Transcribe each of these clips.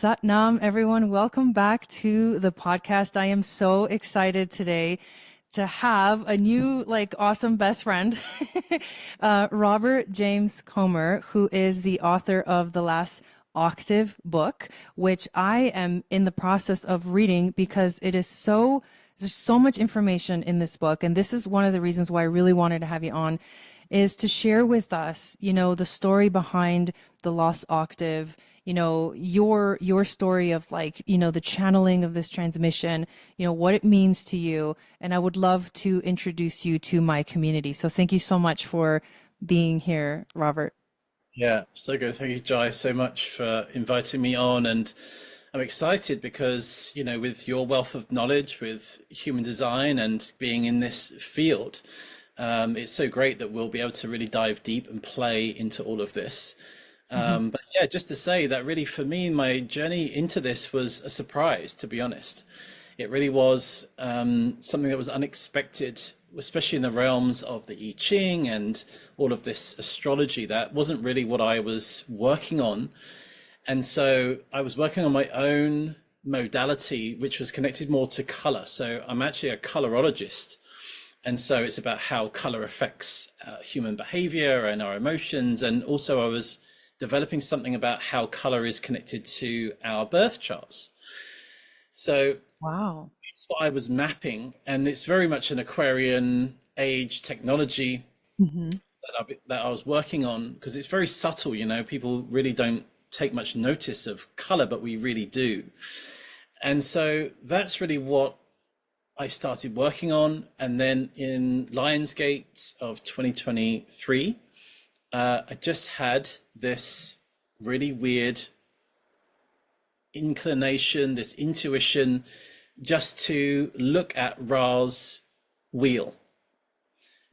Satnam, everyone. Welcome back to the podcast. I am so excited today to have a new, awesome best friend, Robert James Comer, who is the author of the Last Octave book, which I am in the process of reading because there's so much information in this book. And this is one of the reasons why I really wanted to have you on, is to share with us, the story behind the Lost Octave, your story of the channeling of this transmission, what it means to you. And I would love to introduce you to my community. So thank you so much for being here, Robert. Yeah, so good. Thank you, Jai, so much for inviting me on. And I'm excited because, with your wealth of knowledge with human design and being in this field, it's so great that we'll be able to really dive deep and play into all of this. But yeah, just to say that really for me, my journey into this was a surprise, to be honest. It really was something that was unexpected, especially in the realms of the I Ching and all of this astrology. That wasn't really what I was working on. And so I was working on my own modality, which was connected more to color. So I'm actually a colorologist. And so it's about how color affects human behavior and our emotions. And also I was developing something about how color is connected to our birth charts. So Wow. that's what I was mapping. And it's very much an Aquarian age technology Hmm. that I was working on, because it's very subtle, people really don't take much notice of color, but we really do. And so that's really what I started working on. And then in Lionsgate of 2023, I just had this really weird inclination, this intuition, just to look at Ra's wheel.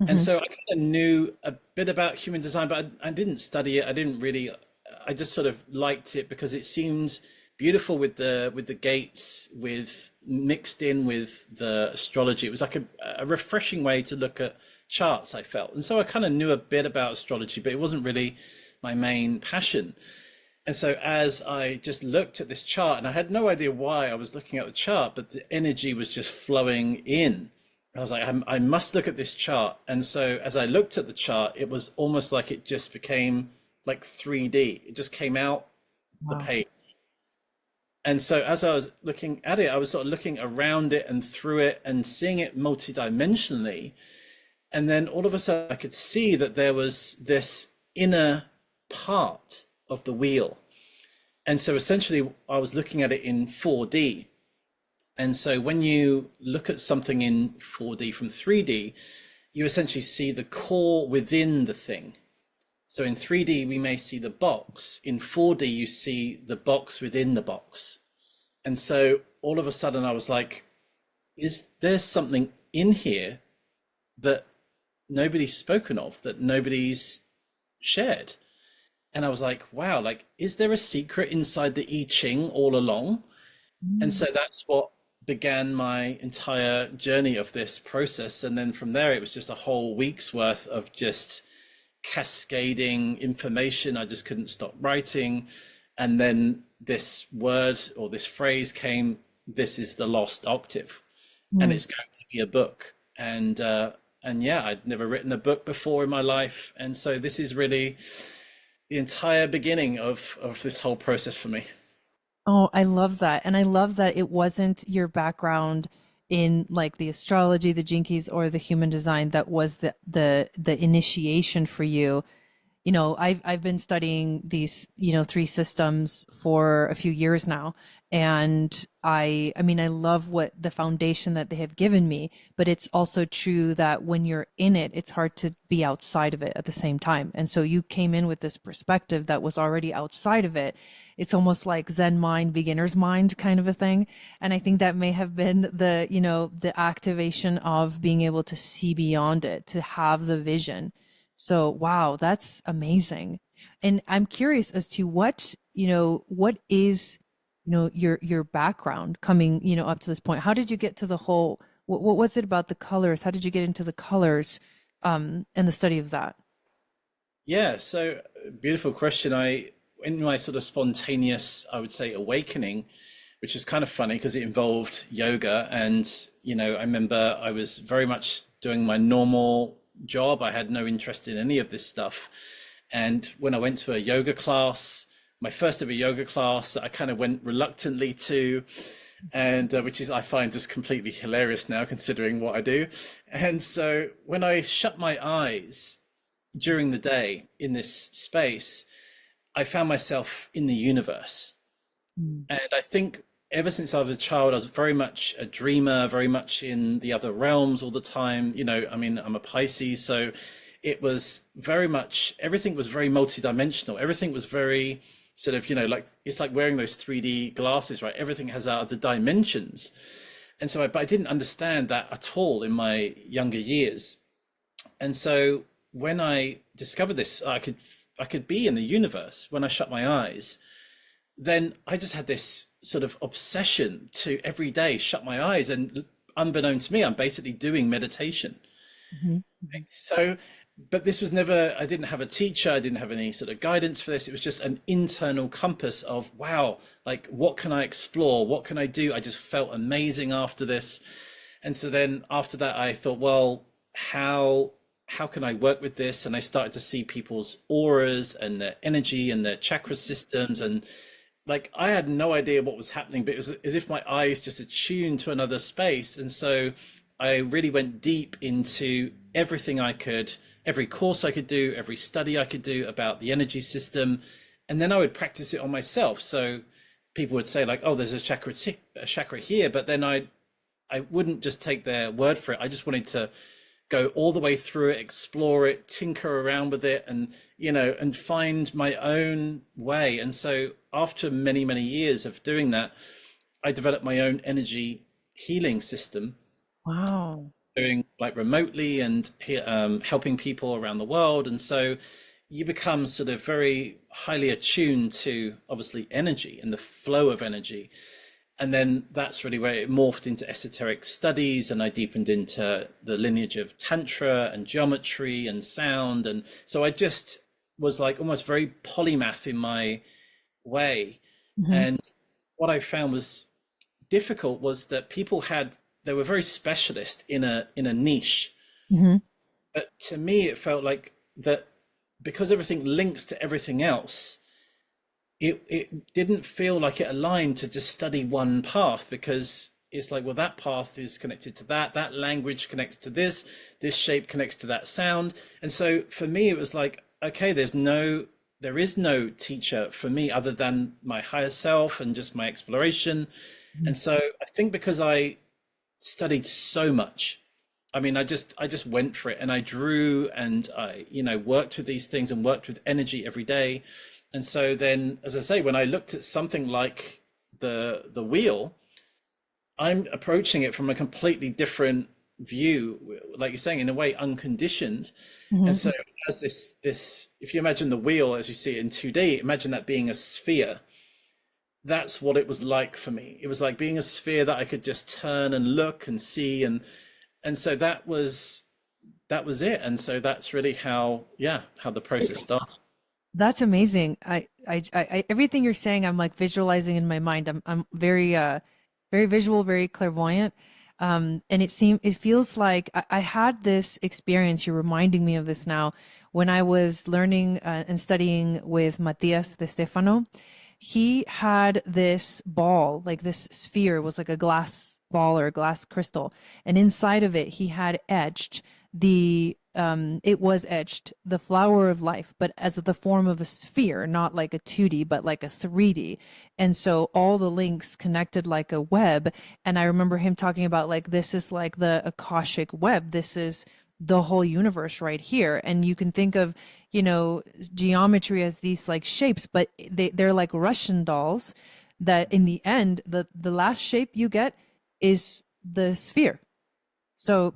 And Hmm. so I kind of knew a bit about human design, but I didn't study it. I didn't really, I just sort of liked it because it seemed beautiful with the gates, with mixed in with the astrology. It was like a refreshing way to look at charts, I felt. And so I kind of knew a bit about astrology, but it wasn't really my main passion. And so as I just looked at this chart, and I had no idea why I was looking at the chart, but the energy was just flowing in. I was like, I must look at this chart. And so as I looked at the chart, it was almost like it just became like 3D. It just came out the Wow. page. And so as I was looking at it, I was sort of looking around it and through it and seeing it multidimensionally. And then all of a sudden I could see that there was this inner part of the wheel. And so essentially I was looking at it in 4D. And so when you look at something in 4D from 3D, you essentially see the core within the thing. So in 3D, we may see the box. In 4D, you see the box within the box. And so all of a sudden I was like, is there something in here that nobody's spoken of, that nobody's shared? And I was like, wow, like, is there a secret inside the I Ching all along? And so that's what began my entire journey of this process. And then from there, it was just a whole week's worth of just cascading information. I just couldn't stop writing. And then this word or this phrase came, this is the Lost Octave, and Mm. it's going to be a book. And yeah, I'd never written a book before in my life. And so this is really the entire beginning of this whole process for me. Oh, I love that. And I love that it wasn't your background in like the astrology, the jinkies, or the human design that was the initiation for you. I've been studying these, three systems for a few years now. And I mean, I love what the foundation that they have given me, but it's also true that when you're in it, it's hard to be outside of it at the same time. And so you came in with this perspective that was already outside of it. It's almost like Zen mind, beginner's mind kind of a thing. And I think that may have been the activation of being able to see beyond it, to have the vision. So, wow, that's amazing. And I'm curious as to what is, your background coming, up to this point. How did you get to the whole, what was it about the colors? How did you get into the colors, and the study of that? Yeah, so beautiful question. I in my sort of spontaneous, I would say, awakening, which is kind of funny because it involved yoga. And, I remember I was very much doing my normal job. I had no interest in any of this stuff. And when I went to a yoga class, my first ever yoga class that I kind of went reluctantly to, and which is I find just completely hilarious now considering what I do. And so when I shut my eyes during the day in this space, I found myself in the universe. Mm. And I think ever since I was a child, I was very much a dreamer, very much in the other realms all the time. I mean, I'm a Pisces, so it was very much, everything was very multidimensional. Everything was very sort of, like it's like wearing those 3D glasses, right? Everything has other dimensions. And so but I didn't understand that at all in my younger years. And so when I discovered this, I could be in the universe when I shut my eyes. Then I just had this sort of obsession to every day shut my eyes, and unbeknown to me, I'm basically doing meditation. Mhm. So, but this was never, I didn't have a teacher, I didn't have any sort of guidance for this. It was just an internal compass of, wow, like what can I explore? What can I do? I just felt amazing after this. And so then after that, I thought, well, how can I work with this? And I started to see people's auras and their energy and their chakra systems. And like, I had no idea what was happening, but it was as if my eyes just attuned to another space. And so I really went deep into everything I could, every course I could do, every study I could do about the energy system. And then I would practice it on myself. So people would say like, oh, there's a chakra here, but then I wouldn't just take their word for it. I just wanted to go all the way through it, explore it, tinker around with it, and and find my own way. And so after many, many years of doing that, I developed my own energy healing system, Wow. doing like remotely and helping people around the world. And so you become sort of very highly attuned to obviously energy and the flow of energy. And then that's really where it morphed into esoteric studies, and I deepened into the lineage of tantra and geometry and sound. And so I just was like almost very polymath in my way. Hmm. And what I found was difficult was that they were very specialist in a niche. Hmm. But to me, it felt like that because everything links to everything else, it didn't feel like it aligned to just study one path, because it's like, well, that path is connected to that language connects to this shape connects to that sound. And so for me, it was like, okay, there is no teacher for me other than my higher self and just my exploration. And so I think because I studied so much, I mean, I just went for it, and I drew, and I worked with these things and worked with energy every day. And so then, as I say, when I looked at something like the wheel, I'm approaching it from a completely different view, like you're saying, in a way unconditioned. And Hmm. so as this, if you imagine the wheel as you see it in 2D, imagine that being a sphere. That's what it was like for me. It was like being a sphere that I could just turn and look and see, and so that was it. And so that's really how the process started. That's amazing. Everything you're saying, I'm like visualizing in my mind. I'm very, very visual, very clairvoyant. And it feels like I had this experience. You're reminding me of this now when I was learning and studying with Matias de Stefano. He had this ball, like this sphere, it was like a glass ball or a glass crystal, and inside of it, he had etched it was etched the flower of life, but as the form of a sphere, not like a 2D, but like a 3D. And so all the links connected like a web. And I remember him talking about like, this is like the Akashic web. This is the whole universe right here. And you can think of, geometry as these like shapes, but they're like Russian dolls that in the end, the last shape you get is the sphere. So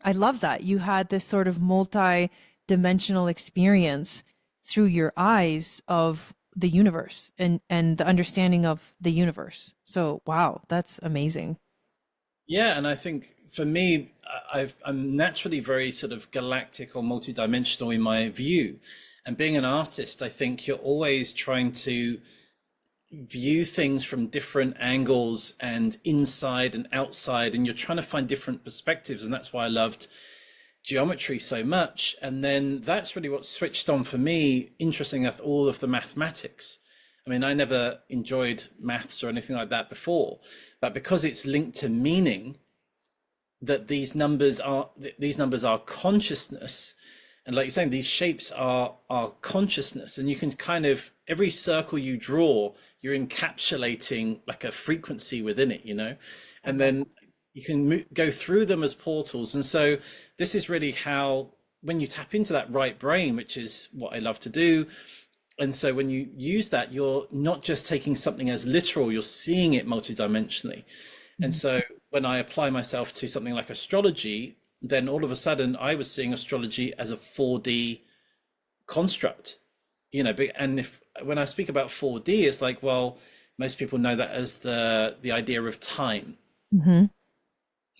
I love that you had this sort of multi-dimensional experience through your eyes of the universe and the understanding of the universe. So, wow, that's amazing. Yeah, and I think for me, I'm naturally very sort of galactic or multidimensional in my view. And being an artist, I think you're always trying to view things from different angles and inside and outside, and you're trying to find different perspectives. And that's why I loved geometry so much. And then that's really what switched on for me, interesting enough, all of the mathematics. I mean, I never enjoyed maths or anything like that before, but because it's linked to meaning, that these numbers are consciousness, and like you're saying, these shapes are consciousness, and you can kind of, every circle you draw, you're encapsulating like a frequency within it, and then you can go through them as portals. And so this is really how, when you tap into that right brain, which is what I love to do, and so when you use that, you're not just taking something as literal, you're seeing it multidimensionally. And so when I apply myself to something like astrology, then all of a sudden I was seeing astrology as a 4D construct, and when I speak about 4D, it's like, well, most people know that as the idea of time. Mm-hmm. And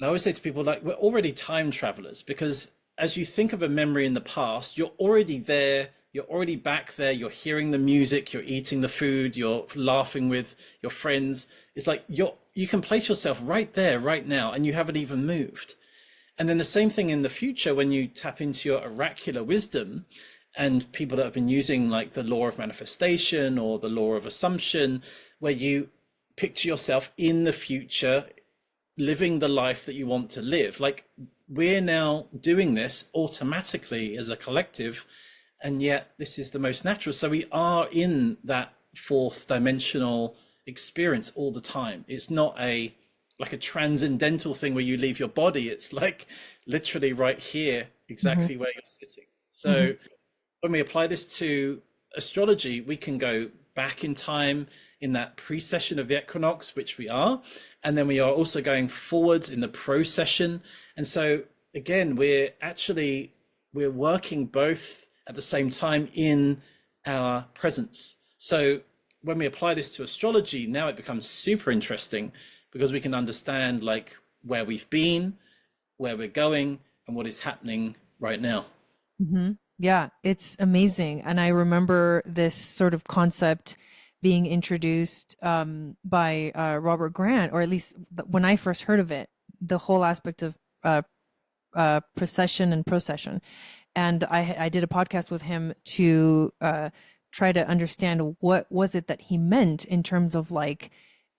I always say to people, like, we're already time travelers, because as you think of a memory in the past, you're already there, you're already back there, you're hearing the music, you're eating the food, you're laughing with your friends. It's like you can place yourself right there, right now, and you haven't even moved. And then the same thing in the future, when you tap into your oracular wisdom, and people that have been using like the law of manifestation or the law of assumption, where you picture yourself in the future, living the life that you want to live. Like, we're now doing this automatically as a collective, and yet this is the most natural. So we are in that fourth dimensional experience all the time. It's not like a transcendental thing where you leave your body. It's like literally right here, exactly where you're sitting. So when we apply this to astrology, we can go back in time in that precession of the equinox, which we are, and then we are also going forwards in the procession. And so again, we're working both at the same time in our presence. So when we apply this to astrology, now it becomes super interesting, because we can understand like where we've been, where we're going, and what is happening right now. Mm-hmm. Yeah, it's amazing. And I remember this sort of concept being introduced by Robert Grant, or at least when I first heard of it, the whole aspect of procession and procession. And I did a podcast with him to try to understand what was it that he meant in terms of like,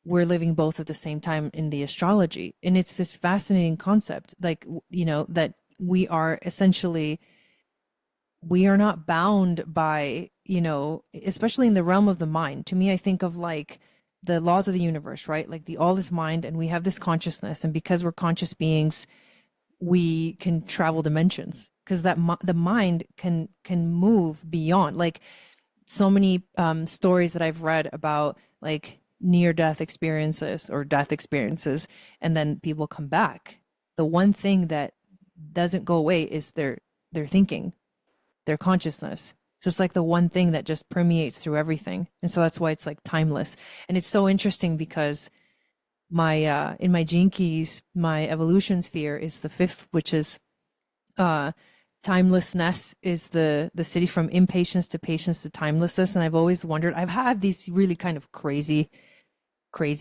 we're living both at the same time in the astrology. And it's this fascinating concept, like, that we are essentially, we are not bound by, especially in the realm of the mind. To me, I think of like the laws of the universe, right? Like the all is mind, and we have this consciousness. And because we're conscious beings, we can travel dimensions, because the mind can move beyond. Like so many stories that I've read about like near death experiences or death experiences, and then people come back. The one thing that doesn't go away is their thinking, their consciousness. So it's like the one thing that just permeates through everything. And so that's why it's like timeless. And it's so interesting because my in my gene keys, my evolution sphere is the fifth, which is timelessness, is the city from impatience to patience to timelessness. And I've always wondered, I've had these really kind of crazy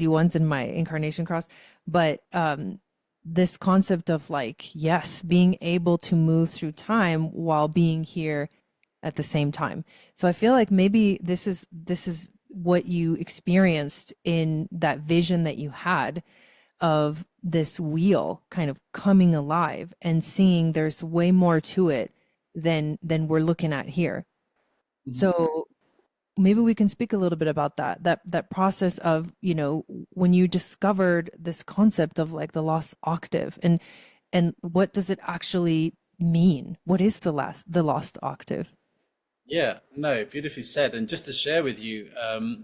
ones in my incarnation cross, but this concept of like, yes, being able to move through time while being here at the same time. So I feel like maybe this is what you experienced in that vision that you had of this wheel kind of coming alive, and seeing there's way more to it than we're looking at here. So maybe we can speak a little bit about that process of, when you discovered this concept of like the lost octave, and what does it actually mean? What is the lost octave? Yeah, no, beautifully said. And just to share with you,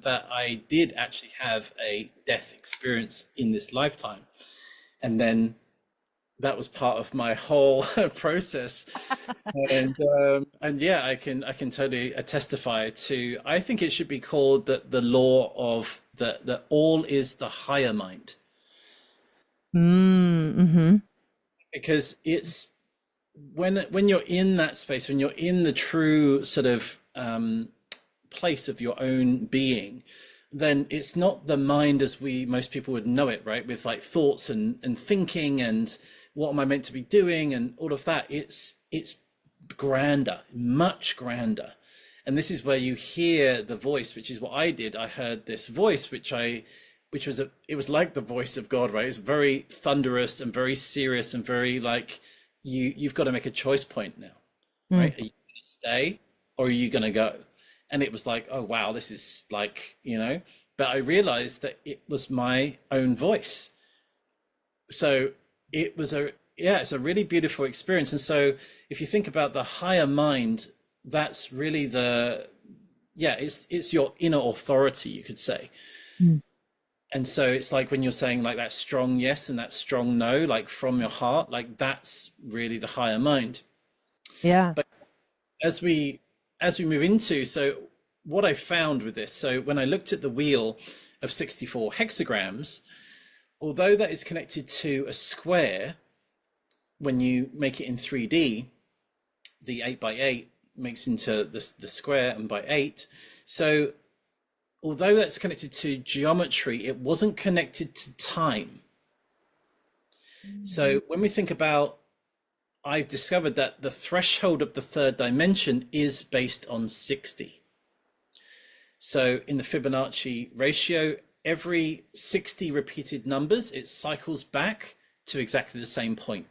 that I did actually have a death experience in this lifetime. And then that was part of my whole process. And yeah, I can totally testify to, I think it should be called the law of the all is the higher mind, Mm-hmm. because it's when you're in that space, when you're in the true sort of place of your own being, then it's not the mind as most people would know it, right? With like thoughts and thinking and what am I meant to be doing and all of that. It's grander, much grander. And this is where you hear the voice, which is what I did. I heard this voice, it was like the voice of God, right? It's very thunderous and very serious and very like, you've got to make a choice point now, right? Are you going to stay or are you going to go? And it was like, oh, wow, this is like, but I realized that it was my own voice. So it was it's a really beautiful experience. And so if you think about the higher mind, that's really it's your inner authority, you could say. And so it's like when you're saying like that strong yes and that strong no, like from your heart, like that's really the higher mind. Yeah. But as we move into, so what I found with this, so when I looked at the wheel of 64 hexagrams, although that is connected to a square, when you make it in 3D, the 8x8 makes into the square and by 8. So although that's connected to geometry, it wasn't connected to time. So when we think about, I've discovered that the threshold of the third dimension is based on 60. So in the Fibonacci ratio, every 60 repeated numbers, it cycles back to exactly the same point.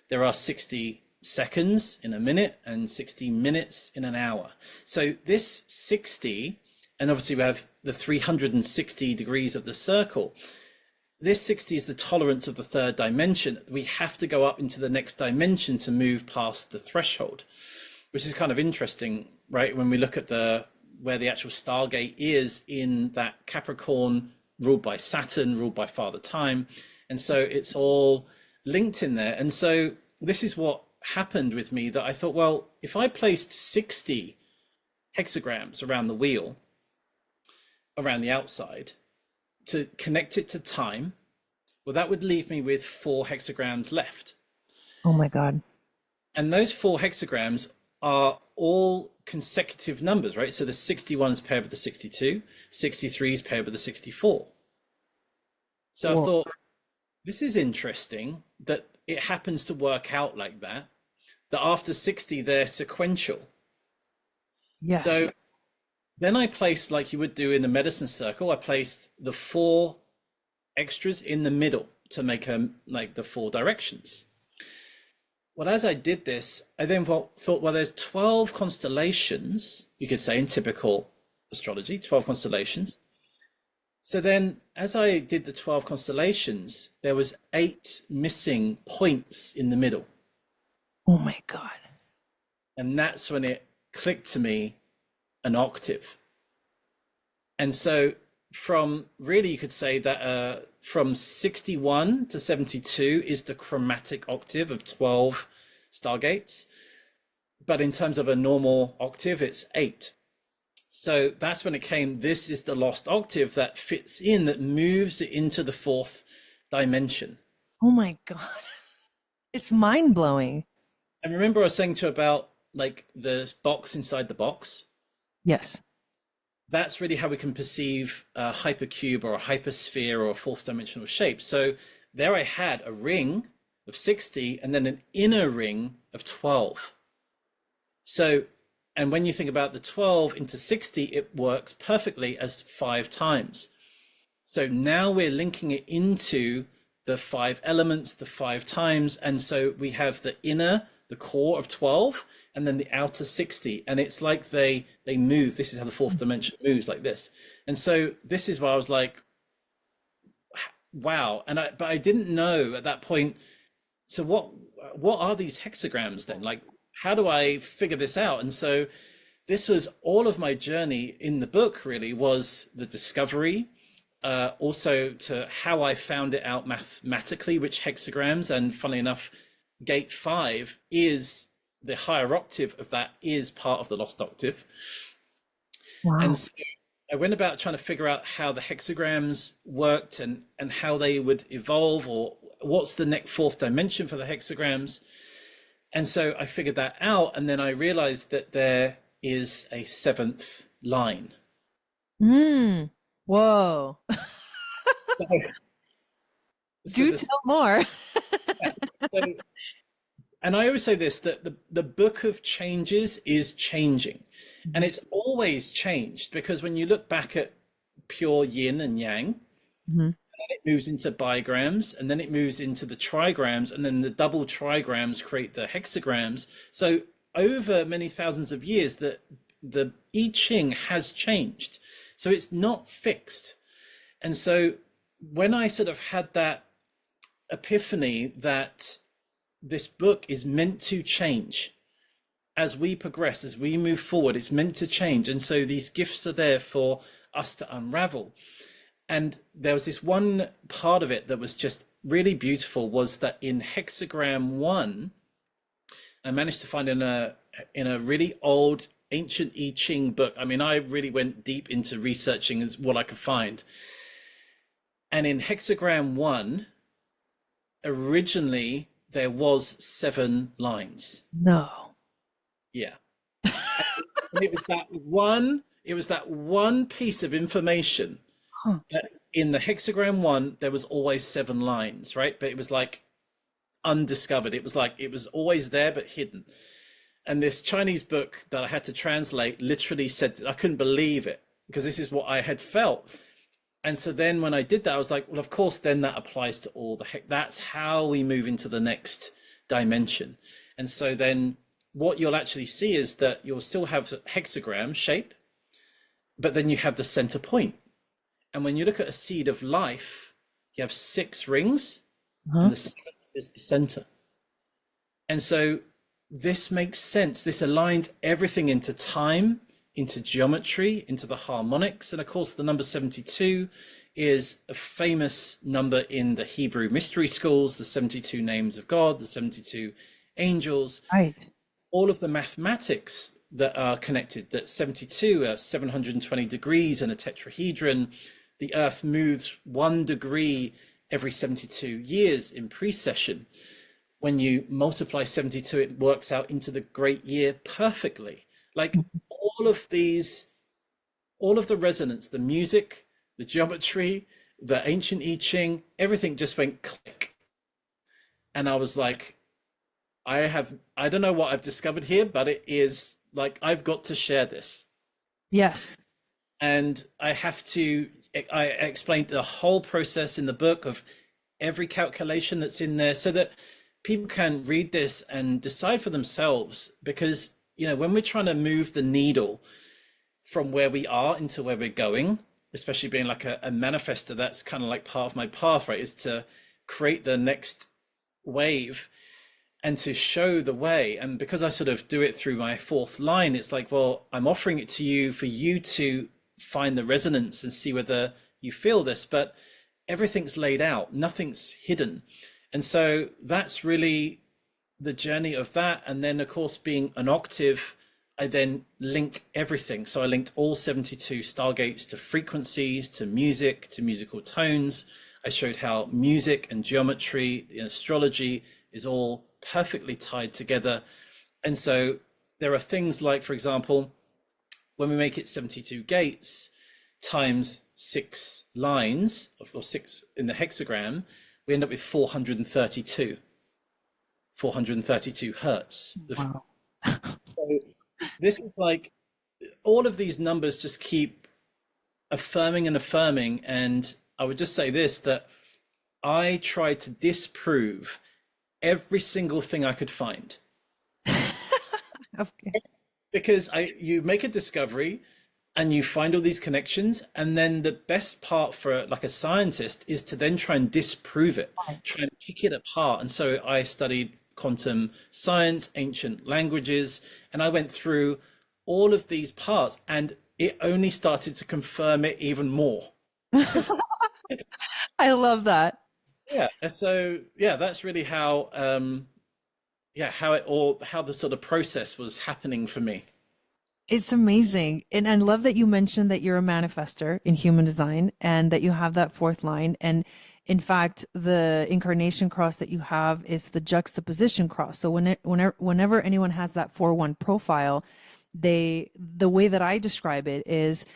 There are 60 seconds in a minute and 60 minutes in an hour. So this 60, and obviously we have the 360 degrees of the circle. This 60 is the tolerance of the third dimension. We have to go up into the next dimension to move past the threshold, which is kind of interesting, right? When we look at where the actual Stargate is in that Capricorn, ruled by Saturn, ruled by Father Time. And so it's all linked in there. And so this is what happened with me, that I thought, well, if I placed 60 hexagrams around the wheel, around the outside, to connect it to time, well, that would leave me with 4 hexagrams left. Oh my God. And those 4 hexagrams are all consecutive numbers, right? So the 61 is paired with the 62, 63 is paired with the 64. So I thought, this is interesting that it happens to work out like that after 60, they're sequential. Yes. So then I placed, like you would do in the medicine circle, I placed the 4 extras in the middle to make like the 4 directions. Well, as I did this, I then thought, well, there's 12 constellations, you could say in typical astrology, 12 constellations. So then as I did the 12 constellations, there was 8 missing points in the middle. Oh my God. And that's when it clicked to me, an octave. And so from really, you could say that from 61 to 72 is the chromatic octave of 12 stargates. But in terms of a normal octave, it's 8. So that's when it came, this is the lost octave that fits in, that moves it into the 4th dimension. Oh my God. It's mind blowing. And remember I was saying to you about like the box inside the box? Yes. That's really how we can perceive a hypercube or a hypersphere or a 4th dimensional shape. So there I had a ring of 60 and then an inner ring of 12. So, and when you think about the 12 into 60, it works perfectly as 5 times. So now we're linking it into the 5 elements, the 5 times. And so we have the inner, the core of 12, and then the outer 60. And it's like they move. This is how the 4th dimension moves, like this. And so this is where I was like, wow. But I didn't know at that point. So what are these hexagrams then? Like, how do I figure this out? And so this was all of my journey in the book, really, was the discovery, also to how I found it out mathematically, which hexagrams. And funnily enough, gate 5 is the higher octave of that, is part of the lost octave. Wow. And so I went about trying to figure out how the hexagrams worked and how they would evolve, or what's the next 4th dimension for the hexagrams. And so I figured that out, and then I realized that is a seventh line. Mm. Whoa. So, Do this, tell more. so and I always say this, that the book of changes is changing, and it's always changed, because when you look back at pure yin and yang, Mhm. it moves into bigrams, and then it moves into the trigrams, and then the double trigrams create the hexagrams. So over many thousands of years, the I Ching has changed. So it's not fixed. And so when I sort of had that epiphany that this book is meant to change as we progress, as we move forward, it's meant to change. And so these gifts are there for us to unravel. And there was this one part of it that was just really beautiful, was that in hexagram 1, I managed to find in a really old ancient I Ching book. I mean, I really went deep into researching as what I could find. And in hexagram 1, originally there was 7 lines. No. Yeah. And it was that one piece of information Huh. that in the hexagram 1 there was always 7 lines, right? But it was like undiscovered. It was like it was always there but hidden. And this Chinese book that I had to translate literally said, I couldn't believe it, because this is what I had felt. And so then when I did that, I was like, well, of course, then that applies to all the that's how we move into the next dimension. And so then what you'll actually see is that you'll still have hexagram shape, but then you have the center point. And when you look at a seed of life, you have 6 rings, and the 7th is the center. And so this makes sense. This aligns everything into time, into geometry, into the harmonics. And of course, the number 72 is a famous number in the Hebrew mystery schools, the 72 names of God, the 72 angels. Right. All of the mathematics that are connected, that 72 are 720 degrees and a tetrahedron. The Earth moves 1 degree every 72 years in precession. When you multiply 72, it works out into the great year perfectly. Like all of the resonance, the music, the geometry, the ancient I Ching, everything just went click. And I was like, I don't know what I've discovered here, but it is like, I've got to share this. Yes. And I explained the whole process in the book of every calculation that's in there, so that people can read this and decide for themselves. Because, when we're trying to move the needle from where we are into where we're going, especially being like a manifester, that's kind of like part of my path, right? Is to create the next wave and to show the way. And because I sort of do it through my 4th line, it's like, well, I'm offering it to you for you to find the resonance and see whether you feel this, but everything's laid out, nothing's hidden. And so that's really the journey of that. And then of course, being an octave, I then linked everything. So I linked all 72 stargates to frequencies, to music, to musical tones. I showed how music and geometry, the astrology is all perfectly tied together. And so there are things like, for example, when we make it 72 gates times 6 lines, or 6 in the hexagram, we end up with 432 hertz. Wow. So this is like, all of these numbers just keep affirming and affirming. And I would just say this, that I tried to disprove every single thing I could find. Okay. Because you make a discovery and you find all these connections, and then the best part for like a scientist is to then try and disprove it, try and pick it apart. And so I studied quantum science, ancient languages, and I went through all of these parts, and it only started to confirm it even more. I love that. Yeah. And so yeah, that's really how how the sort of process was happening for me. It's amazing. And I love that you mentioned that you're a manifester in human design and that you have that 4th line. And in fact, the incarnation cross that you have is the juxtaposition cross. So whenever anyone has that 4-1 profile, the way that I describe it is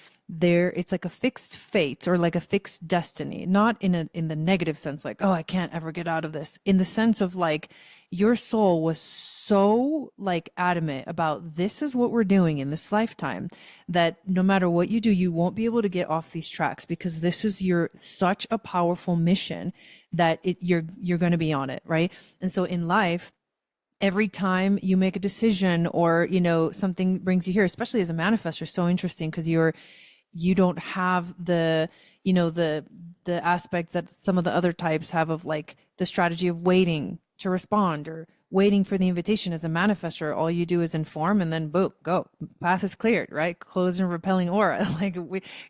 it's like a fixed fate or like a fixed destiny, not in the negative sense, like, oh, I can't ever get out of this, in the sense of like your soul was so like adamant about this is what we're doing in this lifetime, that no matter what you do, you won't be able to get off these tracks, because this is your such a powerful mission that you're going to be on it, right? And so in life, every time you make a decision, or something brings you here, especially as a manifestor, so interesting, because you don't have the the aspect that some of the other types have of like the strategy of waiting to respond or waiting for the invitation. As a manifestor, all you do is inform, and then boom, go, path is cleared, right? Closed and repelling aura. Like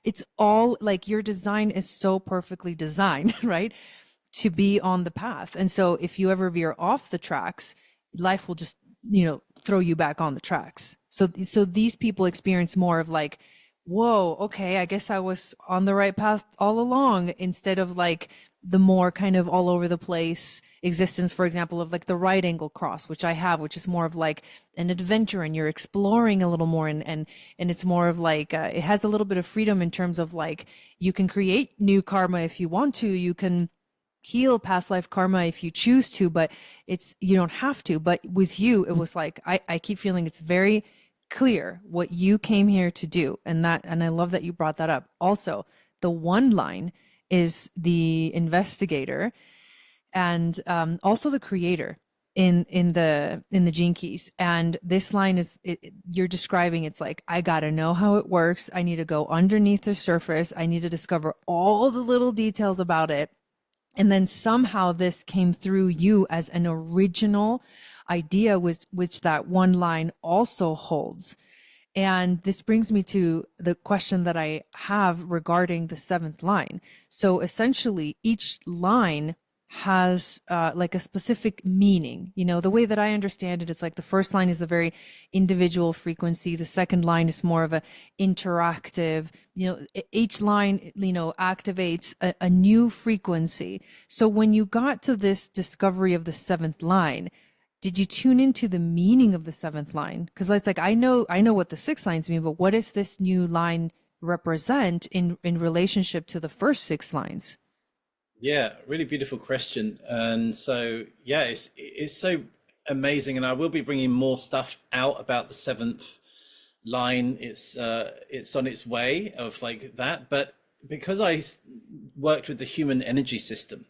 it's all like your design is so perfectly designed, right, to be on the path. And so if you ever veer off the tracks, life will just throw you back on the tracks. So these people experience more of like, whoa, okay, I guess I was on the right path all along, instead of like the more kind of all over the place existence, for example, of like the right angle cross, which I have, which is more of like an adventure, and you're exploring a little more, and it's more of like it has a little bit of freedom in terms of like you can create new karma if you want to, you can heal past life karma if you choose to, but you don't have to. But with you, it was like I keep feeling it's very clear what you came here to do, and I love that you brought that up. Also, the one line is the investigator, and also the creator in the Gene Keys. And this line is you're describing, it's like, I gotta know how it works, I need to go underneath the surface, I need to discover all the little details about it. And then somehow this came through you as an original idea, which that one line also holds. And this brings me to the question that I have regarding the seventh line. So essentially, each line has like a specific meaning. The way that I understand it, it's like the first line is the very individual frequency. The second line is more of a interactive, each line, activates a new frequency. So when you got to this discovery of the seventh line, did you tune into the meaning of the seventh line? Because it's like, I know what the six lines mean, but what does this new line represent in relationship to the first six lines? Yeah, really beautiful question. And so, yeah, it's so amazing. And I will be bringing more stuff out about the seventh line. It's on its way of like that. But because worked with the human energy system,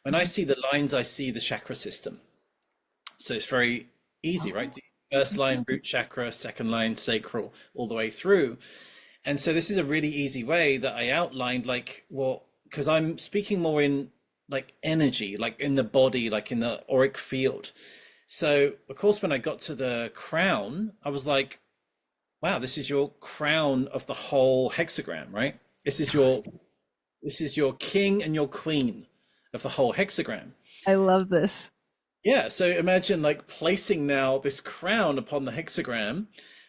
when I see the lines, I see the chakra system. So it's very easy, right? First line, root chakra, second line, sacral, all the way through. And so this is a really easy way that I outlined, like, well, because I'm speaking more in like energy, like in the body, like in the auric field. So of course, when I got to the crown, I was like, wow, this is your crown of the whole hexagram, right? This is your king and your queen of the whole hexagram. I love this. Yeah, so imagine like placing now this crown upon the hexagram,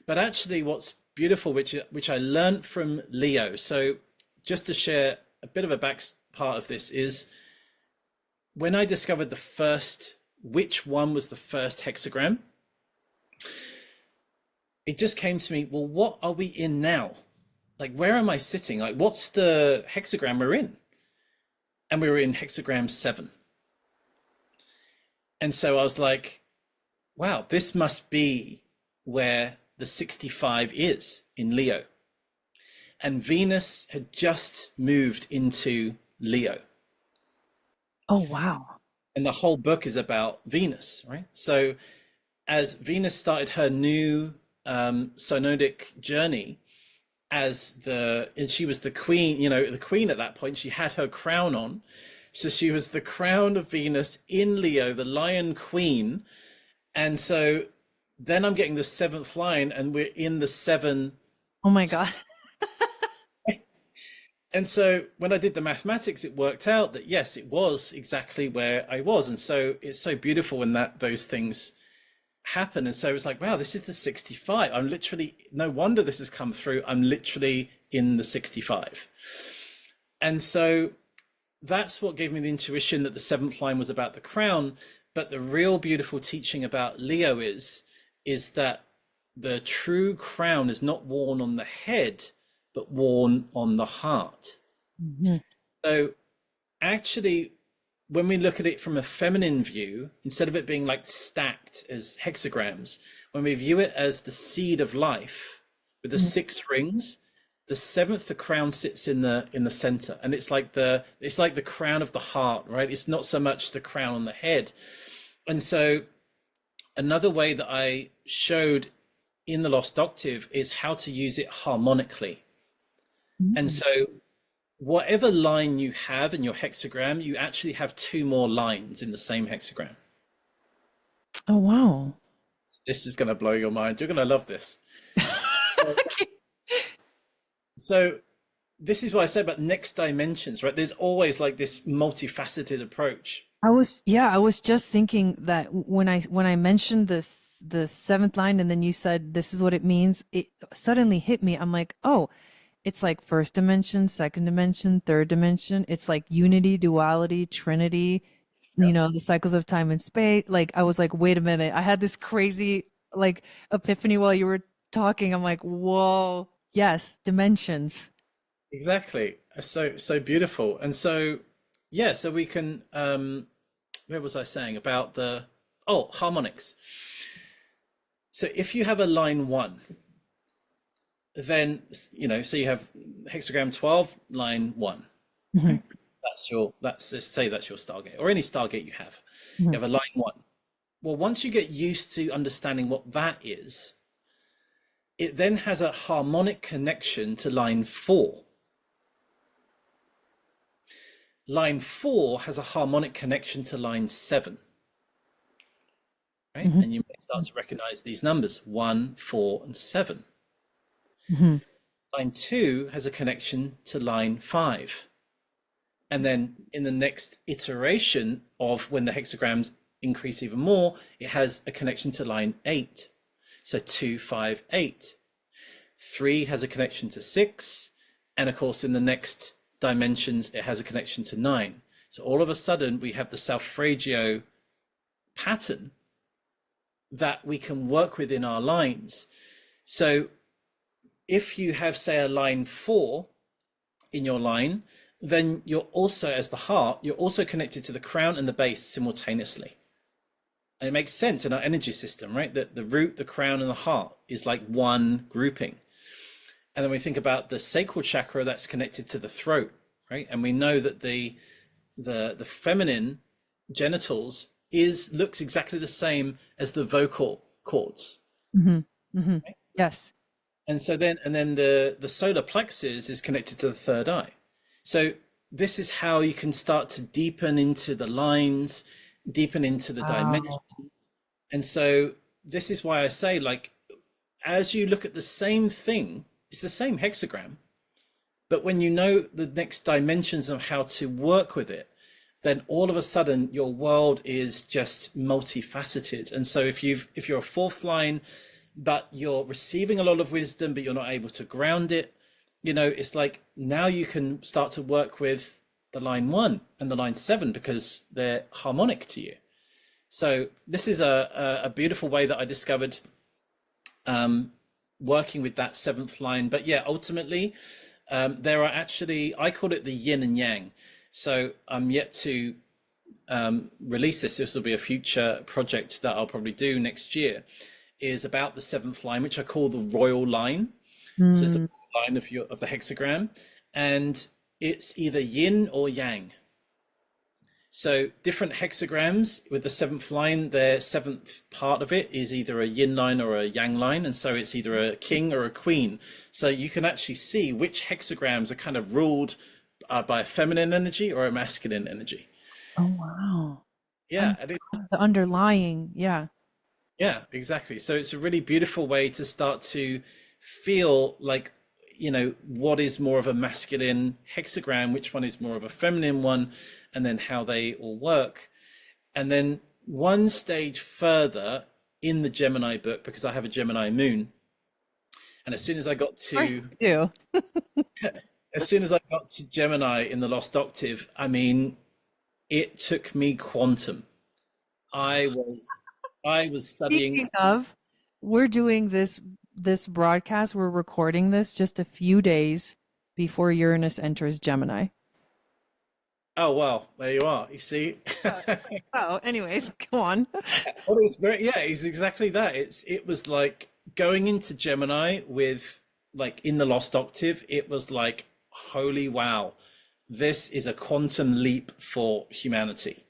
but actually what's beautiful, which I learned from Leo. So just to share a bit of a back part of this, is when I discovered which one was the first hexagram, it just came to me, well, what are we in now? Like, where am I sitting? Like, what's the hexagram we're in? And we were in hexagram 7. And so I was like, wow, this must be where the 65 is in Leo. And Venus had just moved into Leo. Oh, wow. And the whole book is about Venus, right? So as Venus started her new synodic journey, and she was the queen, the queen at that point, she had her crown on. So she was the crown of Venus in Leo, the Lion Queen. And so then I'm getting the seventh line, and we're in the 7. Oh my God. And so when I did the mathematics, it worked out that yes, it was exactly where I was. And so it's so beautiful when those things happen. And so it's like, wow, this is the 65. I'm literally, no wonder this has come through. I'm literally in the 65. And so that's what gave me the intuition that the seventh line was about the crown. But the real beautiful teaching about Leo is that the true crown is not worn on the head, but worn on the heart. Mhm. So actually, when we look at it from a feminine view, instead of it being like stacked as hexagrams, when we view it as the seed of life with the Mhm. six rings, the seventh, the crown sits in the center, and it's like the crown of the heart, right? It's not so much the crown on the head. And so another way that I showed in the Lost Octave is how to use it harmonically. And Mhm. so whatever line you have in your hexagram, you actually have two more lines in the same hexagram. Oh, wow. This is going to blow your mind. You're going to love this. So this is what I said about next dimensions, right? There's always like this multifaceted approach. I was just thinking that when I mentioned this the seventh line and then you said this is what it means, it suddenly hit me. I'm like, oh, it's like first dimension, second dimension, third dimension. It's like unity, duality, trinity, Yeah, the cycles of time and space. Like I was like, wait a minute. I had this crazy like epiphany while you were talking. I'm like, whoa, yes, dimensions. exactly. So beautiful. And so yeah, so we can where was I saying about the harmonics. So if you have a line one, then so you have hexagram 12, line one. Hmm. Right? That's let's say that's your Stargate or any Stargate you have. You Hmm. have a line one. Well, once you get used to understanding what that is, it then has a harmonic connection to line four. Line four has a harmonic connection to line seven, right? Hmm. And you may start to recognize these numbers 1, 4, and 7. Hmm. Line two has a connection to line five. And then in the next iteration of when the hexagrams increase even more, it has a connection to line eight. So 2, 5, 8. Three has a connection to six. And of course, in the next dimensions, it has a connection to nine. So all of a sudden, we have the Solfeggio pattern that we can work with in our lines. So if you have, say, a line four in your line, then you're also, as the heart, you're also connected to the crown and the base simultaneously. And it makes sense in our energy system, right? That the root, the crown, and the heart is like one grouping. And then we think about the sacral chakra that's connected to the throat, right? And we know that the feminine genitals looks exactly the same as the vocal cords. Hmm. Hmm. Yes. And then the solar plexus is connected to the third eye. So this is how you can start to deepen into the lines, deepen into the dimension. Wow. And so this is why I say, like, as you look at the same thing, it's the same hexagram, but when you know the next dimensions of how to work with it, then all of a sudden your world is just multifaceted. And so if you're a fourth line, but you're receiving a lot of wisdom, but you're not able to ground it, it's like now you can start to work with the line one and the line seven because they're harmonic to you. So this is a beautiful way that I discovered working with that seventh line. But yeah, ultimately, there are actually, I call it the yin and yang. So I'm yet to release this. This will be a future project that I'll probably do next year, is about the seventh line, which I call the royal line. So it's the Mm. line of the hexagram, and it's either yin or yang. So different hexagrams with the seventh line, their seventh part of it is either a yin line or a yang line, and so it's either a king or a queen. So you can actually see which hexagrams are kind of ruled by a feminine energy or a masculine energy. Oh, wow. Yeah, and it, The underlying, yeah. yeah, exactly. So it's a really beautiful way to start to feel like, what is more of a masculine hexagram, which one is more of a feminine one, and then how they all work. And then one stage further in the Gemini book, because I have a Gemini moon, and I do. as soon as I got to Gemini in the Lost Octave, I mean, it took me quantum. I was I was studying. Speaking of, we're doing this broadcast, we're recording this just a few days before Uranus enters Gemini. Oh well, there you are. You see. Oh, anyways, go on. Well, it's very, yeah, it's exactly that. It was like going into Gemini with like in the Lost Octave, it was like, holy wow, this is a quantum leap for humanity.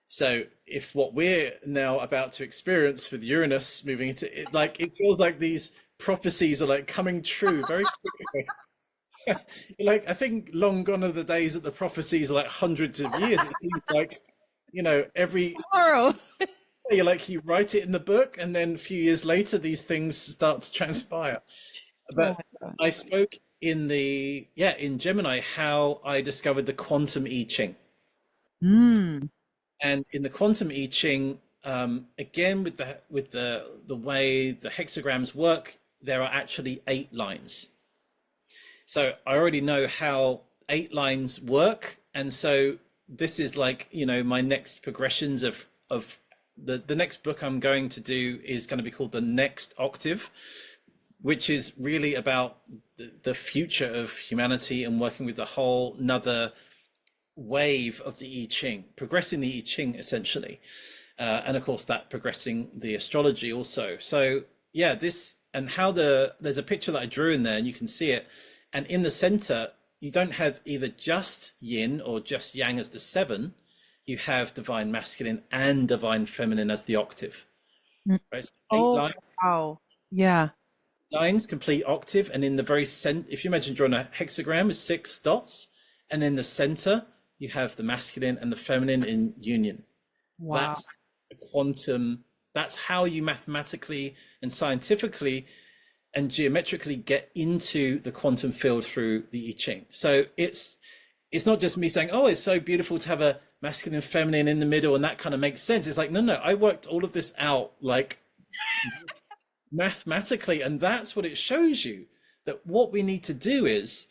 So if what we're now about to experience with Uranus moving into it, like it feels like these prophecies are like coming true very quickly. Like I think long gone are the days that the prophecies are like hundreds of years. It seems like, every Tomorrow. you like you write it in the book and then a few years later these things start to transpire. Oh But my God. I spoke in in Gemini how I discovered the quantum I Ching. Mm. And in the quantum I Ching, again with the way the hexagrams work, there are actually 8 lines. So I already know how 8 lines work, and so this is like my next progressions of the next book I'm going to do is going to be called the Next Octave, which is really about the future of humanity and working with the whole another wave of the I Ching, progressing the I Ching essentially, and of course that progressing the astrology also. So yeah, this and how there's a picture that I drew in there, and you can see it. And in the center, you don't have either just yin or just yang as the 7. You have divine masculine and divine feminine as the octave. Mm. Right? So eight Oh, wow. Yeah. lines, complete octave, and in the very center, if you imagine drawing a hexagram with 6 dots, and in the center you have the masculine and the feminine in union. Wow. That's the quantum. That's how you mathematically and scientifically and geometrically get into the quantum field through the I Ching. So it's not just me saying, oh, it's so beautiful to have a masculine and feminine in the middle, and that kind of makes sense. It's like, no, I worked all of this out like mathematically, and that's what it shows you, that what we need to do is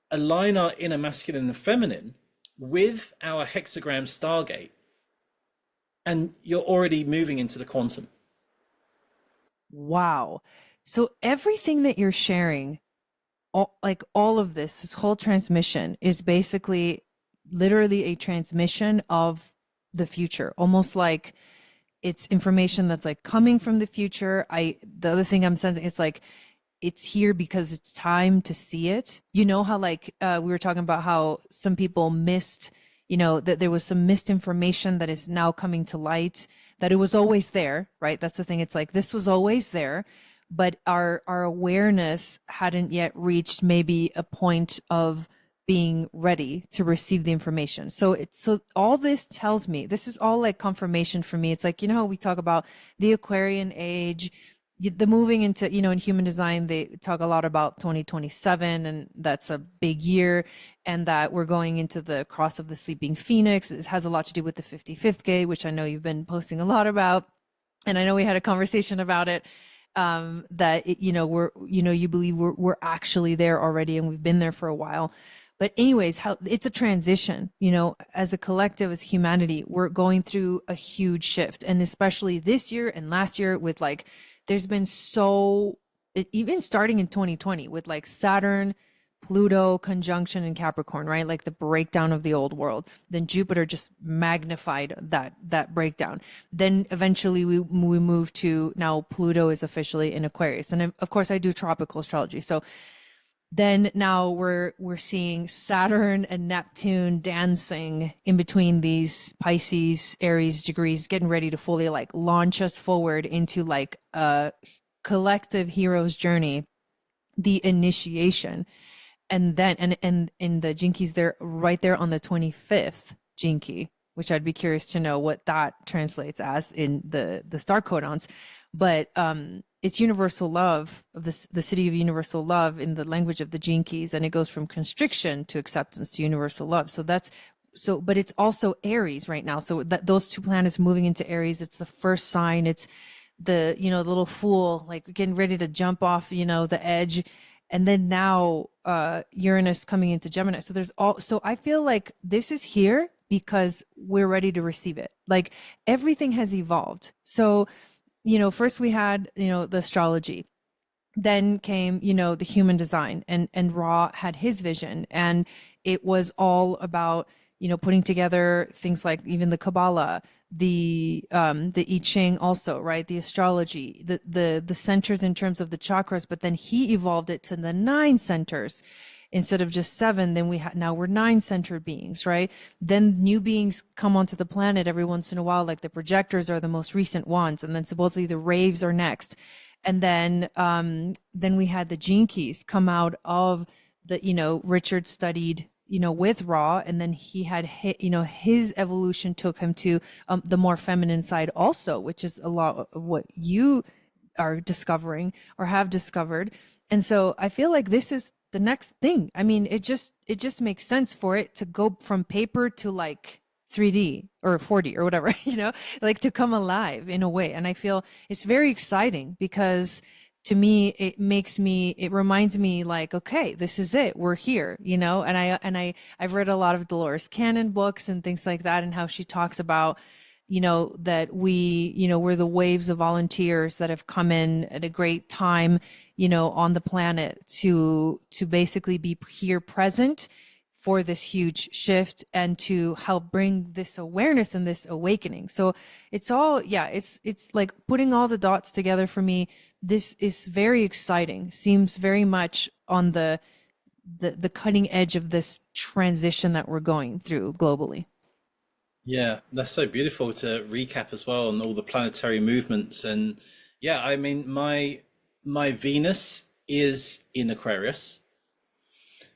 align our inner masculine and feminine with our hexagram stargate, and you're already moving into the quantum. Wow. So everything that you're sharing, all of this whole transmission is basically literally a transmission of the future, almost like it's information that's like coming from the future. The other thing I'm sensing, it's like it's here because it's time to see it. You know how like we were talking about how some people missed, that there was some misinformation that is now coming to light, that it was always there, right? That's the thing. It's like this was always there, but our awareness hadn't yet reached maybe a point of being ready to receive the information. So all this tells me, this is all like confirmation for me. It's like, we talk about the Aquarian age, the moving into, in human design, they talk a lot about 2027, and that's a big year, and that we're going into the cross of the sleeping phoenix. It has a lot to do with the 55th gate, which I know you've been posting a lot about. And I know we had a conversation about it, that, you believe we're actually there already, and we've been there for a while. But anyways, how it's a transition, as a collective, as humanity, we're going through a huge shift. And especially this year and last year with like, there's been even starting in 2020 with like Saturn, Pluto conjunction in Capricorn, right? Like the breakdown of the old world. Then Jupiter just magnified that breakdown. Then eventually we moved to now Pluto is officially in Aquarius. And of course I do tropical astrology. So then now we're seeing Saturn and Neptune dancing in between these Pisces, Aries degrees, getting ready to fully like launch us forward into like a collective hero's journey, the initiation. And then and in the Jinkies, they're right there on the 25th Jinki, which I'd be curious to know what that translates as in the star codons. But it's universal love of the city of universal love in the language of the Gene Keys, and it goes from constriction to acceptance to universal love. But it's also Aries right now. So that those 2 planets moving into Aries, it's the first sign. It's the the little fool like getting ready to jump off the edge, and then now Uranus coming into Gemini. So I feel like this is here because we're ready to receive it. Like everything has evolved. So first we had, the astrology, then came, the human design, and Ra had his vision, and it was all about, putting together things like even the Kabbalah, the I Ching also, right? The astrology, the centers in terms of the chakras, but then he evolved it to the 9 centers instead of just 7. Then now we're 9 centered beings, right? Then new beings come onto the planet every once in a while, like the projectors are the most recent ones, and then supposedly the raves are next. And then we had the gene keys come out of Richard studied, with Ra, and then he had his evolution took him to the more feminine side also, which is a lot of what you are discovering or have discovered. And so I feel like this is the next thing. I mean, it just makes sense for it to go from paper to like 3D or 4D or whatever, like to come alive in a way. And I feel it's very exciting because to me, it reminds me like, okay, this is it. We're here, and I've read a lot of Dolores Cannon books and things like that, and how she talks about, that we're the waves of volunteers that have come in at a great time, on the planet to basically be here present for this huge shift and to help bring this awareness and this awakening. So it's all, it's like putting all the dots together for me. This is very exciting. Seems very much on the cutting edge of this transition that we're going through globally. Yeah, that's so beautiful to recap as well on all the planetary movements. And yeah, I mean, my Venus is in Aquarius.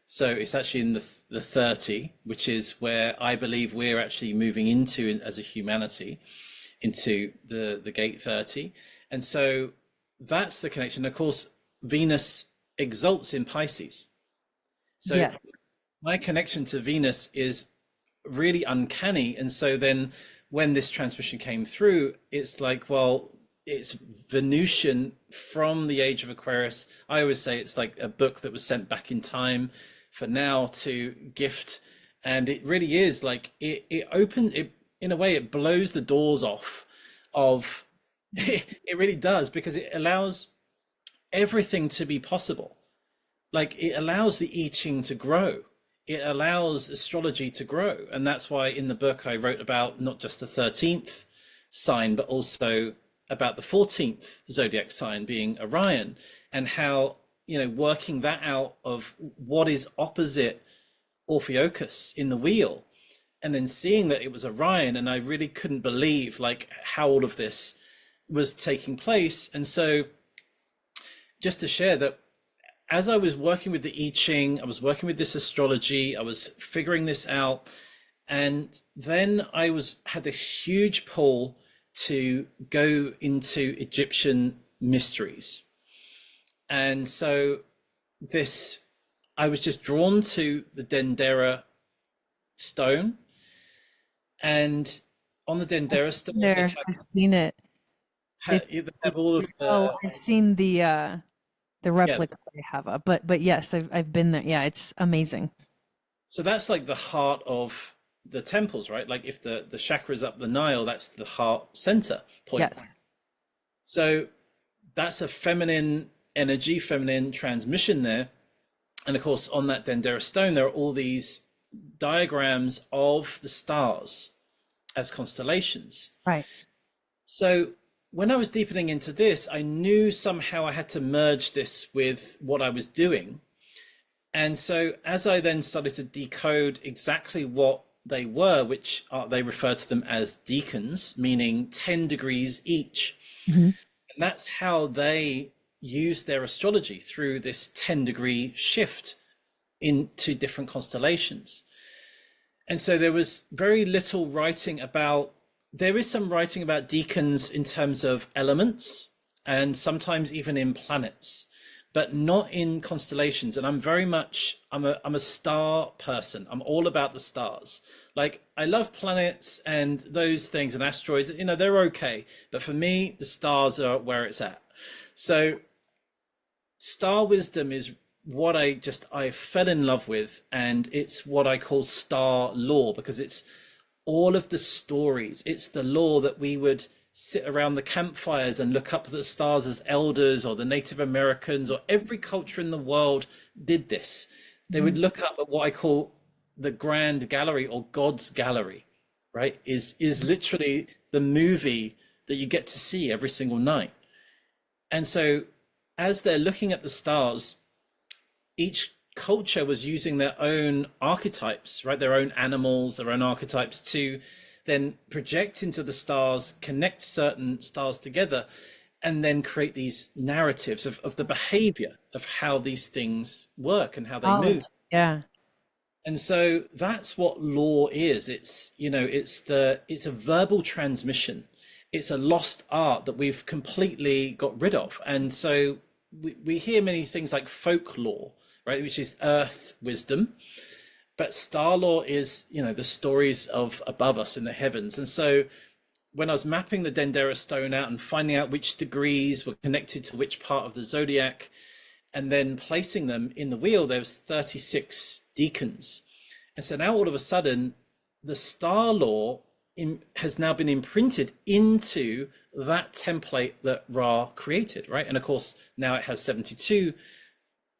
So it's actually in the 30, which is where I believe we're actually moving into as a humanity, into the gate 30. And so that's the connection. Of course, Venus exalts in Pisces. So Yes. my connection to Venus is really uncanny. And so then when this transmission came through, it's like, well, it's Venusian from the Age of Aquarius. I always say it's like a book that was sent back in time for now to gift. And it really is like it opens it in a way, it blows the doors off of it really does, because it allows everything to be possible. Like it allows the I Ching to grow. It allows astrology to grow. And that's why in the book I wrote about not just the 13th sign, but also about the 14th zodiac sign being Orion, and how, working that out of what is opposite Orpheus in the wheel, and then seeing that it was Orion. And I really couldn't believe like how all of this was taking place. And so just to share that, as I was working with the I Ching, I was working with this astrology, I was figuring this out, and then I had this huge pull to go into Egyptian mysteries. And so I was just drawn to the Dendera stone, and on the Dendera stone, There, I've seen it. they have all of Oh, the, I've seen the yeah. replica they have up, but yes, I've been there. Yeah, it's amazing. So that's like the heart of the temples, right? Like if the chakra is up the Nile, that's the heart center point. Yes. So that's a feminine energy, feminine transmission there. And of course, on that Dendera stone, there are all these diagrams of the stars as constellations. Right. So when I was deepening into this, I knew somehow I had to merge this with what I was doing. And so as I then started to decode exactly what they were, which they refer to them as deacons, meaning 10 degrees each. Mm-hmm. And that's how they use their astrology, through this 10-degree shift into different constellations. And so there was very little writing about, there is some writing about deacons in terms of elements and sometimes even in planets, but not in constellations. And I'm very much, I'm a star person. I'm all about the stars. Like I love planets and those things and asteroids, they're okay. But for me, the stars are where it's at. So star wisdom is what I fell in love with. And it's what I call star lore, because it's all of the stories. It's the lore that we would sit around the campfires and look up at the stars as elders, or the Native Americans, or every culture in the world did this. They would look up at what I call the grand gallery, or God's gallery, right? Is literally the movie that you get to see every single night. And so as they're looking at the stars, each culture was using their own archetypes, right? Their own animals, their own archetypes, to then project into the stars, connect certain stars together, and then create these narratives of the behavior of how these things work and how they move. Yeah. And so that's what law is. It's, it's a verbal transmission. It's a lost art that we've completely got rid of. And so we hear many things like folklore, right, which is earth wisdom. But star law is, the stories of above us in the heavens. And so when I was mapping the Dendera stone out and finding out which degrees were connected to which part of the zodiac, and then placing them in the wheel, there was 36 deacons. And so now all of a sudden, the star law has now been imprinted into that template that Ra created, right? And of course, now it has 72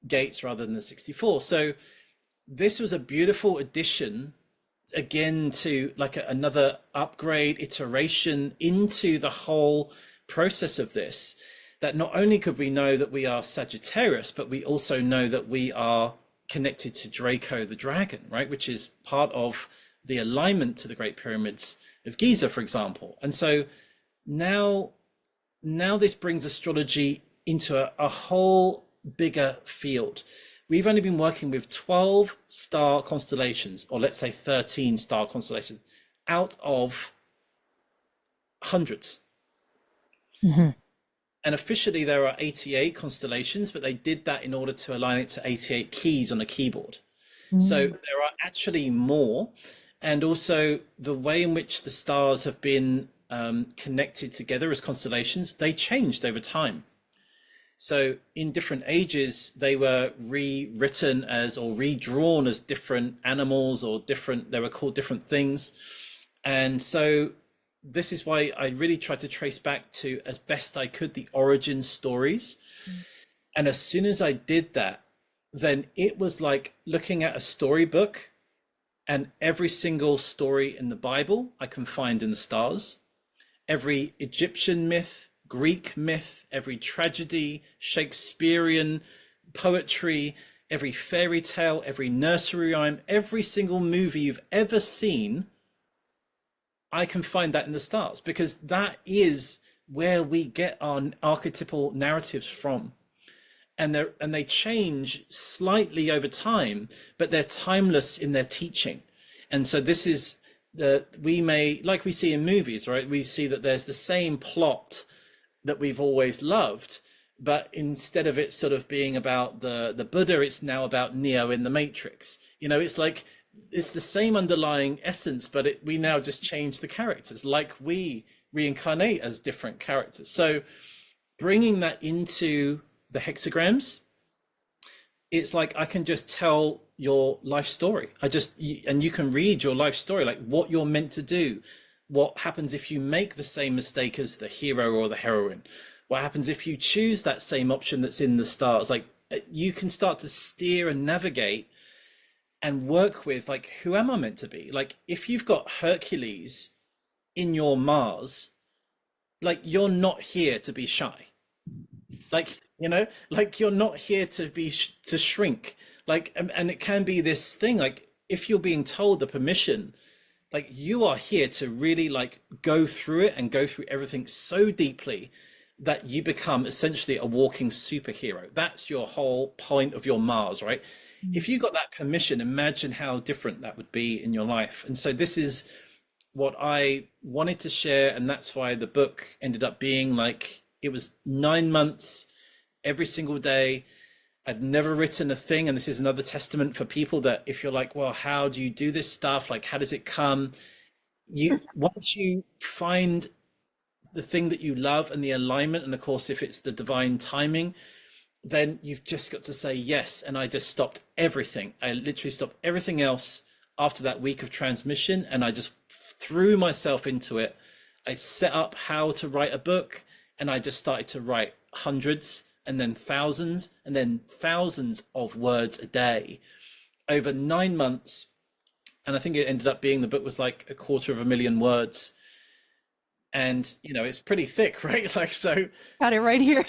gates rather than the 64. So this was a beautiful addition, again, to like another upgrade, iteration into the whole process of this, that not only could we know that we are Sagittarius, but we also know that we are connected to Draco the dragon, right? Which is part of the alignment to the Great Pyramids of Giza, for example. And so now this brings astrology into a whole bigger field. We've only been working with 12 star constellations, or let's say 13 star constellations, out of hundreds. Mm-hmm. And officially there are 88 constellations, but they did that in order to align it to 88 keys on a keyboard. Mm-hmm. So there are actually more. And also the way in which the stars have been connected together as constellations, they changed over time. So in different ages, they were rewritten as, or redrawn as, different animals, or they were called different things. And so this is why I really tried to trace back to, as best I could, the origin stories. And as soon as I did that, then it was like looking at a storybook, and every single story in the Bible I can find in the stars. Every Egyptian myth, Greek myth, every tragedy, Shakespearean poetry, every fairy tale, every nursery rhyme, every single movie you've ever seen, I can find that in the stars, because that is where we get our archetypal narratives from. And they change slightly over time, but they're timeless in their teaching. And so this is we may, like we see in movies, right? We see that there's the same plot that we've always loved, but instead of it sort of being about the Buddha, it's now about Neo in the Matrix. It's like, it's the same underlying essence, but we now just change the characters, like we reincarnate as different characters. So bringing that into the hexagrams, it's like I can just tell your life story. And you can read your life story, like what you're meant to do. What happens if you make the same mistake as the hero or the heroine? What happens if you choose that same option that's in the stars? Like, you can start to steer and navigate and work with, like, who am I meant to be? Like, if you've got Hercules in your Mars, like, you're not here to be shy. Like, like, you're not here to shrink. Like, and it can be this thing, like, if you're being told the permission, like, you are here to really, like, go through it and go through everything so deeply that you become essentially a walking superhero. That's your whole point of your Mars, right? Mm-hmm. If you got that permission, imagine how different that would be in your life. And so this is what I wanted to share. And that's why the book ended up being like, it was 9 months, every single day. I'd never written a thing. And this is another testament for people that if you're like, well, how do you do this stuff? Like, how does it come? Once you find the thing that you love and the alignment, and of course, if it's the divine timing, then you've just got to say yes. And I just stopped everything. I literally stopped everything else after that week of transmission. And I just threw myself into it I set up how to write a book, and I just started to write hundreds and then thousands of words a day over 9 months. And I think it ended up being, the book was like 250,000 words. And, it's pretty thick, right? Like, Got it right here.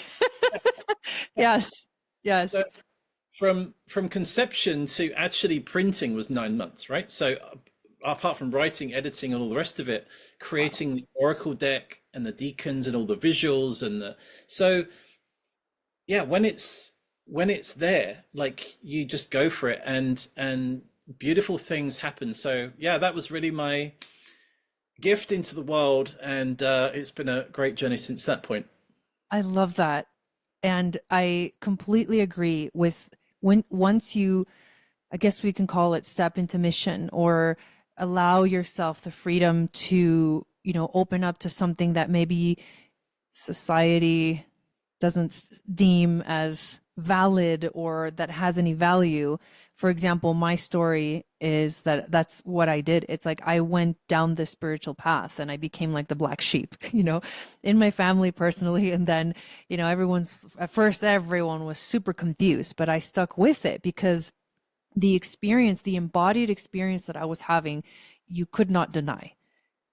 Yes. so Yes. from conception to actually printing was 9 months, right? So apart from writing, editing, and all the rest of it, creating the oracle deck and the deacons and all the visuals and so yeah, when it's there, like, you just go for it, and beautiful things happen. So yeah, that was really my gift into the world, and it's been a great journey since that point. I love that. And I completely agree with once you, I guess we can call it step into mission, or allow yourself the freedom to, open up to something that maybe society doesn't deem as valid or that has any value. For example, my story is that that's what I did. It's like I went down this spiritual path and I became like the black sheep, in my family personally. And then, at first everyone was super confused, but I stuck with it because the experience, the embodied experience that I was having, you could not deny,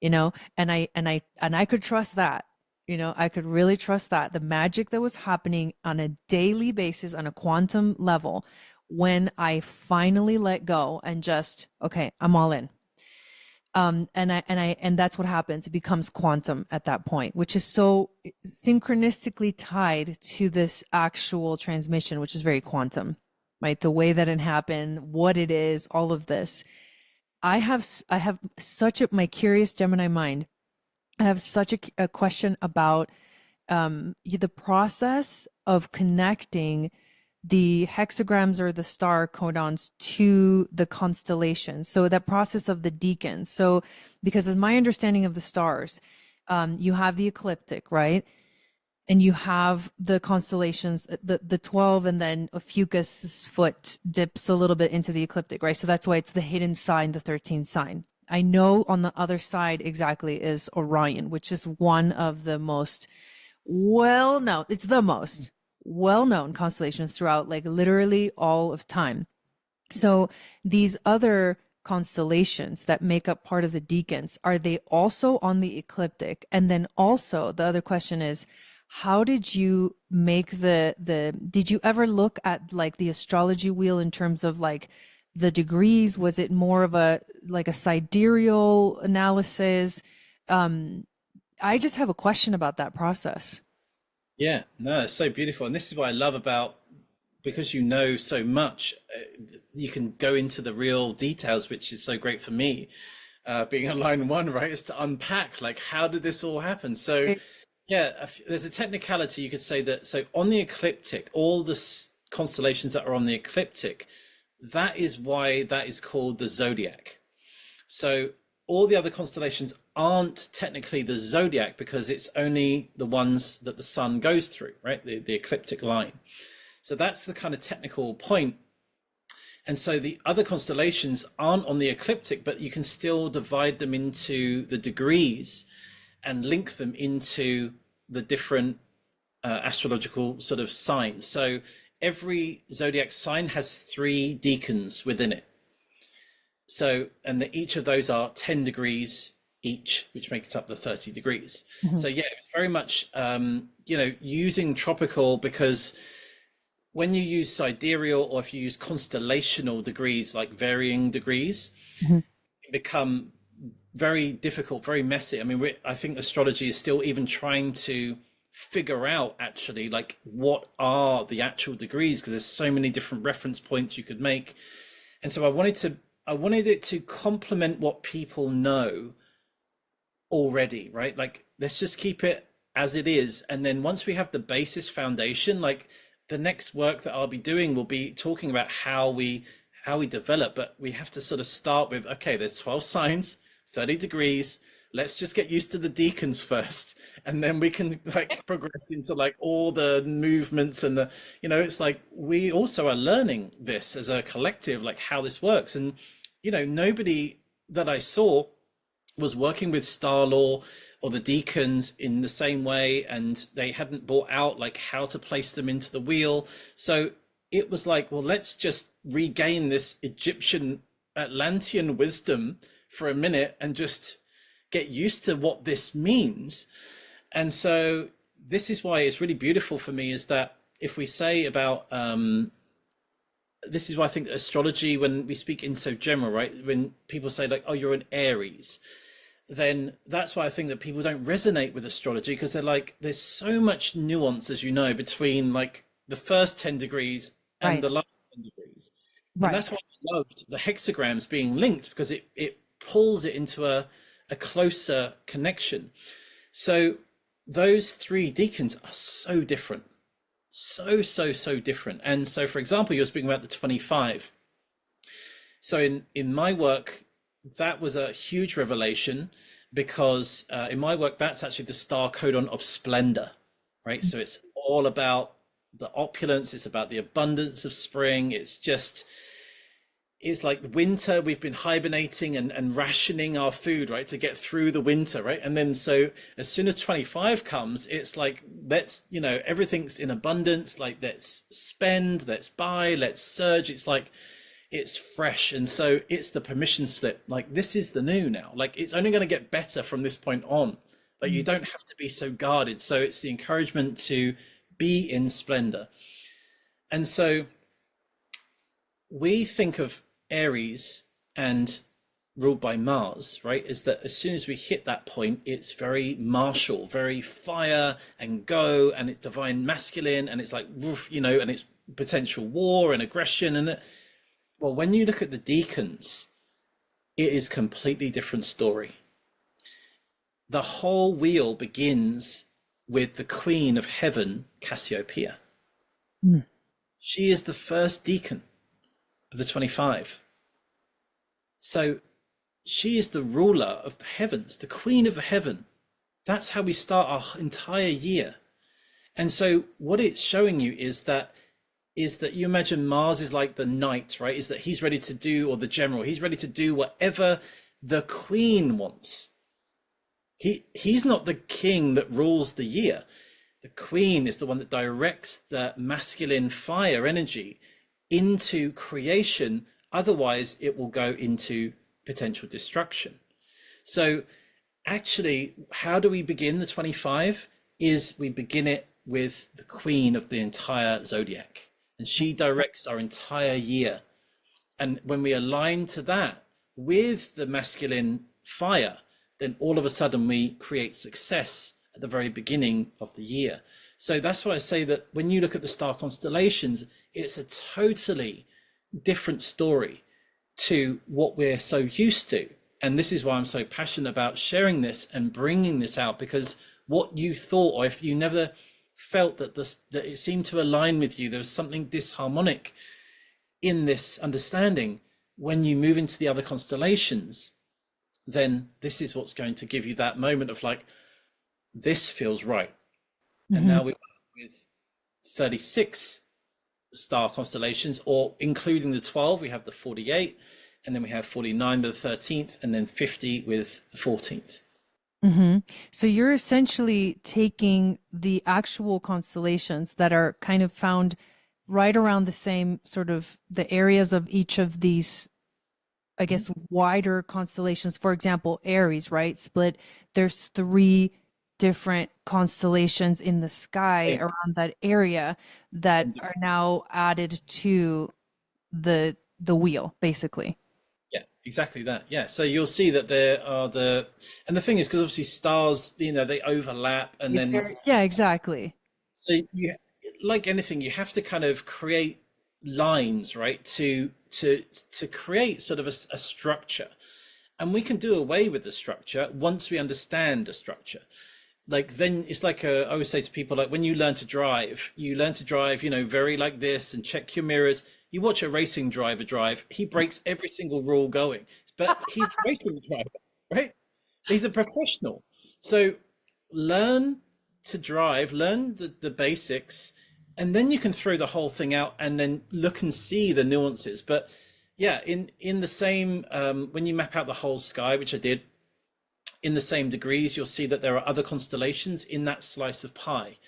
and I could trust that. I could really trust that the magic that was happening on a daily basis on a quantum level, when I finally let go and just, okay, I'm all in. And that's what happens. It becomes quantum at that point, which is so synchronistically tied to this actual transmission, which is very quantum, right? The way that it happened, what it is, all of this. I have such my curious Gemini mind. I have such a question about the process of connecting the hexagrams or the star codons to the constellations. So that process of the deacons. So, because as my understanding of the stars, you have the ecliptic, right? And you have the constellations, the 12, and then Ophiuchus' foot dips a little bit into the ecliptic, right? So that's why it's the hidden sign, the 13th sign. I know on the other side exactly is Orion, which is one of the most well-known, it's the most well-known constellations throughout, like, literally all of time. So these other constellations that make up part of the deacons, are they also on the ecliptic? And then also the other question is, how did you make did you ever look at like the astrology wheel in terms of like the degrees? Was it more of a like a sidereal analysis? I just have a question about that process. Yeah, no, it's so beautiful. And this is what I love about, because you know so much, you can go into the real details, which is so great for me, being a line one, right? Is to unpack, like, how did this all happen? So, yeah, there's a technicality you could say that. So, on the ecliptic, all the constellations that are on the ecliptic, that is why that is called the zodiac. So, all the other constellations aren't technically the zodiac because it's only the ones that the sun goes through, right? The ecliptic line. So that's the kind of technical point. And so the other constellations aren't on the ecliptic, but you can still divide them into the degrees and link them into the different astrological sort of signs. So every zodiac sign has 3 deacons within it. So, and each of those are 10 degrees each, which makes up the 30 degrees. So yeah, it was very much, using tropical, because when you use sidereal, or if you use constellational degrees, like varying degrees, it become very difficult, very messy. I mean, I think astrology is still even trying to figure out actually like what are the actual degrees, because there's so many different reference points you could make. And so I wanted it to complement what people know already, right? Like, let's just keep it as it is. And then once we have the basis foundation, like, the next work that I'll be doing will be talking about how we develop, but we have to sort of start with, okay, there's 12 signs, 30 degrees. Let's just get used to the deacons first, and then we can like progress into like all the movements and it's like we also are learning this as a collective, like how this works. And nobody that I saw was working with star law or the deacons in the same way, and they hadn't brought out like how to place them into the wheel. So it was like, well, let's just regain this Egyptian Atlantean wisdom for a minute and just get used to what this means. And so this is why it's really beautiful for me, is that if we say about this is why I think that astrology, when we speak in so general, right, when people say like, oh, you're an Aries, then that's why I think that people don't resonate with astrology, because they're like, there's so much nuance, as you know, between like the first 10 degrees and Right. the last 10 degrees. And Right. that's why I loved the hexagrams being linked, because it pulls it into a closer connection. So those three deacons are so different, so different. And so, for example, you're speaking about the 25. So in my work, that was a huge revelation, because in my work, that's actually the star codon of splendor, right? So it's all about the opulence, it's about the abundance of spring. It's like winter, we've been hibernating and rationing our food, right, to get through the winter, right? And then so as soon as 25 comes, it's like, let's, everything's in abundance, like let's spend, let's buy, let's surge. It's like, it's fresh. And so it's the permission slip. Like, this is the new now. Like, it's only going to get better from this point on. Like, you don't have to be so guarded. So it's the encouragement to be in splendor. And so we think of Aries and ruled by Mars, right? Is that as soon as we hit that point, it's very martial, very fire and go, and it's divine masculine, and it's like, and it's potential war and aggression. And well, when you look at the deacons, it is completely different story. The whole wheel begins with the Queen of Heaven, Cassiopeia. Mm. She is the first deacon of the 25. So she is the ruler of the heavens, the Queen of the Heaven. That's how we start our entire year. And so what it's showing you is that you imagine Mars is like the knight, right? Is that he's ready to do, or the general, he's ready to do whatever the queen wants. He's not the king that rules the year. The queen is the one that directs the masculine fire energy into creation. Otherwise, it will go into potential destruction. So actually, how do we begin the 25? Is we begin it with the queen of the entire zodiac. And she directs our entire year. And when we align to that with the masculine fire, then all of a sudden we create success at the very beginning of the year. So that's why I say that when you look at the star constellations, it's a totally different story to what we're so used to. And this is why I'm so passionate about sharing this and bringing this out, because what you thought, or if you never felt that it seemed to align with you, there was something disharmonic in this understanding, when you move into the other constellations, then this is what's going to give you that moment of like, this feels right. And now we're with 36 star constellations, or including the 12, we have the 48, and then we have 49 with the 13th, and then 50 with the 14th. So you're essentially taking the actual constellations that are kind of found right around the same sort of the areas of each of these, I guess, wider constellations. For example, Aries, right? Split. There's 3 different constellations in the sky around that area that are now added to the wheel, basically. Yeah, exactly that. Yeah. So you'll see that there are and the thing is, because obviously stars, they overlap, and then Yeah, exactly. so you, like anything, you have to kind of create lines, right, to create sort of a structure. And we can do away with the structure once we understand the structure. Like, then it's like I always say to people, like when you learn to drive, very like this, and check your mirrors. You watch a racing driver drive, he breaks every single rule going, but he's a racing driver, right? He's a professional. So learn to drive, learn the basics, and then you can throw the whole thing out and then look and see the nuances. But yeah, in the same, when you map out the whole sky, which I did, in the same degrees, you'll see that there are other constellations in that slice of pie.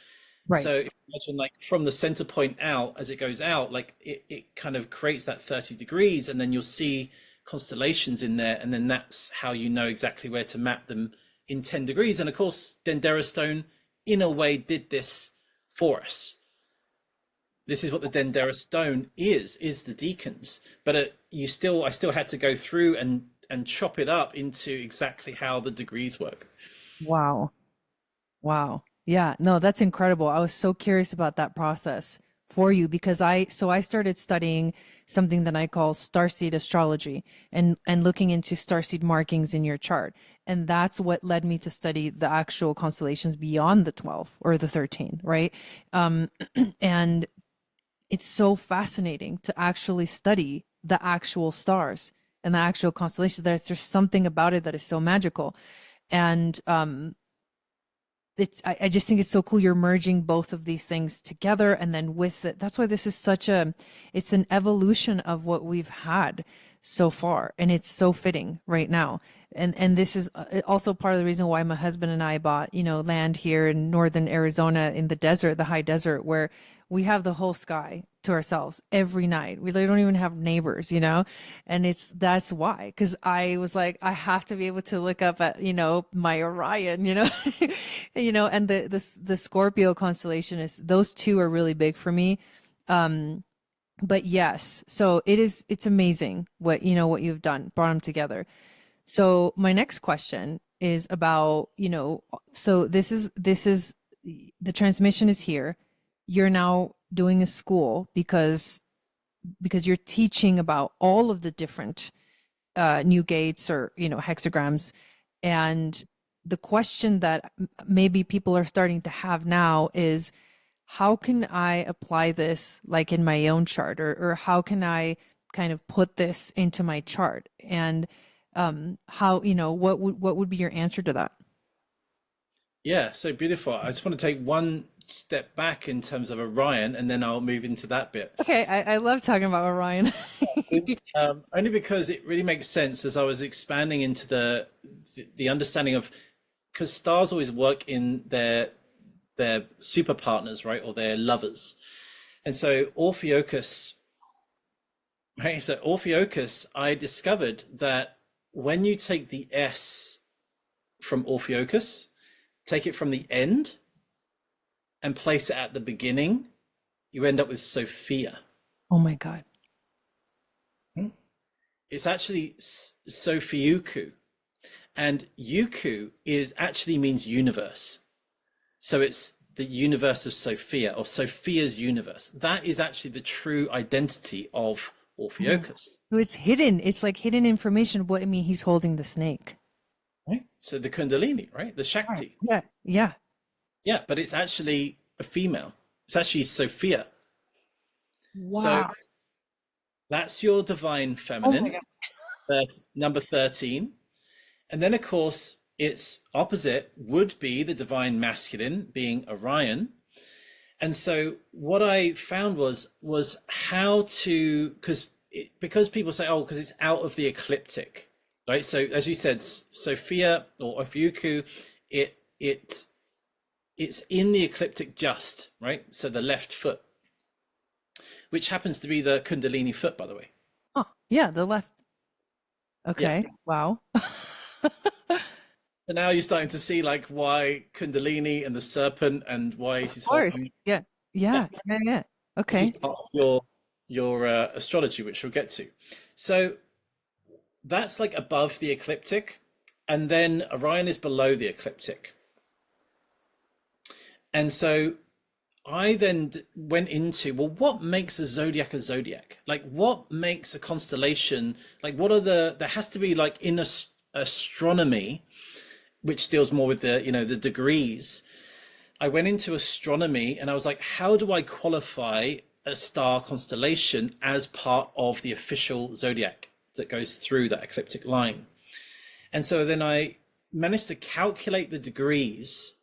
Right. So if you imagine like from the center point out, as it goes out, like it kind of creates that 30 degrees, and then you'll see constellations in there, and then that's how you know exactly where to map them in 10 degrees. And of course, Dendera stone in a way did this for us. This is what the Dendera stone is the deacons, but I still had to go through and chop it up into exactly how the degrees work. Wow. Wow. Yeah, no, that's incredible. I was so curious about that process for you because I started studying something that I call starseed astrology and looking into starseed markings in your chart. And that's what led me to study the actual constellations beyond the 12 or the 13, right? And it's so fascinating to actually study the actual stars and the actual constellations. There's something about it that is so magical. And I just think it's so cool you're merging both of these things together, and then with it, that's why this is it's an evolution of what we've had so far, and it's so fitting right now. And this is also part of the reason why my husband and I bought, land here in northern Arizona in the desert, the high desert, where we have the whole sky to ourselves every night. We don't even have neighbors, and that's why, because I was like, I have to be able to look up at, my Orion, and the Scorpio constellation those two are really big for me. But yes, so it's amazing what you've done, brought them together. So my next question is about, so this is the transmission is here. You're now doing a school because you're teaching about all of the different new gates or hexagrams. And the question that maybe people are starting to have now is, how can I apply this like in my own chart, or how can I kind of put this into my chart? And how, what would be your answer to that? Yeah, so beautiful. I just want to take one step back in terms of Orion, and then I'll move into that bit. Okay, I love talking about Orion. It's only because it really makes sense as I was expanding into the understanding of, because stars always work in their super partners, right, or their lovers. And so Orpheus, right? So Orpheus, I discovered that when you take the S from Orpheus, take it from the end and place it at the beginning, you end up with Sophia. Oh my God. It's actually Sophiuku, and Yuku actually means universe. So it's the universe of Sophia, or Sophia's universe. That is actually the true identity of Orpheus. So it's hidden. It's like hidden information. What I mean, he's holding the snake. Right. So the Kundalini, right? The Shakti. Yeah. Yeah. Yeah, but it's actually a female. It's actually Sophia. Wow. So that's your divine feminine, number 13. And then, of course, its opposite would be the divine masculine, being Orion. And so what I found was how to, because people say, oh, because it's out of the ecliptic, right? So as you said, Sophia or Ophiuku, it's in the ecliptic just, right? So the left foot, which happens to be the Kundalini foot, by the way. Oh, yeah, the left. Okay. Yeah. Wow. And now you're starting to see like why Kundalini and the serpent, and why he's holding. Yeah. Okay. Which is part of your astrology, which we'll get to. So that's like above the ecliptic, and then Orion is below the ecliptic. And so I then went into, well, what makes a zodiac a zodiac? Like, what makes a constellation? Like, what are there has to be, like, in astronomy, which deals more with the degrees. I went into astronomy and I was like, how do I qualify a star constellation as part of the official zodiac that goes through that ecliptic line? And so then I managed to calculate the degrees.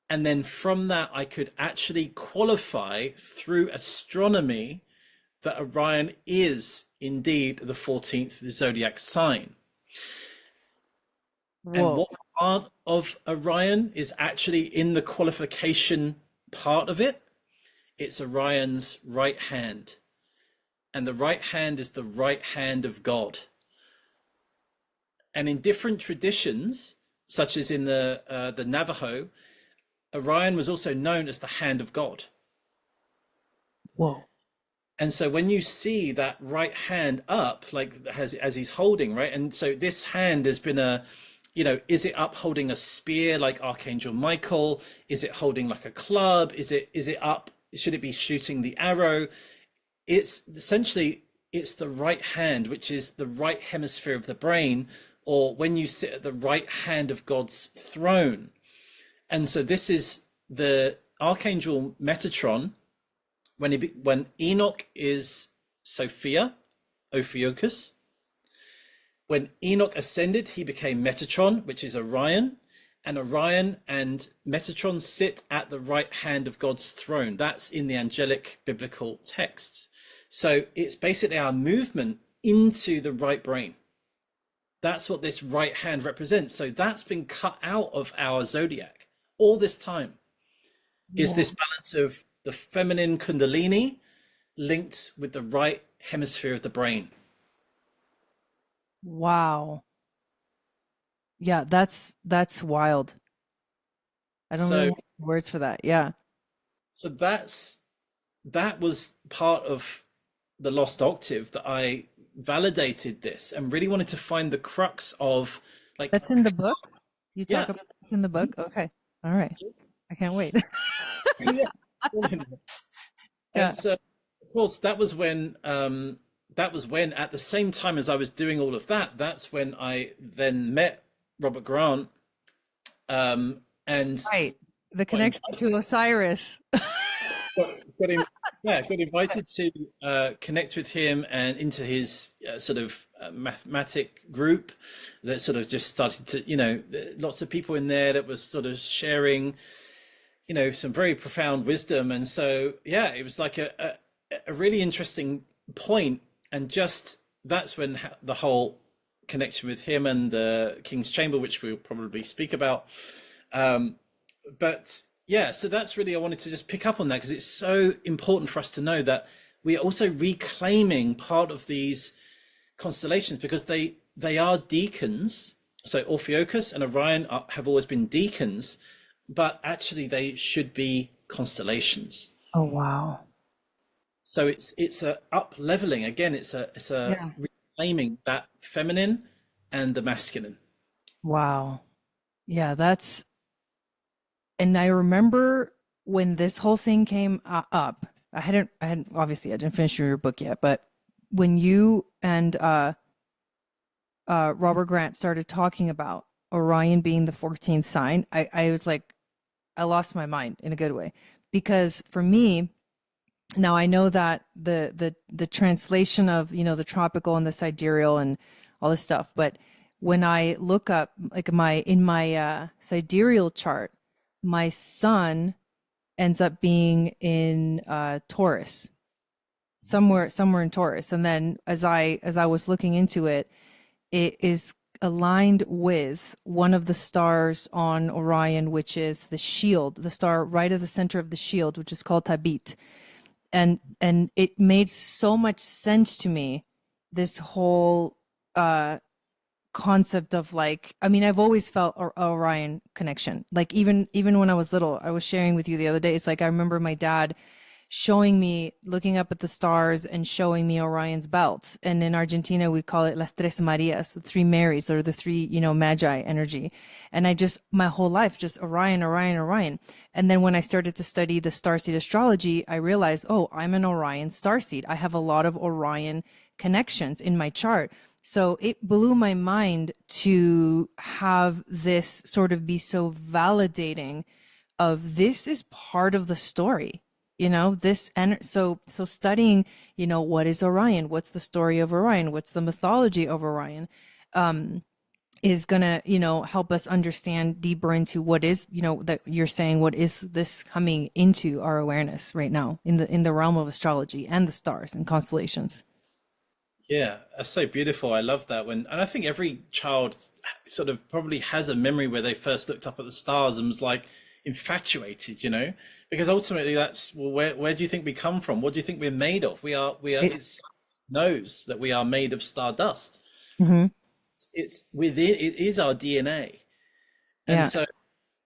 And then from that, I could actually qualify through astronomy that Orion is indeed the 14th zodiac sign. Whoa. And what part of Orion is actually in the qualification part of it. It's Orion's right hand. And the right hand is the right hand of God. And in different traditions, such as in the Navajo, Orion was also known as the hand of God. Whoa. And so when you see that right hand up, like as he's holding, right? And so this hand has been is it up holding a spear like Archangel Michael? Is it holding like a club? Is it up? Should it be shooting the arrow? It's essentially, it's the right hand, which is the right hemisphere of the brain, or when you sit at the right hand of God's throne. And so this is the Archangel Metatron. When Enoch is Sophia, Ophiuchus. When Enoch ascended, he became Metatron, which is Orion. And Orion and Metatron sit at the right hand of God's throne. That's in the angelic biblical texts. So it's basically our movement into the right brain. That's what this right hand represents. So that's been cut out of our zodiac all this time. Is this balance of the feminine kundalini linked with the right hemisphere of the brain. Wow. Yeah, that's wild. I don't really have words for that. Yeah. So that was part of the Lost Octave, that I validated this and really wanted to find the crux of, like, That's in the book? You talk Yeah. about this in the book? Okay. All right. I can't wait. Yeah. Yeah. And so, of course, that was when at the same time as I was doing all of that, that's when I then met Robert Grant, and Right. The connection to Osiris. got invited to connect with him and into his sort of mathematic group that sort of just started to, lots of people in there that was sort of sharing, some very profound wisdom. And so, yeah, it was like a really interesting point. And just that's when the whole connection with him and the King's Chamber, which we'll probably speak about. But yeah, so that's really, I wanted to just pick up on that because it's so important for us to know that we are also reclaiming part of these constellations, because they are deacons. So Orpheus and Orion have always been deacons, but actually they should be constellations. Oh, wow. So it's a up leveling again. It's a reclaiming that feminine and the masculine. Wow. Yeah, and I remember when this whole thing came up, I hadn't obviously I didn't finish your book yet, but when you and Robert Grant started talking about Orion being the 14th sign, I was like, I lost my mind in a good way, because for me, now I know that the translation of, the tropical and the sidereal and all this stuff, but when I look up, like in my sidereal chart, my sun ends up being in Taurus, somewhere in Taurus, and then as I was looking into it, it is aligned with one of the stars on Orion, which is the shield, the star right at the center of the shield, which is called Tabit. And it made so much sense to me, this whole concept of, like, I mean, I've always felt Orion connection. Like even when I was little, I was sharing with you the other day, it's like I remember my dad showing me, looking up at the stars and showing me Orion's belt. And in Argentina, we call it Las Tres Marias, the three Marys, or the three, Magi energy. And I just, my whole life, just Orion, Orion, Orion. And then when I started to study the starseed astrology, I realized, oh, I'm an Orion starseed. I have a lot of Orion connections in my chart. So it blew my mind to have this sort of be so validating of, this is part of the story. So studying, what is Orion? What's the story of Orion? What's the mythology of Orion? Is gonna, help us understand deeper into what is, that you're saying, what is this coming into our awareness right now in the realm of astrology and the stars and constellations. Yeah, that's so beautiful. I love that when, and I think every child sort of probably has a memory where they first looked up at the stars and was like infatuated, you know, because ultimately that's, well, where do you think we come from? What do you think we're made of? Right. It's science knows that we are made of stardust. Hmm. It's within, it is our DNA. And Yeah. so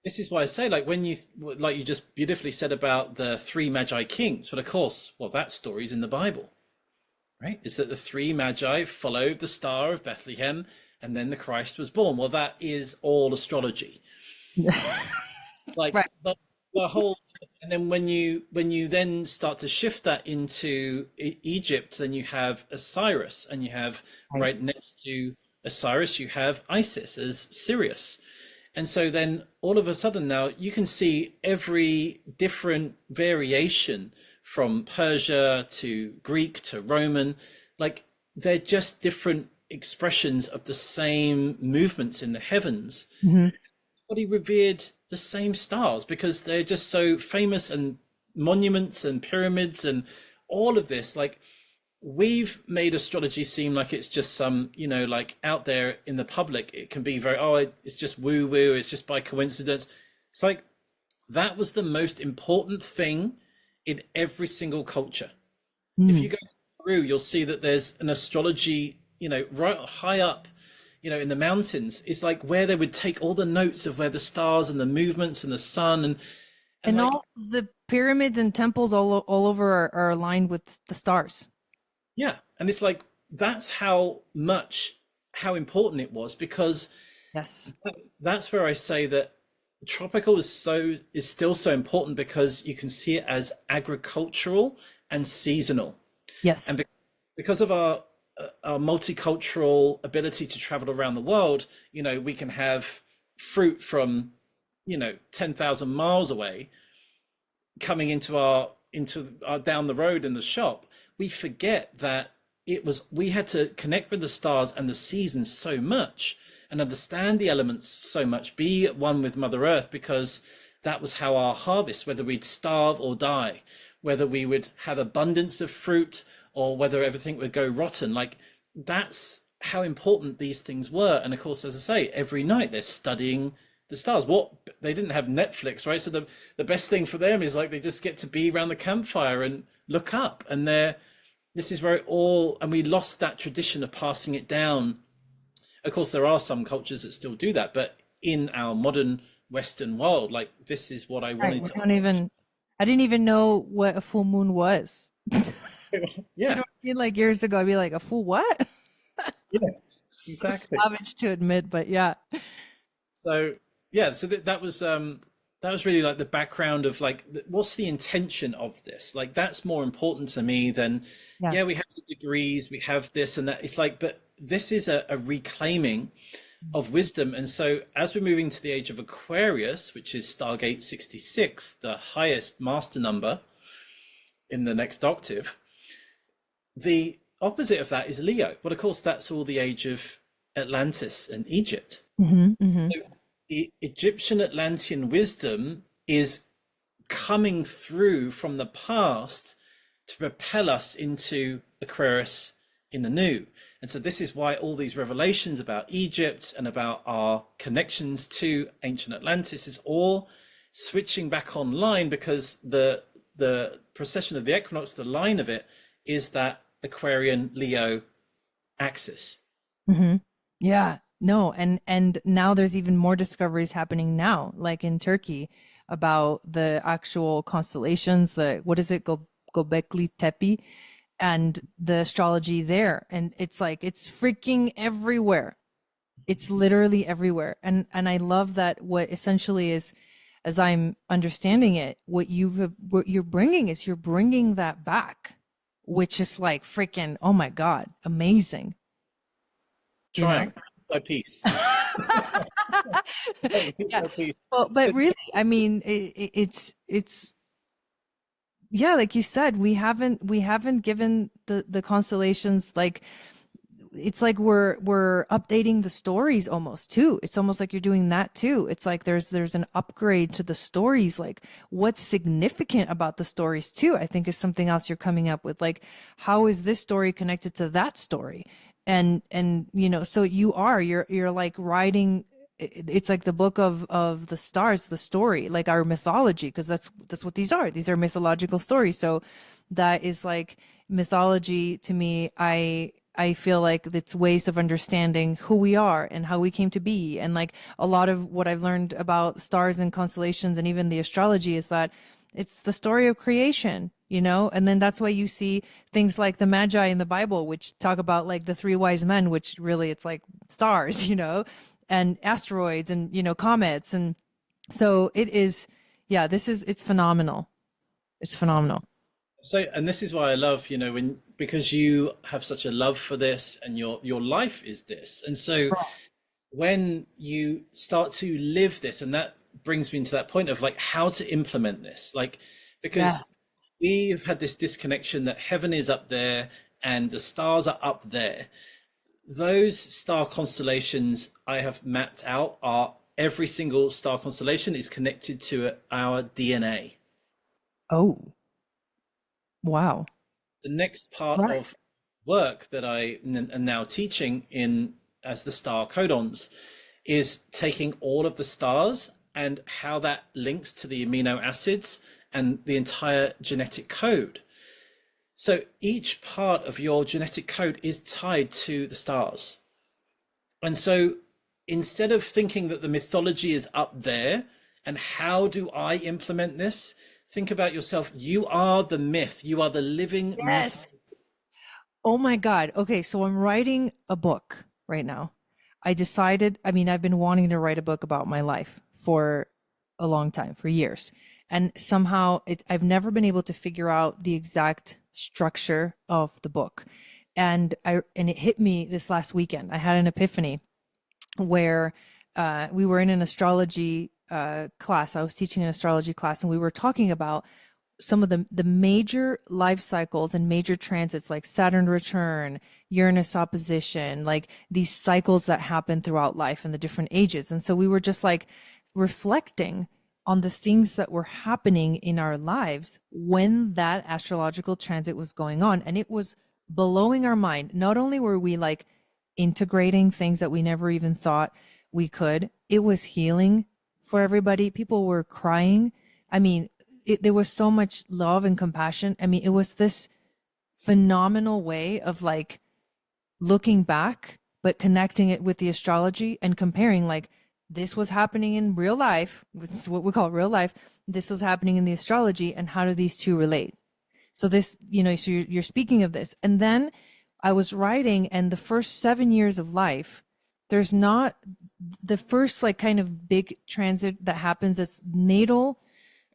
this is why I say, like, when you, like you just beautifully said about the three Magi kings, but of course, well, that story's in the Bible, right? Is that the three magi followed the star of Bethlehem and then the Christ was born. Well, that is all astrology. Like Right. the whole and then when you then start to shift that into Egypt, then you have Osiris, and you have Right. right next to Osiris, you have Isis as Sirius. And so then all of a sudden now you can see every different variation from Persia to Greek to Roman, like they're just different expressions of the same movements in the heavens. Hmm. Everybody revered the same stars because they're just so famous, and monuments and pyramids and all of this. Like we've made astrology seem like it's just some, you know, like out there in the public, it can be very, oh, it's just woo woo, it's just by coincidence. It's like that was the most important thing in every single culture. If Mm. you go through, you'll see that there's an astrology, you know, right high up, you know, in the mountains. It's like where they would take all the notes of where the stars and the movements and the sun and And like, all the pyramids and temples all over are aligned with the stars. yeah. And it's like that's how important it was, because Yes. that's where I say that tropical is still so important, because you can see it as agricultural and seasonal. And Yes. because of our multicultural ability to travel around the world, you know, we can have fruit from, you know, 10,000 miles away coming into our down the road in the shop. We forget that we had to connect with the stars and the seasons so much and understand the elements so much, be at one with Mother Earth, because that was how our harvest, whether we'd starve or die, whether we would have abundance of fruit or whether everything would go rotten. Like that's how important these things were. And of course, as I say, every night they're studying the stars. What they didn't have Netflix, right? So the best thing for them is like they just get to be around the campfire and look up, and this is where it all, and we lost that tradition of passing it down. Of course, there are some cultures that still do that, but in our modern Western world, like this is what I Right. wanted We to. don't even, I didn't even know what a full moon was. You know Yeah, what I mean? Like years ago, I'd be like, a full what? yeah, So exactly. savage to admit, but yeah. So yeah, so that was really like the background of like what's the intention of this. Like that's more important to me than, Yeah. yeah, we have the degrees, we have this and that. It's like, but this is a reclaiming of wisdom. And so as we're moving to the age of Aquarius, which is Stargate 66, the highest master number in the next octave, the opposite of that is Leo. Well, of course, that's all the age of Atlantis and Egypt. Hmm. Hmm. The Egyptian Atlantean wisdom is coming through from the past to propel us into Aquarius in the new. And so this is why all these revelations about Egypt and about our connections to ancient Atlantis is all switching back online, because the precession of the equinox, the line of it, is that Aquarian Leo axis. Hmm. Yeah. No, and now there's even more discoveries happening now, like in Turkey, about the actual constellations, the what is it, Gobekli Tepe, and the astrology there. And it's like it's freaking everywhere. It's literally everywhere. And I love that what essentially is, as I'm understanding it, what you're bringing is you're bringing that back, which is like freaking, oh my God, amazing, you know? Trying piece by piece. Piece Yeah. by piece. Well, but really, I mean, it's yeah, like you said, we haven't given the constellations, like it's like we're updating the stories almost too. It's almost like you're doing that too. It's like there's an upgrade to the stories. Like what's significant about the stories too, I think is something else you're coming up with. Like how is this story connected to that story? And you know, so you're like writing, it's like the book of the stars, the story, like our mythology, because that's what these are. These are mythological stories. So that is like mythology to me. I feel like it's ways of understanding who we are and how we came to be. And like a lot of what I've learned about stars and constellations and even the astrology is that it's the story of creation, you know? And then that's why you see things like the Magi in the Bible, which talk about like the three wise men, which really it's like stars, you know, and asteroids and, you know, comets. And so it is, yeah, it's phenomenal. It's phenomenal. So, and this is why I love, you know, when because you have such a love for this and your life is this. And so when you start to live this, and that brings me into that point of like how to implement this, like Yeah. because we've had this disconnection that heaven is up there and the stars are up there. Those star constellations I have mapped out are every single star constellation is connected to our DNA. Oh, wow. The next part Right. of work that I am now teaching in as the star codons is taking all of the stars and how that links to the amino acids and the entire genetic code. So each part of your genetic code is tied to the stars. And so instead of thinking that the mythology is up there and how do I implement this, think about yourself. You are the myth. You are the living myth. Yes. Oh my God. Okay, so I'm writing a book right now. I decided, I mean, I've been wanting to write a book about my life for a long time, for years. And somehow I've never been able to figure out the exact structure of the book. And it hit me this last weekend. I had an epiphany where we were in an astrology class. I was teaching an astrology class, and we were talking about some of the major life cycles and major transits like Saturn return, Uranus opposition, like these cycles that happen throughout life and the different ages. And so we were just like reflecting on the things that were happening in our lives when that astrological transit was going on. And it was blowing our mind. Not only were we like integrating things that we never even thought we could, it was healing for everybody. People were crying. I mean, there was so much love and compassion. I mean, it was this phenomenal way of like looking back, but connecting it with the astrology and comparing like this was happening in real life. It's what we call real life. This was happening in the astrology, and how do these two relate? So this, you know, so you're speaking of this. And then I was writing, and the first 7 years of life, there's not the first like kind of big transit that happens as natal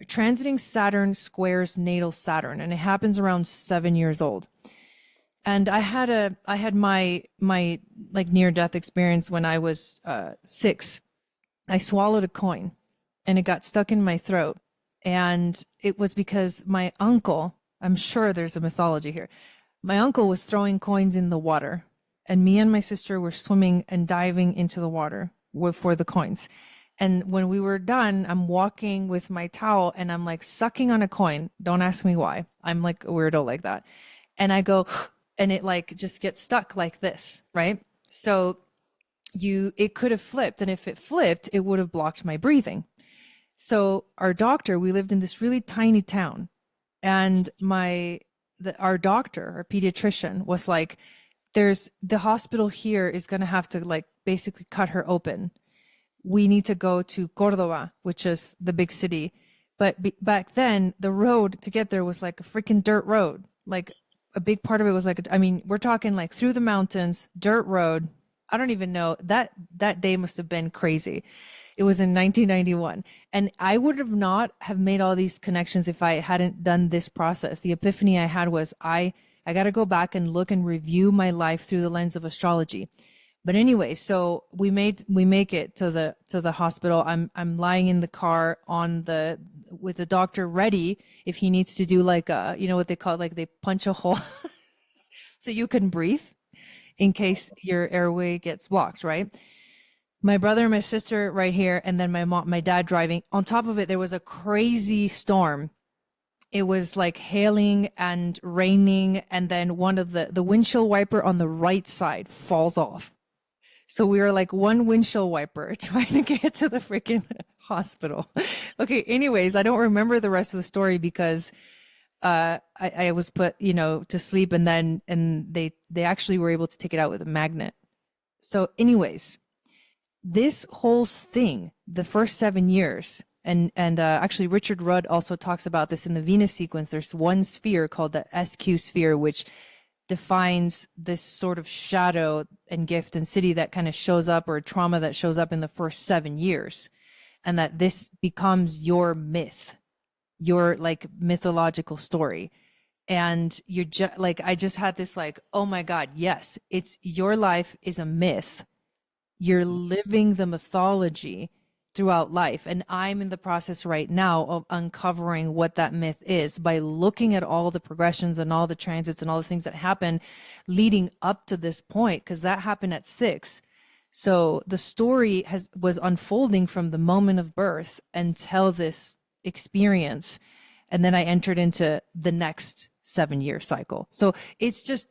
transiting Saturn squares natal Saturn, and it happens around 7 years old. And I had my like near death experience when I was 6. I swallowed a coin, and it got stuck in my throat, and it was because my uncle. I'm sure there's a mythology here. My uncle was throwing coins in the water, and me and my sister were swimming and diving into the water for the coins. And when we were done, I'm walking with my towel and I'm like sucking on a coin. Don't ask me why. I'm like a weirdo like that. And I go, and it like just gets stuck like this, right? So it could have flipped. And if it flipped, it would have blocked my breathing. So our doctor, we lived in this really tiny town. And our doctor, our pediatrician was like, the hospital here is going to have to like basically cut her open. We need to go to Cordova, which is the big city. But back then, the road to get there was like a freaking dirt road. Like a big part of it was like, I mean, we're talking like through the mountains, dirt road. I don't even know. That day must have been crazy. It was in 1991. And I would have not have made all these connections if I hadn't done this process. The epiphany I had was I got to go back and look and review my life through the lens of astrology. But anyway, so we make it to the hospital. I'm lying in the car with the doctor ready if he needs to do like a, you know what they call it, like they punch a hole so you can breathe. in case your airway gets blocked, right? My brother and my sister right here, and then my mom, my dad driving. On top of it, there was a crazy storm. It was like hailing and raining, and then one of the windshield wiper on the right side falls off. So we were like one windshield wiper trying to get to the freaking hospital. Okay, anyways, I don't remember the rest of the story because I was put, to sleep, and then they actually were able to take it out with a magnet. So anyways, this whole thing, the first 7 years, and actually Richard Rudd also talks about this in the Venus sequence. There's one sphere called the SQ sphere, which defines this sort of shadow and gift and city that kind of shows up, or trauma that shows up in the first 7 years, and that this becomes your myth, your like mythological story. And you're just like, I just had this like, oh my God, yes, it's your life is a myth. You're living the mythology throughout life. And I'm in the process right now of uncovering what that myth is by looking at all the progressions and all the transits and all the things that happen leading up to this point, because that happened at 6. So the story was unfolding from the moment of birth until this experience. And then I entered into the next 7-year cycle. So it's just,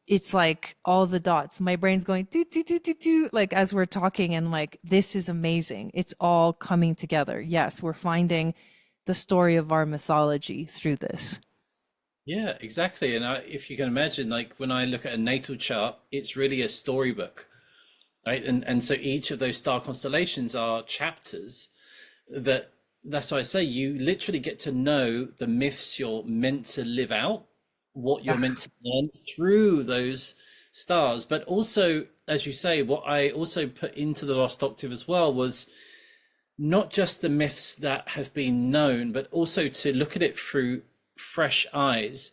it's like all the dots. My brain's going do, do, do, do, do, like as we're talking, and like, this is amazing. It's all coming together. Yes, we're finding the story of our mythology through this. Yeah, exactly. And if you can imagine, like when I look at a natal chart, it's really a storybook, right? And so each of those star constellations are chapters that's why I say you literally get to know the myths you're meant to live out, what you're meant to learn through those stars. But also, as you say, what I also put into the Lost Octave as well was not just the myths that have been known, but also to look at it through fresh eyes.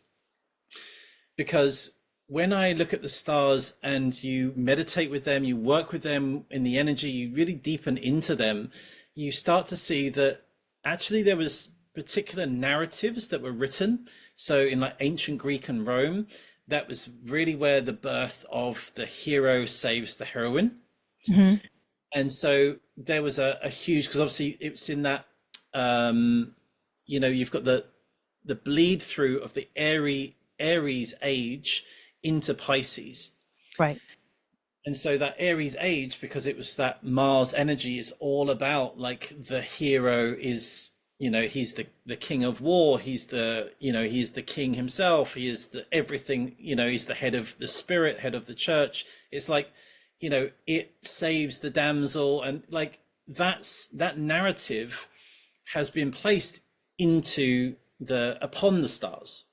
Because when I look at the stars and you meditate with them, you work with them in the energy, you really deepen into them, you start to see that actually there was particular narratives that were written. So in like ancient Greek and Rome, that was really where the birth of the hero saves the heroine. Mm-hmm. And so there was a huge, because obviously it's in that, you've got the bleed through of the Aries age into Pisces. Right. And so that Aries age, because it was that Mars energy, is all about like the hero is, he's the king of war. He's he's the king himself. He is the everything, he's the head of the spirit, head of the church. It's like, it saves the damsel. And like, that narrative has been placed upon the stars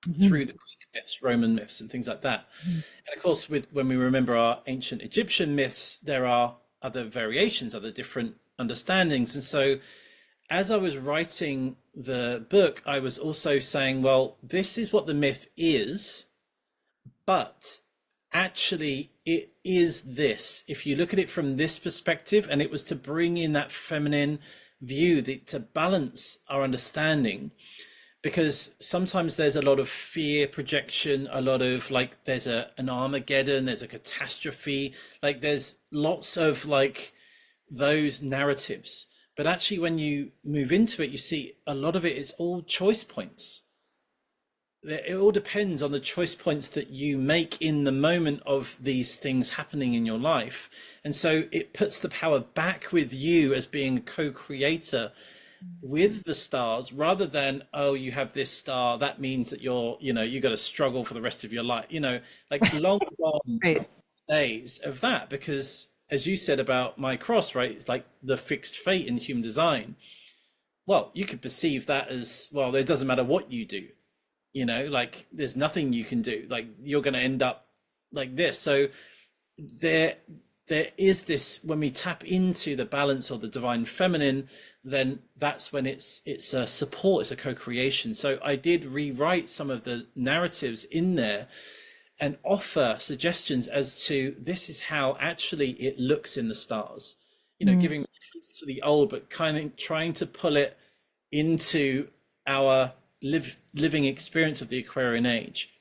through the Greek myths, Roman myths, and things like that. And of course, when we remember our ancient Egyptian myths, there are other variations, other different understandings. And so as I was writing the book, I was also saying, well, this is what the myth is, but actually it is this. If you look at it from this perspective, and it was to bring in that feminine view, to balance our understanding, because sometimes there's a lot of fear projection, a lot of like, there's an Armageddon, there's a catastrophe, like there's lots of like those narratives. But actually, when you move into it, you see a lot of it is all choice points. It all depends on the choice points that you make in the moment of these things happening in your life. And so it puts the power back with you as being a co-creator with the stars, rather than, oh, you have this star, that means that you got to struggle for the rest of your life, like long gone Right. days of that. Because as you said about my cross, right, it's like the fixed fate in human design. Well, you could perceive that as, well, it doesn't matter what you do, like there's nothing you can do, like you're going to end up like this. So there is this, when we tap into the balance of the divine feminine, then that's when it's a support, it's a co-creation. So I did rewrite some of the narratives in there and offer suggestions as to, this is how actually it looks in the stars, giving reference to the old, but kind of trying to pull it into our living experience of the Aquarian age.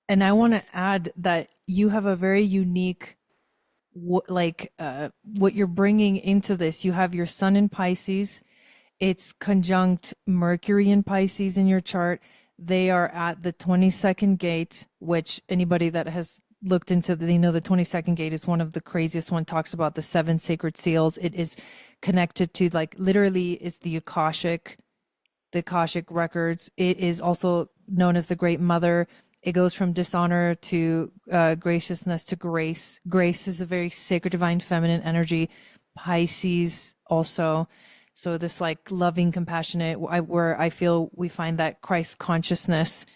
And I want to add that you have a very unique what you're bringing into this. You have your sun in Pisces. It's conjunct Mercury in Pisces in your chart. They are at the 22nd gate, which anybody that has looked into they know the 22nd gate is one of the craziest one. Talks about the seven sacred seals. It is connected to, like, literally it's the Akashic records. It is also known as the Great Mother. It goes from dishonor to graciousness to grace. Grace is a very sacred, divine, feminine energy. Pisces also. So this like loving, compassionate, where I feel we find that Christ consciousness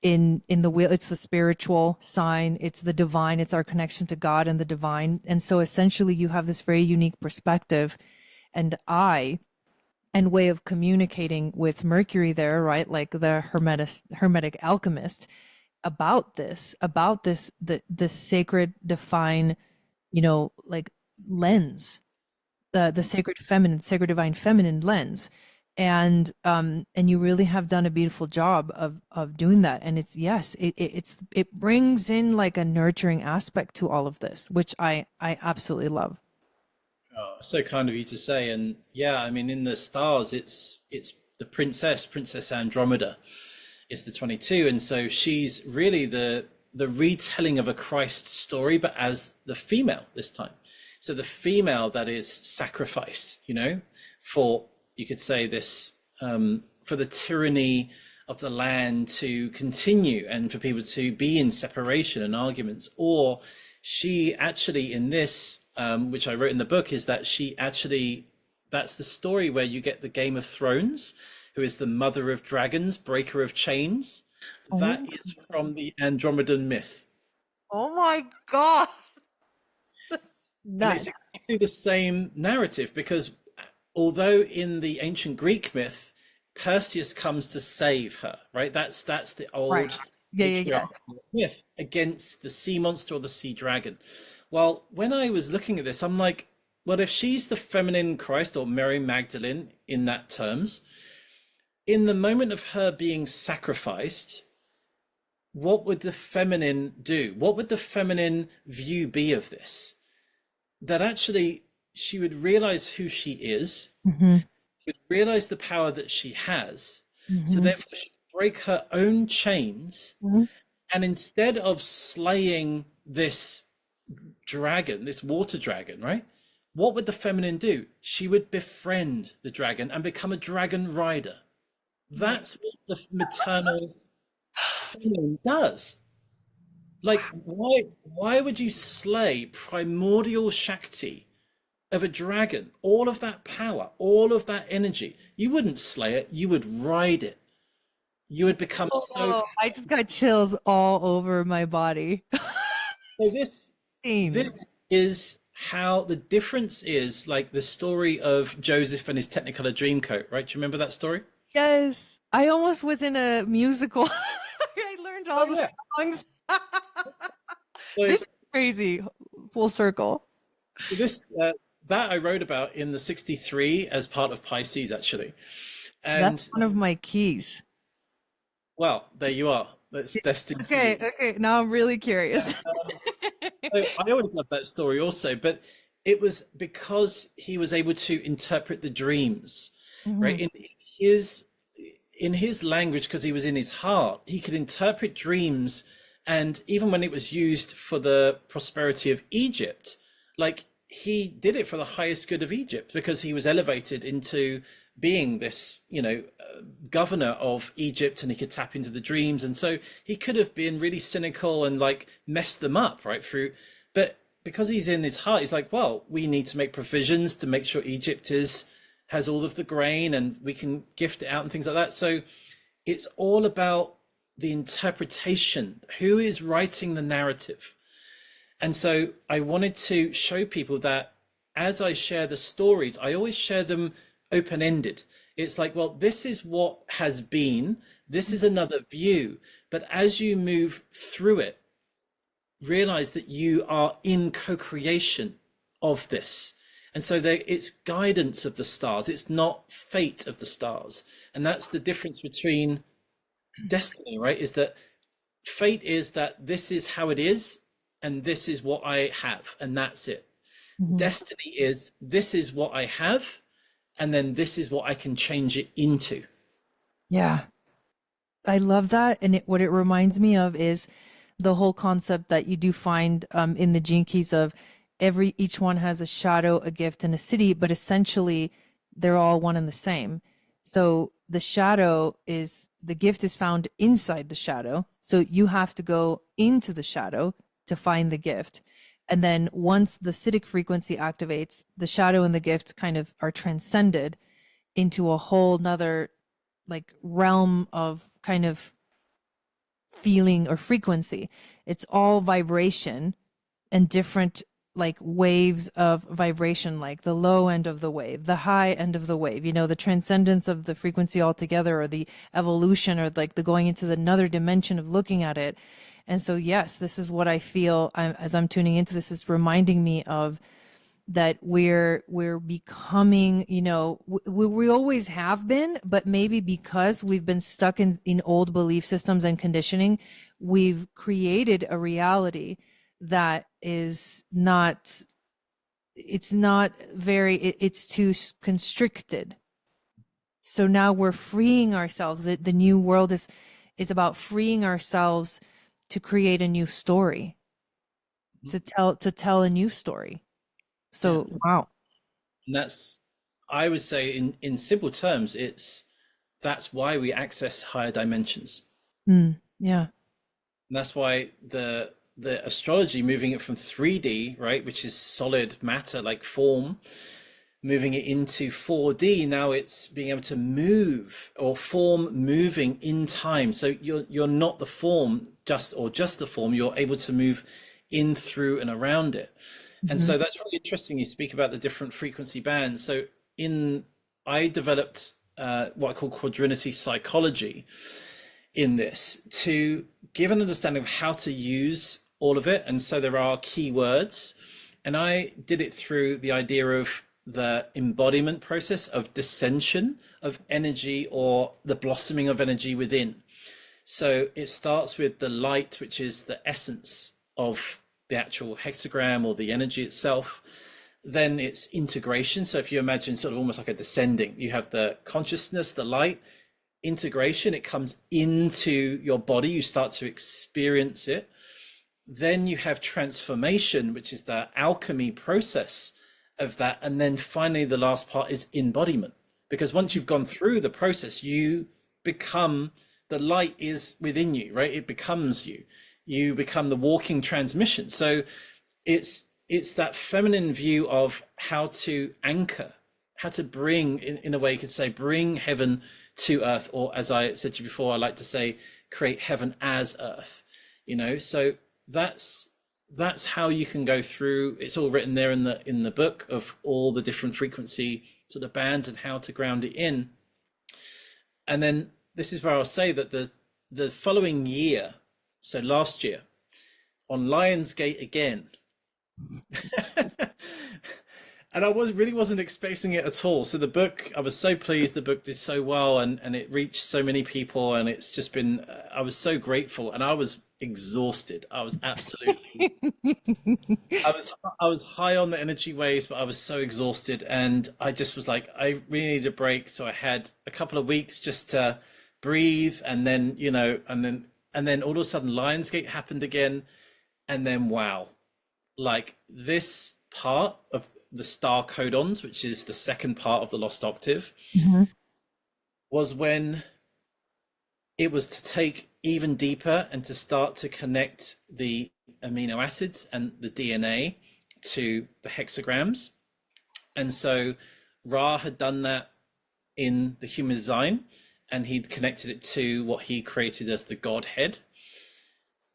in the wheel. It's the spiritual sign. It's the divine. It's our connection to God and the divine. And so essentially, you have this very unique perspective, and way of communicating with Mercury there, right? Like the hermetic alchemist about this, the sacred divine, like lens, the sacred feminine, sacred divine feminine lens. And you really have done a beautiful job of doing that. And it's, yes, it brings in like a nurturing aspect to all of this, which I absolutely love. Oh, so kind of you to say. And yeah, I mean, in the stars, it's the Princess Andromeda is the 22, and so she's really the retelling of a Christ story, but as the female this time. So the female that is sacrificed, for, you could say this, for the tyranny of the land to continue and for people to be in separation and arguments. Or she actually in this, which I wrote in the book, is that she actually, that's the story where you get the Game of Thrones, who is the mother of dragons, breaker of chains. That Oh, is from the Andromedan myth. oh my God. That's And it's nuts. exactly the same narrative, because although in the ancient Greek myth, Perseus comes to save her, right? That's the Right. old Yeah, yeah, yeah. patriarchal myth against the sea monster or the sea dragon. Well, when I was looking at this, I'm like, well, if she's the feminine Christ or Mary Magdalene in that terms, in the moment of her being sacrificed, what would the feminine do? What would the feminine view be of this? That actually she would realize who she is, Mm-hmm. would realize the power that she has. So Mm-hmm. therefore she would break her own chains. Mm-hmm. And instead of slaying this dragon, this water dragon, right? What would the feminine do? She would befriend the dragon and become a dragon rider. That's what the maternal feminine does. Like, why would you slay primordial Shakti of a dragon? All of that power, all of that energy. You wouldn't slay it, you would ride it. You would become so. Oh, I just got chills all over my body. So this is how the difference is, like the story of Joseph and his Technicolor Dreamcoat, right? Do you remember that story? Yes. I almost was in a musical. I learned Oh all the yeah. songs. So This is crazy. Full circle. so this that I wrote about in the 63 as part of Pisces actually. That's And one of my keys. well, there you are. That's destined for Okay, you. okay. Now I'm really curious. So I always love that story also, but it was because he was able to interpret the dreams, right? Mhm. His in his language, because he was in his heart, he could interpret dreams. And even when it was used for the prosperity of Egypt, like he did it for the highest good of Egypt, because he was elevated into being this, governor of Egypt, and he could tap into the dreams. And so he could have been really cynical and like messed them up right through. But because he's in his heart, he's like, well, we need to make provisions to make sure Egypt has all of the grain and we can gift it out and things like that. So it's all about the interpretation, who is writing the narrative. And so I wanted to show people that as I share the stories, I always share them open ended. It's like, well, this is what has been, this is another view. But as you move through it, realize that you are in co creation of this. And so it's guidance of the stars, it's not fate of the stars. And that's the difference between destiny, right? Is that fate is that this is how it is, and this is what I have, and that's it. Mhm. Destiny is this is what I have, and then this is what I can change it into. Yeah. I love that. And what it reminds me of is the whole concept that you do find in the gene keys of each one has a shadow, a gift, and a city, but essentially they're all one and the same. So the shadow is the gift is found inside the shadow. So you have to go into the shadow to find the gift. And then once the Siddhic frequency activates, the shadow and the gift kind of are transcended into a whole nother like realm of kind of feeling or frequency. It's all vibration and different like waves of vibration, like the low end of the wave, the high end of the wave, the transcendence of the frequency altogether, or the evolution, or like the going into another dimension of looking at it. And so, yes, this is what I feel as I'm tuning into this, is reminding me of that we're becoming, we always have been, but maybe because we've been stuck in old belief systems and conditioning, we've created a reality that is not, it's not very, it's too constricted. So now we're freeing ourselves. The new world is about freeing ourselves to create a new story, to tell a new story. Yeah. So wow. And that's, I would say, in simple terms, that's why we access higher dimensions. Yeah. And that's why the astrology, moving it from 3D, right, which is solid matter like form, moving it into 4D, now it's being able to move, or form moving in time. So you're not the form just the form, you're able to move in, through, and around it. And Mhm. so that's really interesting. You speak about the different frequency bands. So I developed what I call quadrinity psychology in this to give an understanding of how to use all of it. And so there are keywords, and I did it through the idea of the embodiment process of dissension of energy, or the blossoming of energy within. So it starts with the light, which is the essence of the actual hexagram or the energy itself. Then it's integration. So if you imagine sort of almost like a descending, you have the consciousness, the light, integration, it comes into your body, you start to experience it. Then you have transformation, which is the alchemy process of that. And then finally, the last part is embodiment. Because once you've gone through the process, you become, the light is within you, right? It becomes you. You become the walking transmission. So it's that feminine view of how to anchor, how to bring, in a way you could say, bring heaven to earth, or as I said to you before, I like to say, create heaven as earth. So that's how you can go through. It's all written there in the book of all the different frequency sort of bands and how to ground it in. And then this is where I'll say that the following year, so last year, on Lionsgate again, and I really wasn't expecting it at all. So the book, I was so pleased the book did so well, and it reached so many people, and it's just been, I was so grateful, and I was exhausted. I was absolutely, I was high on the energy waves, but I was so exhausted, and I just was like, I really need a break. So I had a couple of weeks just to breathe, and then, and then all of a sudden Lionsgate happened again, and then wow, like this part of the star codons, which is the second part of the Lost Octave, Mhm. was when it was to take even deeper and to start to connect the amino acids and the DNA to the hexagrams. And so Ra had done that in the human design, and he'd connected it to what he created as the Godhead.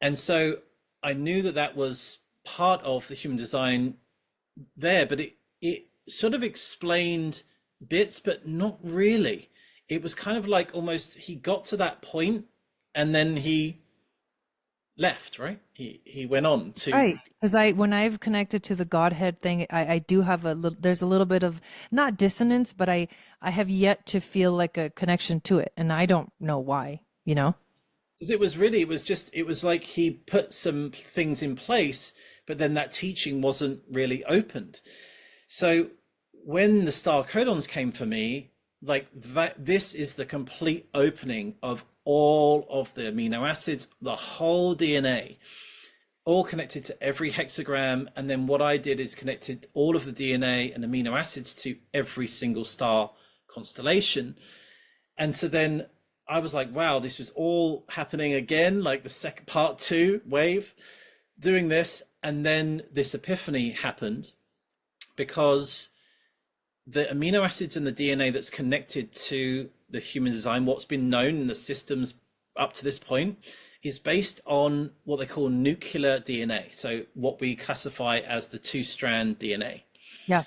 And so I knew that that was part of the human design there, but it sort of explained bits, but not really. It was kind of like almost he got to that point and then he left, right? He went on to. Right. Because when I've connected to the Godhead thing, I do have there's a little bit of not dissonance, but I have yet to feel like a connection to it. And I don't know why, you know? Because it was really, it was like he put some things in place, but then that teaching wasn't really opened. So when the star codons came for me, like that, this is the complete opening of all of the amino acids, the whole DNA, all connected to every hexagram. And then what I did is connected all of the DNA and amino acids to every single star constellation. And so then I was like, wow, this was all happening again, like the second part two wave doing this. And then this epiphany happened because the amino acids and the DNA that's connected to the human design, what's been known in the systems up to this point, is based on what they call nuclear DNA. So what we classify as the two-strand DNA. Yeah.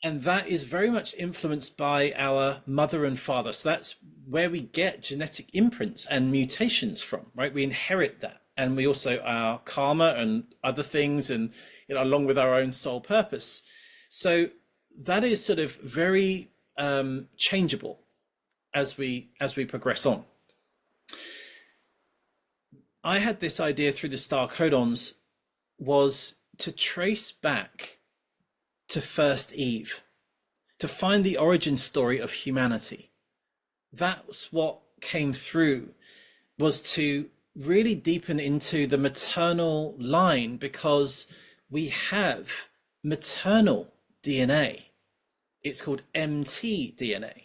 And that is very much influenced by our mother and father. So that's where we get genetic imprints and mutations from, right? We inherit that. And we also, our karma and other things, and along with our own soul purpose. So that is sort of very changeable as we progress on. I had this idea through the star codons was to trace back to first Eve, to find the origin story of humanity. That's what came through, was to really deepen into the maternal line, because we have maternal DNA. It's called mtDNA.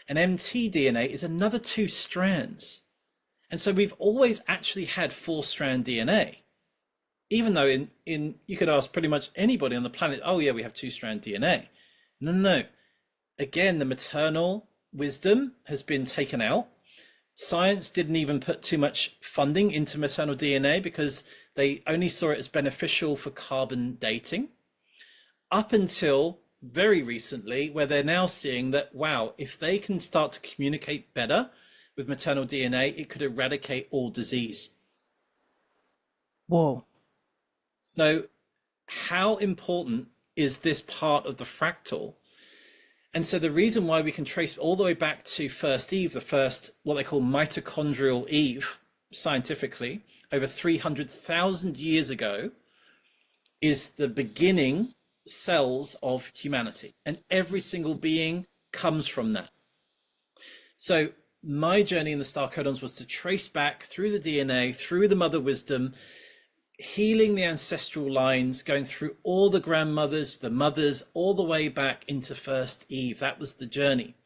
And mtDNA is another two strands. And so we've always actually had four-strand DNA. Even though in you could ask pretty much anybody on the planet, oh yeah, we have two-strand DNA. No. Again, the maternal wisdom has been taken out. Science didn't even put too much funding into maternal DNA because they only saw it as beneficial for carbon dating. Up until very recently, where they're now seeing that, wow, if they can start to communicate better with maternal DNA, it could eradicate all disease. Whoa. So how important is this part of the fractal? And so the reason why we can trace all the way back to first Eve, the first, what they call mitochondrial Eve, scientifically, over 300,000 years ago, is the beginning cells of humanity. And every single being comes from that. So my journey in the star codons was to trace back through the DNA, through the mother wisdom, healing the ancestral lines, going through all the grandmothers, the mothers, all the way back into first Eve. That was the journey.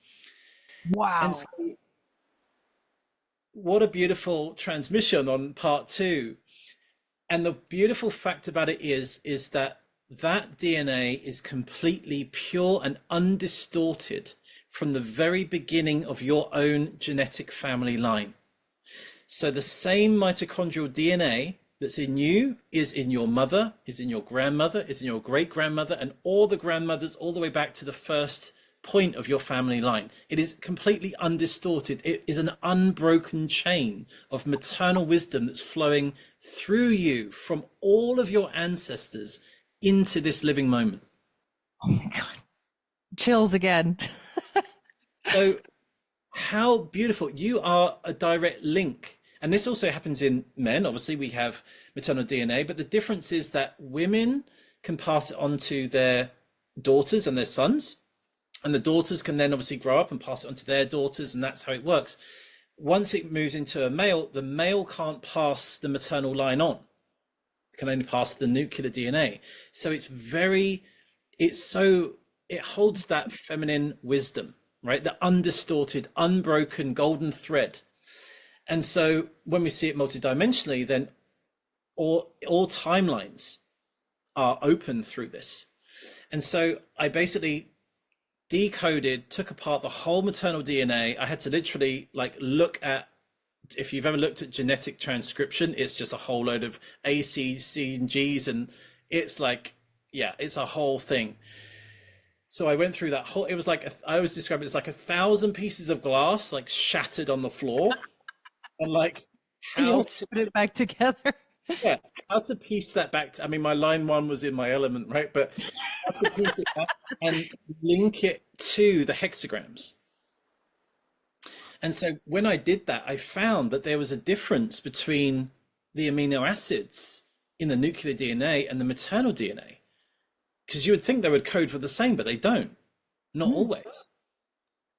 Wow. And so, what a beautiful transmission on part two. And the beautiful fact about it is that DNA is completely pure and undistorted from the very beginning of your own genetic family line. So the same mitochondrial DNA that's in you is in your mother, is in your grandmother, is in your great grandmother, and all the grandmothers, all the way back to the first point of your family line. It is completely undistorted. It is an unbroken chain of maternal wisdom that's flowing through you from all of your ancestors into this living moment. Oh my God. Chills again. So how beautiful. You are a direct link. And this also happens in men. Obviously, we have maternal DNA, but the difference is that women can pass it on to their daughters and their sons. And the daughters can then obviously grow up and pass it on to their daughters. And that's how it works. Once it moves into a male, the male can't pass the maternal line on. It can only pass the nuclear DNA. So it holds that feminine wisdom, right? The undistorted, unbroken golden thread. And so when we see it multidimensionally, then all timelines are open through this. And so I basically decoded, took apart the whole maternal DNA. I had to literally look at, if you've ever looked at genetic transcription, it's just a whole load of A, C, C, and Gs. And it's it's a whole thing. So I went through that whole, it was like, I always describe it as like 1,000 pieces of glass, shattered on the floor. And how to put it back together. Yeah, how to piece that back to, I mean, my line one was in my element, right? But how to piece it back and link it to the hexagrams. And so when I did that, I found that there was a difference between the amino acids in the nuclear DNA and the maternal DNA. Because you would think they would code for the same, but they don't, not Mm. always.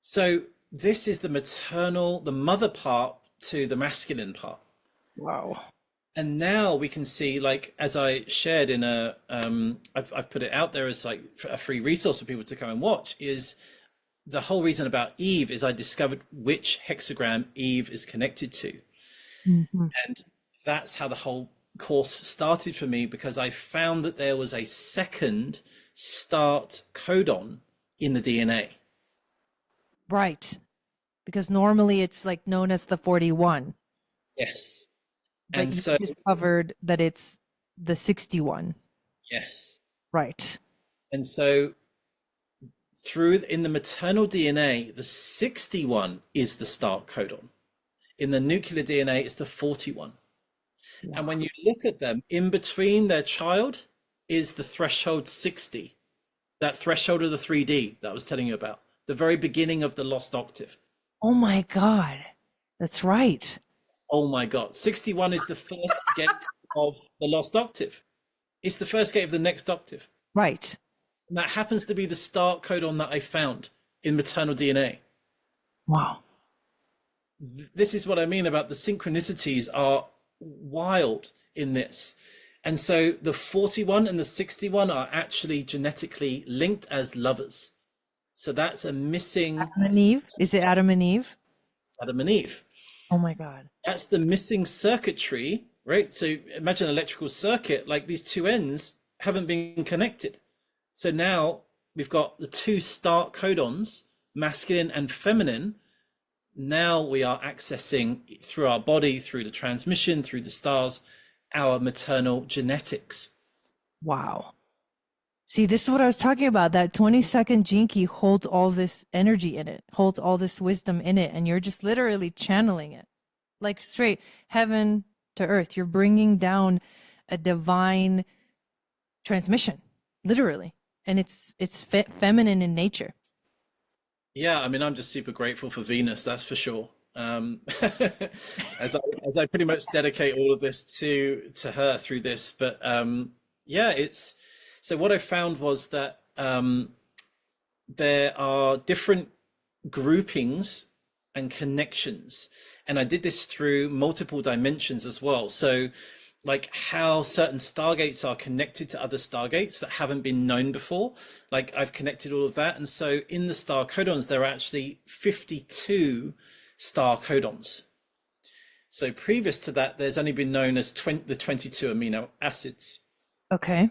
So this is the maternal, the mother part to the masculine part. Wow. And now we can see, like, as I shared in I've put it out there as like a free resource for people to come and watch, is the whole reason about Eve is I discovered which hexagram Eve is connected to. Hmm. And that's how the whole course started for me, because I found that there was a second start codon in the DNA. Right. Because normally it's like known as the 41, Yes. but And you so, discovered that it's the 61. yes. Right. And so through in the maternal DNA, the 61 is the start codon. In the nuclear DNA, it's the 41. And when you look at them, in between their child is the threshold 60, that threshold of the 3D that I was telling you about, the very beginning of the Lost Octave. Oh my God. That's right. Oh my God. 61 is the first gate of the Lost Octave. It's the first gate of the next octave. Right. And that happens to be the start codon that I found in maternal DNA. Wow. This is what I mean about the synchronicities are wild in this. And so the 41 and the 61 are actually genetically linked as lovers. So that's a missing Adam and Eve? Is it Adam and Eve? Adam and Eve. Oh my God. That's the missing circuitry, right? So imagine an electrical circuit, like these two ends haven't been connected. So now we've got the two start codons, masculine and feminine. Now we are accessing through our body, through the transmission, through the stars, our maternal genetics. Wow. See, this is what I was talking about. That 22nd gene key holds all this energy in it, holds all this wisdom in it, and you're just literally channeling it. Like straight heaven to earth. You're bringing down a divine transmission, literally. And it's feminine in nature. Yeah, I mean, I'm just super grateful for Venus, that's for sure. As I pretty much dedicate all of this to her through this. But yeah, it's so what I found was that there are different groupings and connections, and I did this through multiple dimensions as well. So like how certain stargates are connected to other stargates that haven't been known before. Like I've connected all of that. And so in the star codons, there are actually 52 star codons. So previous to that, there's only been known as the 22 amino acids, Okay.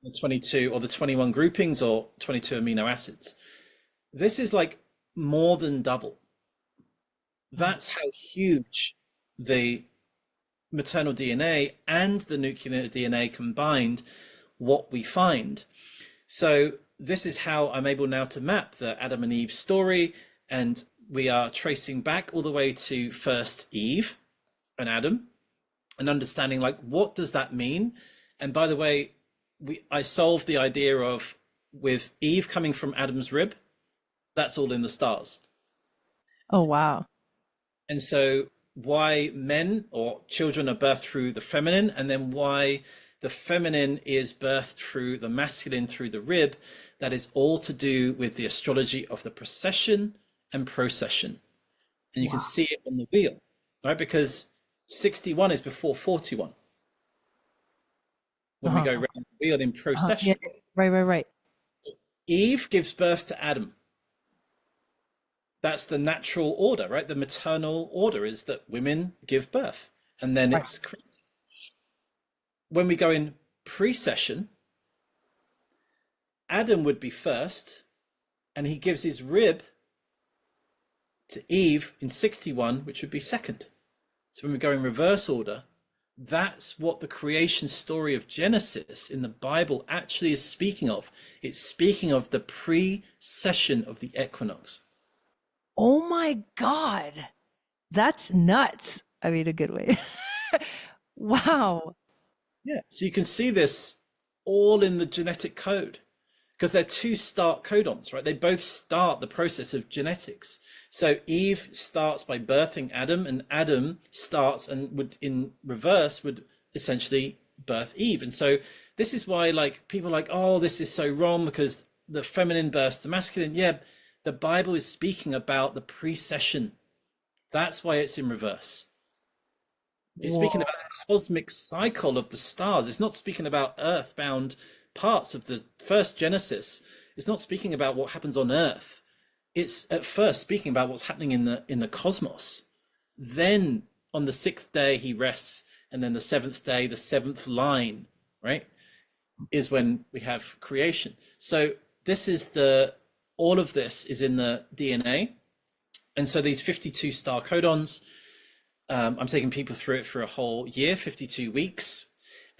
the 22 or the 21 groupings or 22 amino acids. This is like more than double. That's how huge the maternal DNA and the nuclear DNA combined what we find. So this is how I'm able now to map the Adam and Eve story, and we are tracing back all the way to first Eve and Adam and understanding like what does that mean. And by the way, I solved the idea of with Eve coming from Adam's rib, that's all in the stars. Oh, wow. And so why men or children are birthed through the feminine, and then why the feminine is birthed through the masculine through the rib, that is all to do with the astrology of the precession and procession. And you can see it on the wheel, right? Because 61 is before 41. When we go around the wheel in procession, Yeah. Right. Eve gives birth to Adam. That's the natural order, right? The maternal order is that women give birth and then it's created. When we go in precession, Adam would be first and he gives his rib to Eve in 61, which would be second. So when we go in reverse order, that's what the creation story of Genesis in the Bible actually is speaking of. It's speaking of the precession of the equinox. Oh my God. That's nuts. I mean, a good way. Wow. Yeah, so you can see this all in the genetic code, because they're two start codons, right? They both start the process of genetics. So Eve starts by birthing Adam, and Adam starts and would, in reverse, would essentially birth Eve. And so this is why, like, people are like, oh, this is so wrong because the feminine births the masculine. Yeah, the Bible is speaking about the precession. That's why it's in reverse. It's speaking about the cosmic cycle of the stars. It's not speaking about earthbound parts of the first Genesis. It's not speaking about what happens on Earth. It's at first speaking about what's happening in the cosmos. Then on the sixth day he rests, and then the seventh day, the seventh line, right, is when we have creation. So this is all of this is in the DNA. And so these 52 star codons, I'm taking people through it for a whole year, 52 weeks.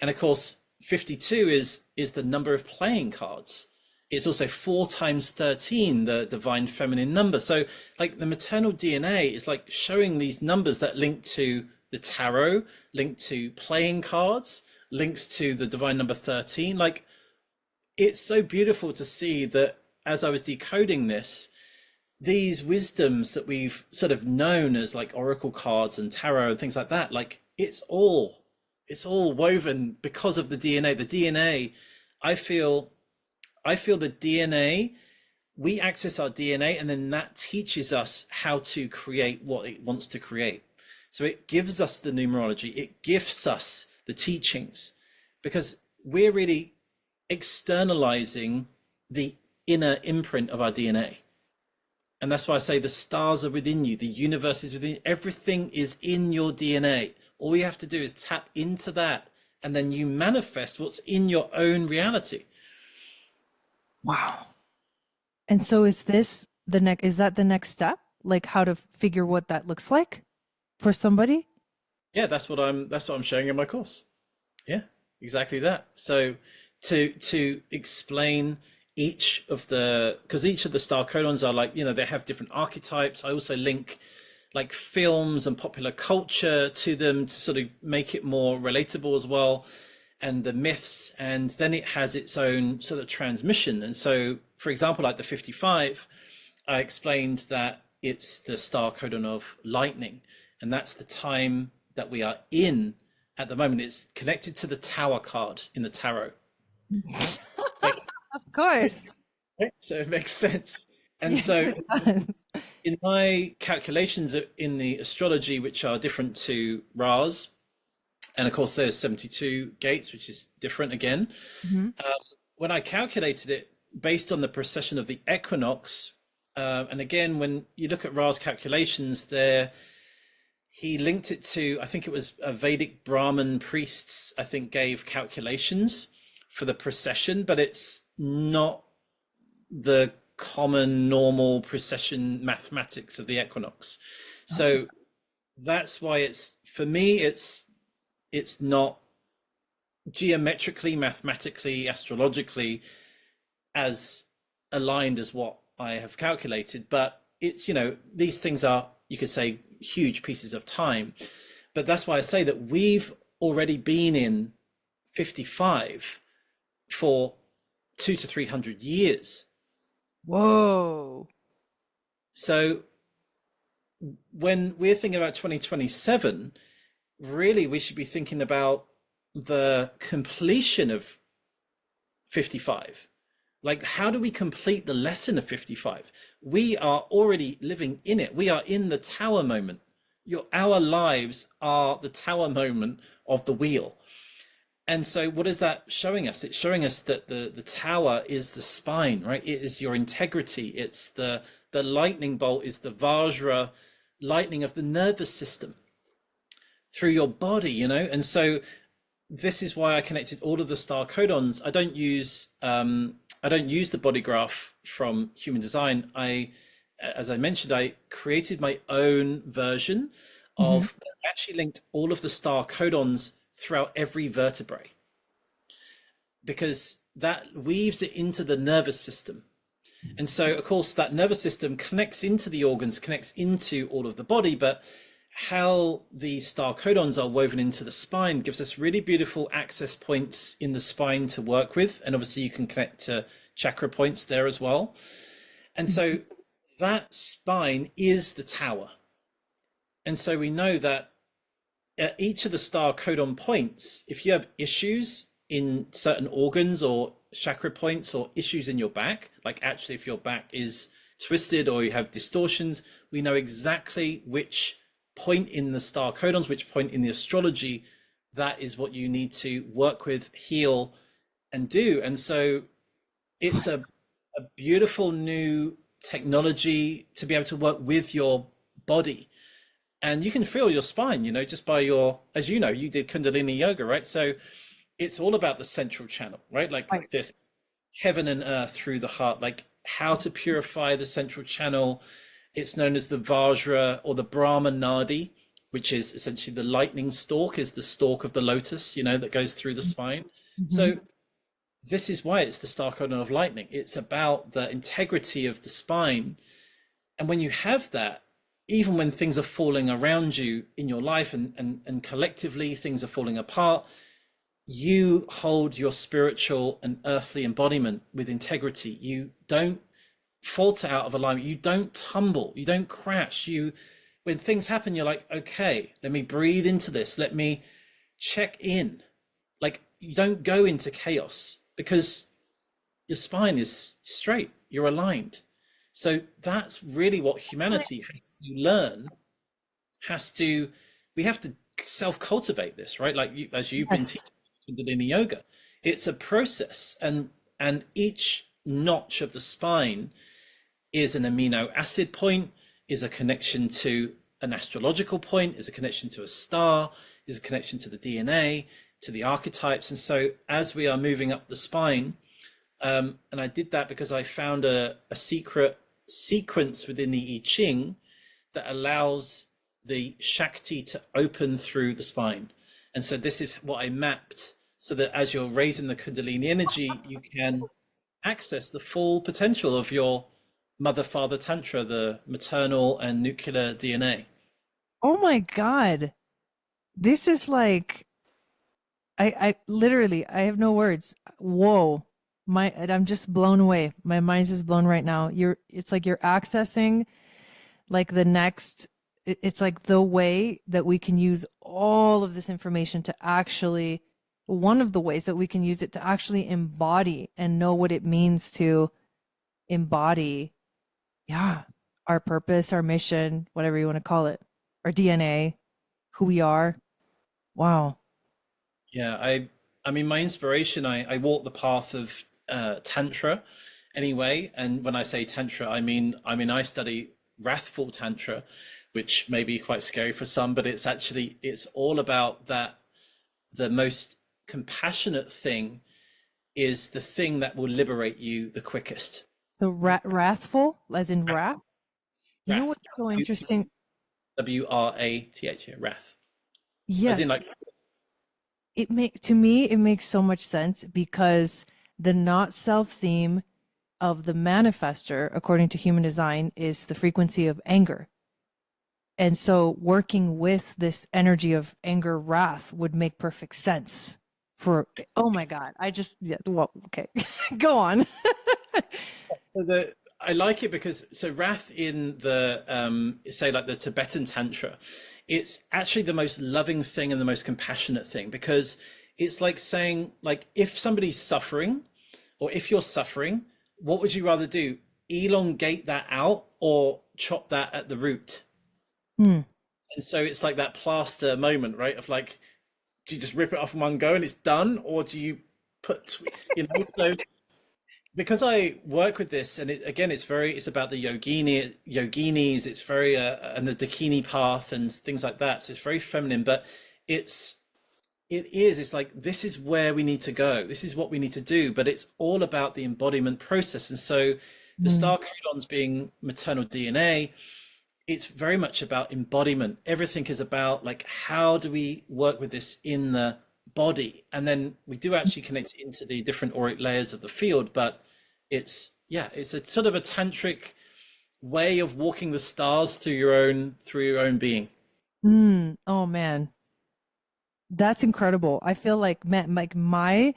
And of course, 52 is the number of playing cards. It's also 4 times 13, the divine feminine number. So like the maternal DNA is like showing these numbers that link to the tarot, link to playing cards, links to the divine number 13. Like, it's so beautiful to see that as I was decoding this, these wisdoms that we've sort of known as like oracle cards and tarot and things like that, like it's all woven because of the DNA. The DNA, I feel the DNA, we access our DNA, and then that teaches us how to create what it wants to create. So it gives us the numerology, it gifts us the teachings, because we're really externalizing the inner imprint of our DNA. And that's why I say the stars are within you, the universe is within you, everything is in your DNA. All you have to do is tap into that, and then you manifest what's in your own reality. Wow. And so is that the next step? Like how to figure what that looks like for somebody? Yeah, that's what I'm showing in my course. Yeah, exactly that. So to explain because each of the star codons are like, they have different archetypes. I also link like films and popular culture to them to sort of make it more relatable as well, and the myths, and then it has its own sort of transmission. And so, for example, like the 55, I explained that it's the star codon of lightning, and that's the time that we are in at the moment. It's connected to the Tower card in the tarot. Of course. So it makes sense. And so in my calculations in the astrology, which are different to Ra's, and of course there's 72 gates, which is different again. Mm-hmm. When I calculated it based on the precession of the equinox, and again, when you look at Ra's calculations there, he linked it to, I think it was a Vedic Brahmin priests, I think, gave calculations for the precession, but it's not the common normal precession mathematics of the equinox. So that's why for me it's not geometrically, mathematically, astrologically as aligned as what I have calculated, but it's, these things are, you could say, huge pieces of time. But that's why I say that we've already been in 55 for 200 to 300 years. Whoa. So when we're thinking about 2027, really we should be thinking about the completion of 55. Like, how do we complete the lesson of 55? We are already living in it. We are in the tower moment. Our lives are the tower moment of the wheel. And so what is that showing us? It's showing us that the tower is the spine, right? It is your integrity. It's the lightning bolt is the Vajra lightning of the nervous system through your body, And so this is why I connected all of the star codons. I don't use the body graph from Human Design. As I mentioned, I created my own version of, actually linked all of the star codons throughout every vertebrae, because that weaves it into the nervous system. And so, of course, that nervous system connects into the organs, connects into all of the body, but how the star codons are woven into the spine gives us really beautiful access points in the spine to work with. And obviously you can connect to chakra points there as well. And so that spine is the tower. And so we know that at each of the star codon points, if you have issues in certain organs or chakra points or issues in your back, like actually if your back is twisted or you have distortions, we know exactly which point in the star codons, which point in the astrology, that is what you need to work with, heal, and do. And so it's a beautiful new technology to be able to work with your body. And you can feel your spine, just by your, as you know, you did Kundalini yoga, right? So it's all about the central channel, right? Like Right. this heaven and earth through the heart, like how to purify the central channel. It's known as the Vajra or the Brahma Nadi, which is essentially the lightning stalk, is the stalk of the lotus, that goes through the spine. Mhm. So this is why it's the star codon of lightning. It's about the integrity of the spine. And when you have that, even when things are falling around you in your life and collectively things are falling apart, you hold your spiritual and earthly embodiment with integrity. You don't falter out of alignment. You don't tumble. You don't crash. When things happen, you're like, okay, let me breathe into this. Let me check in. Like, you don't go into chaos because your spine is straight. You're aligned. So that's really what humanity has to learn. We have to self-cultivate this, right? Like as you've been Yes. teaching Kundalini yoga, it's a process, and each notch of the spine is an amino acid point, is a connection to an astrological point, is a connection to a star, is a connection to the DNA, to the archetypes. And so as we are moving up the spine, and I did that because I found a secret sequence within the I Ching that allows the Shakti to open through the spine. And so this is what I mapped so that as you're raising the Kundalini energy, you can access the full potential of your mother father tantra, the maternal and nuclear DNA. Oh my God. This is like I literally I have no words. Whoa. I'm just blown away. My mind's just blown right now. It's like you're accessing like the next it's like the way that we can use all of this information to actually one of the ways that we can use it to actually embody and know what it means to embody, yeah, our purpose, our mission, whatever you want to call it, our DNA, who we are. Wow. Yeah, I mean, my inspiration, I walk the path of tantra anyway. And when I say tantra, I study wrathful tantra, which may be quite scary for some, but it's all about that. The most compassionate thing is the thing that will liberate you the quickest. So wrathful, as in wrath. You know Wrath, what's so interesting? Wrath, yeah, wrath, as in Yes, like, to me it makes so much sense because the not self theme of the manifester, according to human design, is the frequency of anger. And so working with this energy of anger, wrath would make perfect sense for, oh my God, yeah, well, okay, go on. I like it because so wrath in the say like the Tibetan tantra, it's actually the most loving thing and the most compassionate thing because it's like saying like if somebody's suffering or if you're suffering, what would you rather do? Elongate that out or chop that at the root? Hmm. And so it's like that plaster moment, right? Of like, do you just rip it off in one go and it's done, or do you so because I work with this, and again, it's about the yoginis. It's very and the Dakini path and things like that. So it's very feminine, but it's it's like this is where we need to go. This is what we need to do, but it's all about the embodiment process. And so the Hmm. star codons being maternal DNA, it's very much about embodiment. Everything is about like how do we work with this in the body, and then we do actually connect into the different auric layers of the field. But it's a sort of a tantric way of walking the stars through your own being. Oh man, that's incredible. I feel like man, like my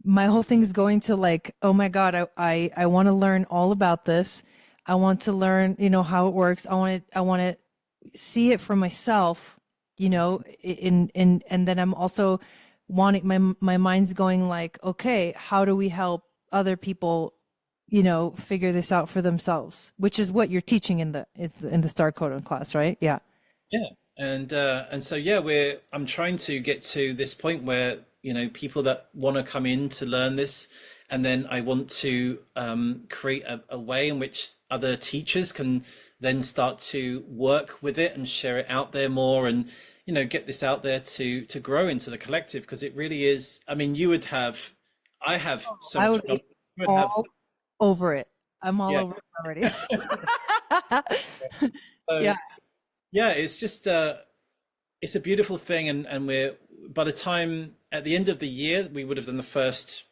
whole thing is going to like, oh my God, I want to learn all about this. I want to learn, how it works. I want to see it for myself, and then I'm also wanting my mind's going like, okay, how do we help other people, figure this out for themselves, which is what you're teaching in the Star Codon class, right? Yeah. Yeah. And so yeah, I'm trying to get to this point where, people that want to come in to learn this, and then I want to create a way in which other teachers can then start to work with it and share it out there more, and get this out there to grow into the collective, because it really is. I mean, I have so I much would fun. be You would have. all over it. I'm all Yeah. over it already. So Yeah. yeah, it's just it's a beautiful thing, and we're by the time at the end of the year we would have done the first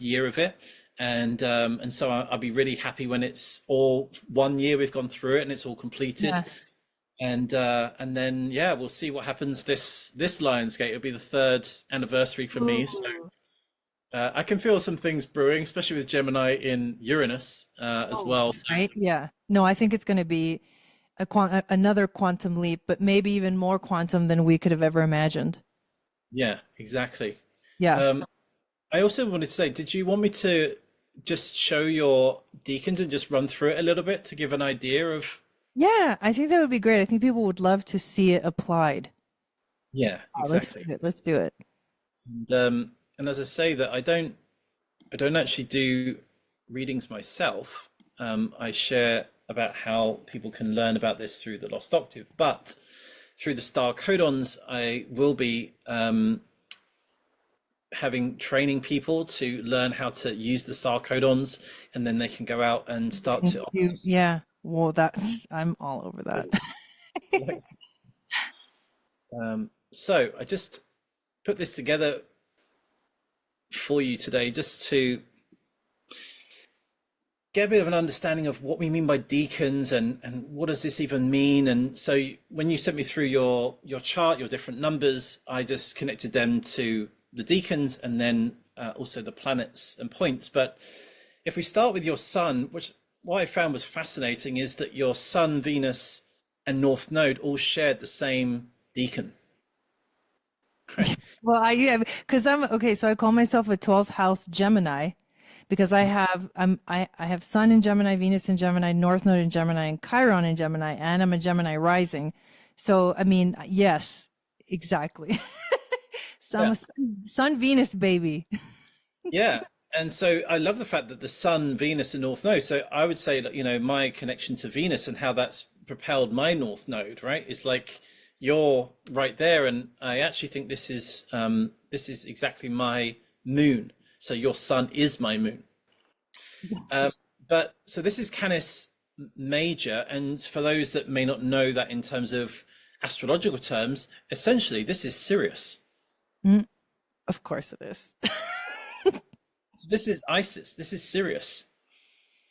year of it, and so I'll be really happy when it's all 1 year we've gone through it and it's all completed, Yeah. and then yeah, we'll see what happens this Lionsgate. It'll be the third anniversary for me, so Ooh. I can feel some things brewing, especially with Gemini in Uranus as Oh, well. right? Yeah. No, I think it's going to be another quantum leap, but maybe even more quantum than we could have ever imagined. Yeah, exactly. Yeah. Um, I also wanted to say, did you want me to just show your deacons and just run through it a little bit to give an idea of? Yeah, I think that would be great. I think people would love to see it applied. Yeah, Let's exactly. do it. Let's do it. And as I say that I don't actually do readings myself. I share about how people can learn about this through the Lost Octave, but through the star codons, I will be having training people to learn how to use the star codons, and then they can go out and start Thank to offer you. this. Yeah. Well, I'm all over that. So I just put this together for you today, just to get a bit of an understanding of what we mean by deacons, and what does this even mean. And so when you sent me through your chart, your different numbers, I just connected them to the deacons, and then also the planets and points. But if we start with your sun, which what I found was fascinating is that your sun, Venus, and North Node all shared the same deacon. Right. Well, yeah, because I'm okay. So I call myself a 12th house Gemini because I have Sun in Gemini, Venus in Gemini, North Node in Gemini, and Chiron in Gemini, and I'm a Gemini rising. So I mean, yes, exactly. So I'm Yeah. a sun Venus baby. Yeah. And so I love the fact that the Sun, Venus, and North Node. So I would say that, my connection to Venus and how that's propelled my North Node, right? It's like you're right there. And I actually think this is exactly my moon. So your sun is my moon. Um, but so this is Canis Major. And for those that may not know that in terms of astrological terms, essentially this is Sirius. Mm, of course it is. So this is Isis. This is Sirius.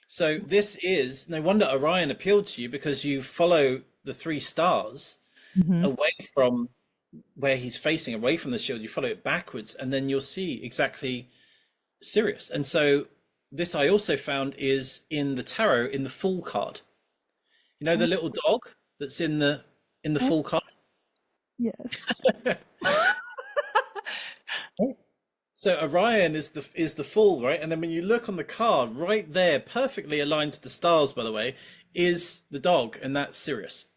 So this is no wonder Orion appealed to you, because you follow the three stars Hmm. away from where he's facing, away from the shield. You follow it backwards, and then you'll see exactly Sirius. And so this I also found is in the tarot in the Fool card. You know the little dog that's in the Fool card. Yes. So Orion is the Fool, right? And then when you look on the card, right there, perfectly aligned to the stars, by the way, is the dog, and that's Sirius.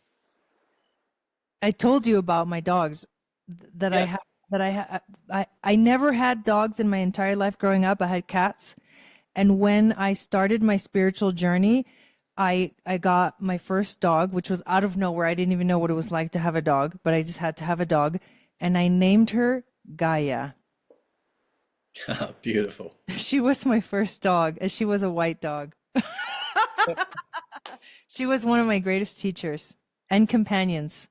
I told you about my dogs that I Yeah. have I never had dogs in my entire life growing up. I had cats. And when I started my spiritual journey, I got my first dog, which was out of nowhere. I didn't even know what it was like to have a dog, but I just had to have a dog, and I named her Gaia. Beautiful. She was my first dog, and she was a white dog. She was one of my greatest teachers and companions.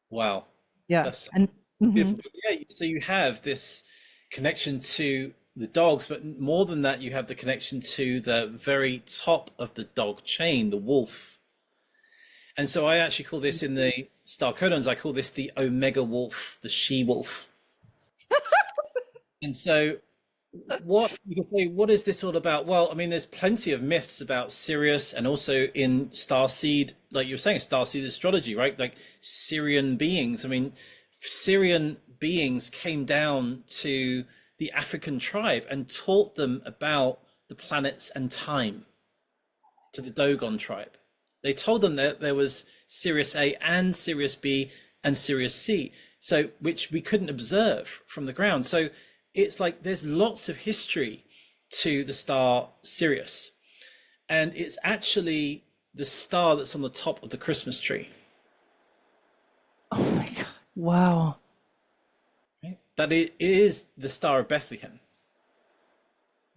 Wow. Yeah. That's And beautiful. mhm. Yeah, so you have this connection to the dogs, but more than that, you have the connection to the very top of the dog chain, the wolf. And so I actually call this in the star codons, I call this the Omega Wolf, the she wolf. And so what you can say, what is this all about? Well, I mean, there's plenty of myths about Sirius, and also in starseed, like you were saying, starseed astrology, right? Like Syrian beings. I mean, Syrian beings came down to the African tribe and taught them about the planets and time, to the Dogon tribe. They told them that there was Sirius A and Sirius B and Sirius C, so which we couldn't observe from the ground. So it's like there's lots of history to the star Sirius, and it's actually the star that's on the top of the Christmas tree. Oh my God. Wow. Right? That it is the Star of Bethlehem.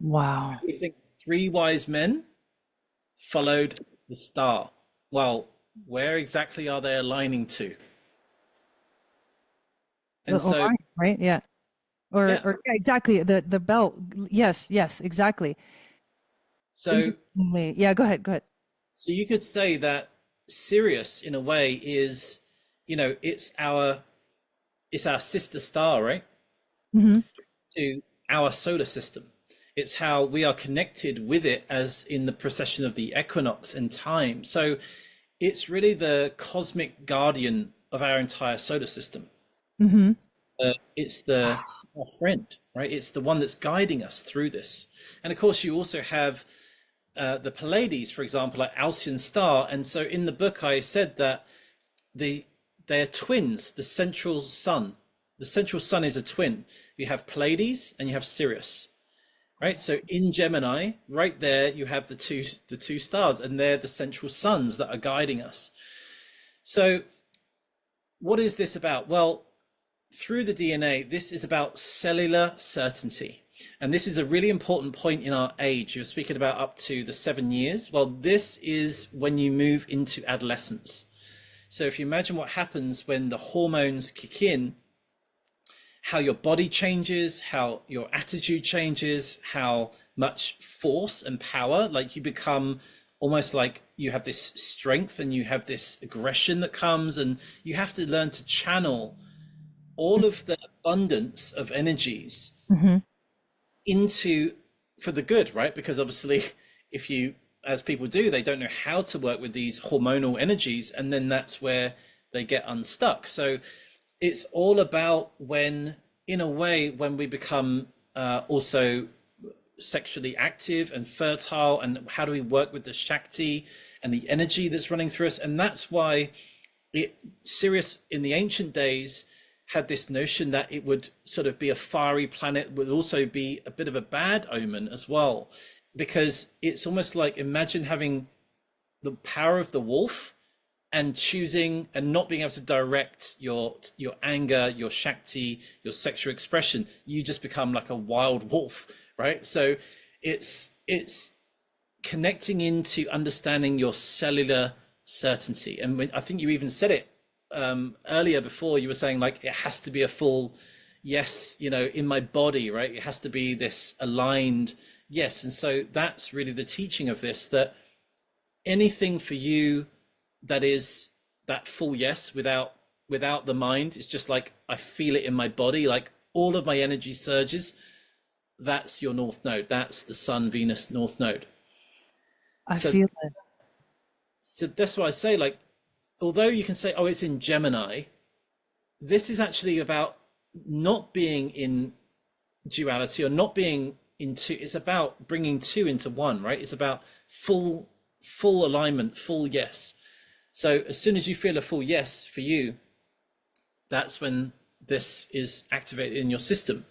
Wow. We think three wise men followed the star. Well, where exactly are they aligning to? The And so, Orion, right? Yeah. yeah. Or yeah, exactly. The belt. Yes, yes, exactly. So, Yeah, go ahead. Go ahead. so you could say that Sirius, in a way, is, it's our sister star, right? Hmm. To our solar system. It's how we are connected with it, as in the procession of the equinox and time. So it's really the cosmic guardian of our entire solar system. Hmm. It's our friend, right? It's the one that's guiding us through this. And of course, you also have the Pleiades, for example, like Alcyon star. And so in the book, I said that they are twins, the central sun. The central sun is a twin. You have Pleiades and you have Sirius, right? So in Gemini, right there, you have the two stars, and they're the central suns that are guiding us. So what is this about? Well, through the DNA, this is about cellular certainty. And this is a really important point in our age. You're speaking about up to the 7 years. Well, this is when you move into adolescence. So if you imagine what happens when the hormones kick in, how your body changes, how your attitude changes, how much force and power, like you become almost like you have this strength and you have this aggression that comes, and you have to learn to channel all of the abundance of energies Hmm. into for the good, right? Because obviously, if you, as people do, they don't know how to work with these hormonal energies, and then that's where they get unstuck. So it's all about when, in a way, when we become also sexually active and fertile, and how do we work with the Shakti and the energy that's running through us. And that's why Sirius in the ancient days had this notion that it would sort of be a fiery planet, would also be a bit of a bad omen as well, because it's almost like, imagine having the power of the wolf and choosing and not being able to direct your anger, your Shakti, your sexual expression. You just become like a wild wolf, right? So it's connecting into understanding your cellular certainty. And when, I think you even said it earlier, before you were saying like it has to be a full yes, in my body, right? It has to be this aligned yes. And so that's really the teaching of this, that anything for you that is that full yes without the mind, it's just like I feel it in my body, like all of my energy surges. That's your north node. That's the Sun Venus north node. I So feel it. so that's why I say, like, although you can say, oh, it's in Gemini, this is actually about not being in duality, or not being in two. It's about bringing two into one, right? It's about full alignment, full yes. So as soon as you feel a full yes for you, that's when this is activated in your system.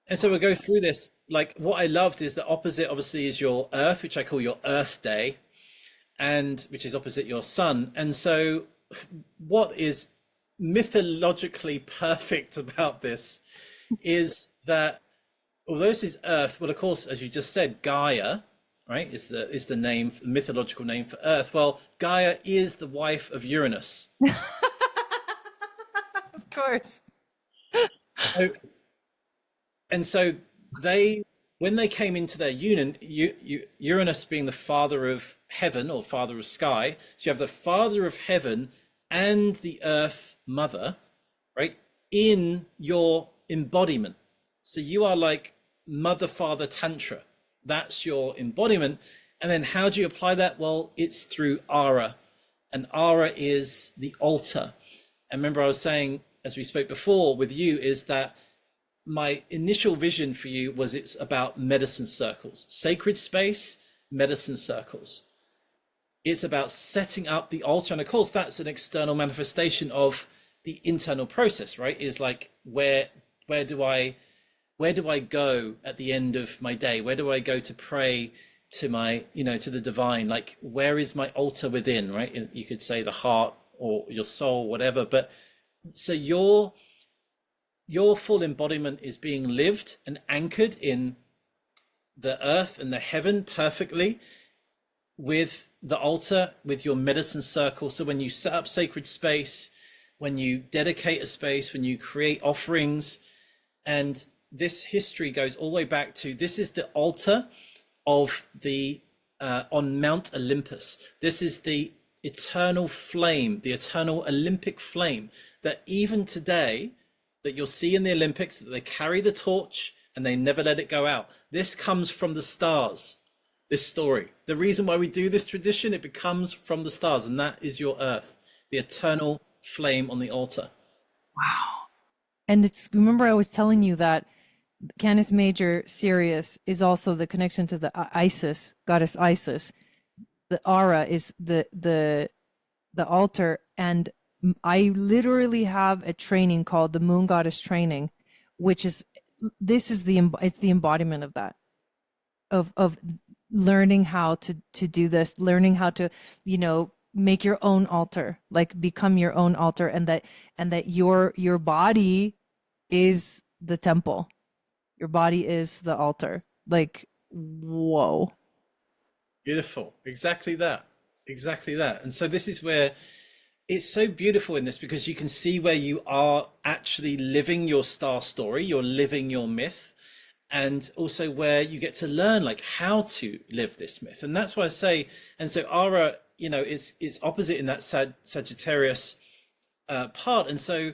And so we'll go through this. Like, what I loved is the opposite obviously is your Earth, which I call your Earth Day, and which is opposite your Sun. And so what is mythologically perfect about this is that although this is Earth, well, of course, as you just said, Gaia, right, is the name, the mythological name for Earth. Well, Gaia is the wife of Uranus. Of course. So, and so when they came into their union, Uranus being the father of heaven or father of sky, so you have the father of heaven and the earth mother, right, in your embodiment. So you are like mother, father, tantra. That's your embodiment. And then how do you apply that? Well, it's through aura. And aura is the altar. And remember, I was saying, as we spoke before with you, is that my initial vision for you was it's about medicine circles, sacred space, medicine circles. It's about setting up the altar. And of course, that's an external manifestation of the internal process, right? Is like, where do I go at the end of my day? Where do I go to pray to my, to the divine? Like, where is my altar within, right? You could say the heart or your soul, whatever. But so your full embodiment is being lived and anchored in the earth and the heaven perfectly, with the altar, with your medicine circle. So when you set up sacred space, when you dedicate a space, when you create offerings, and this history goes all the way back to, this is the altar of the on Mount Olympus. This is the eternal flame, the eternal Olympic flame that even today, that you'll see in the Olympics, that they carry the torch and they never let it go out. This comes from the stars, this story. The reason why we do this tradition, it becomes from the stars, and that is your earth, the eternal flame on the altar. Wow. And remember I was telling you that Canis Major Sirius is also the connection to the Isis, goddess Isis. The aura is the altar, and I literally have a training called the Moon Goddess Training, which is it's the embodiment of that, of learning how to do this, learning how to make your own altar, like become your own altar, and that your body is the temple. Your body is the altar. Like, whoa. Beautiful. Exactly that. Exactly that. And so this is where it's so beautiful in this, because you can see where you are actually living your star story, you're living your myth, and also where you get to learn like how to live this myth. And that's why I say, and so Ara, it's opposite in that Sagittarius part. And so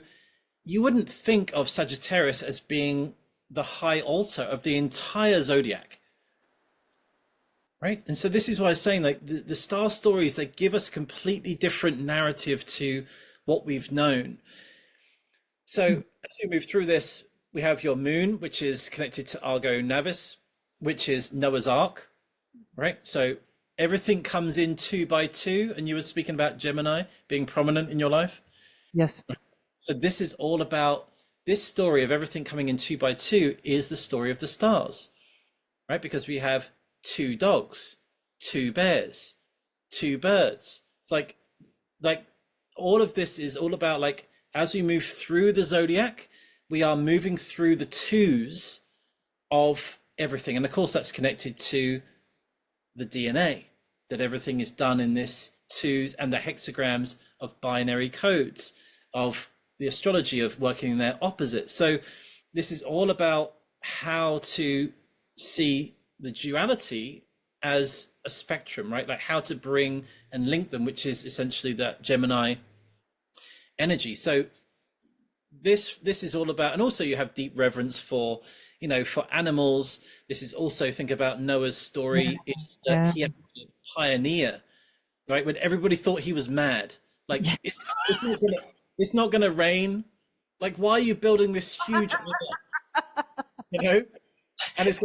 you wouldn't think of Sagittarius as being the high altar of the entire zodiac, right? And so this is why I'm saying, like, the star stories, they give us a completely different narrative to what we've known. So as we move through this, we have your moon, which is connected to Argo Navis, which is Noah's Ark, right? So everything comes in 2 by 2, and you were speaking about Gemini being prominent in your life. Yes. So this is all about, this story of everything coming in 2 by 2 is the story of the stars, right? Because we have 2 dogs, 2 bears, 2 birds. It's like all of this is all about, like, as we move through the zodiac, we are moving through the 2s of everything. And of course, that's connected to the DNA, that everything is done in this 2s, and the hexagrams of binary codes, of the astrology of working in their opposite. So this is all about how to see the duality as a spectrum, right? Like how to bring and link them, which is essentially that Gemini energy. So this is all about, and also you have deep reverence for, for animals. This is also, think about Noah's story, is that he had to pioneer, right? When everybody thought he was mad, like it's not gonna rain. Like, why are you building this huge And it's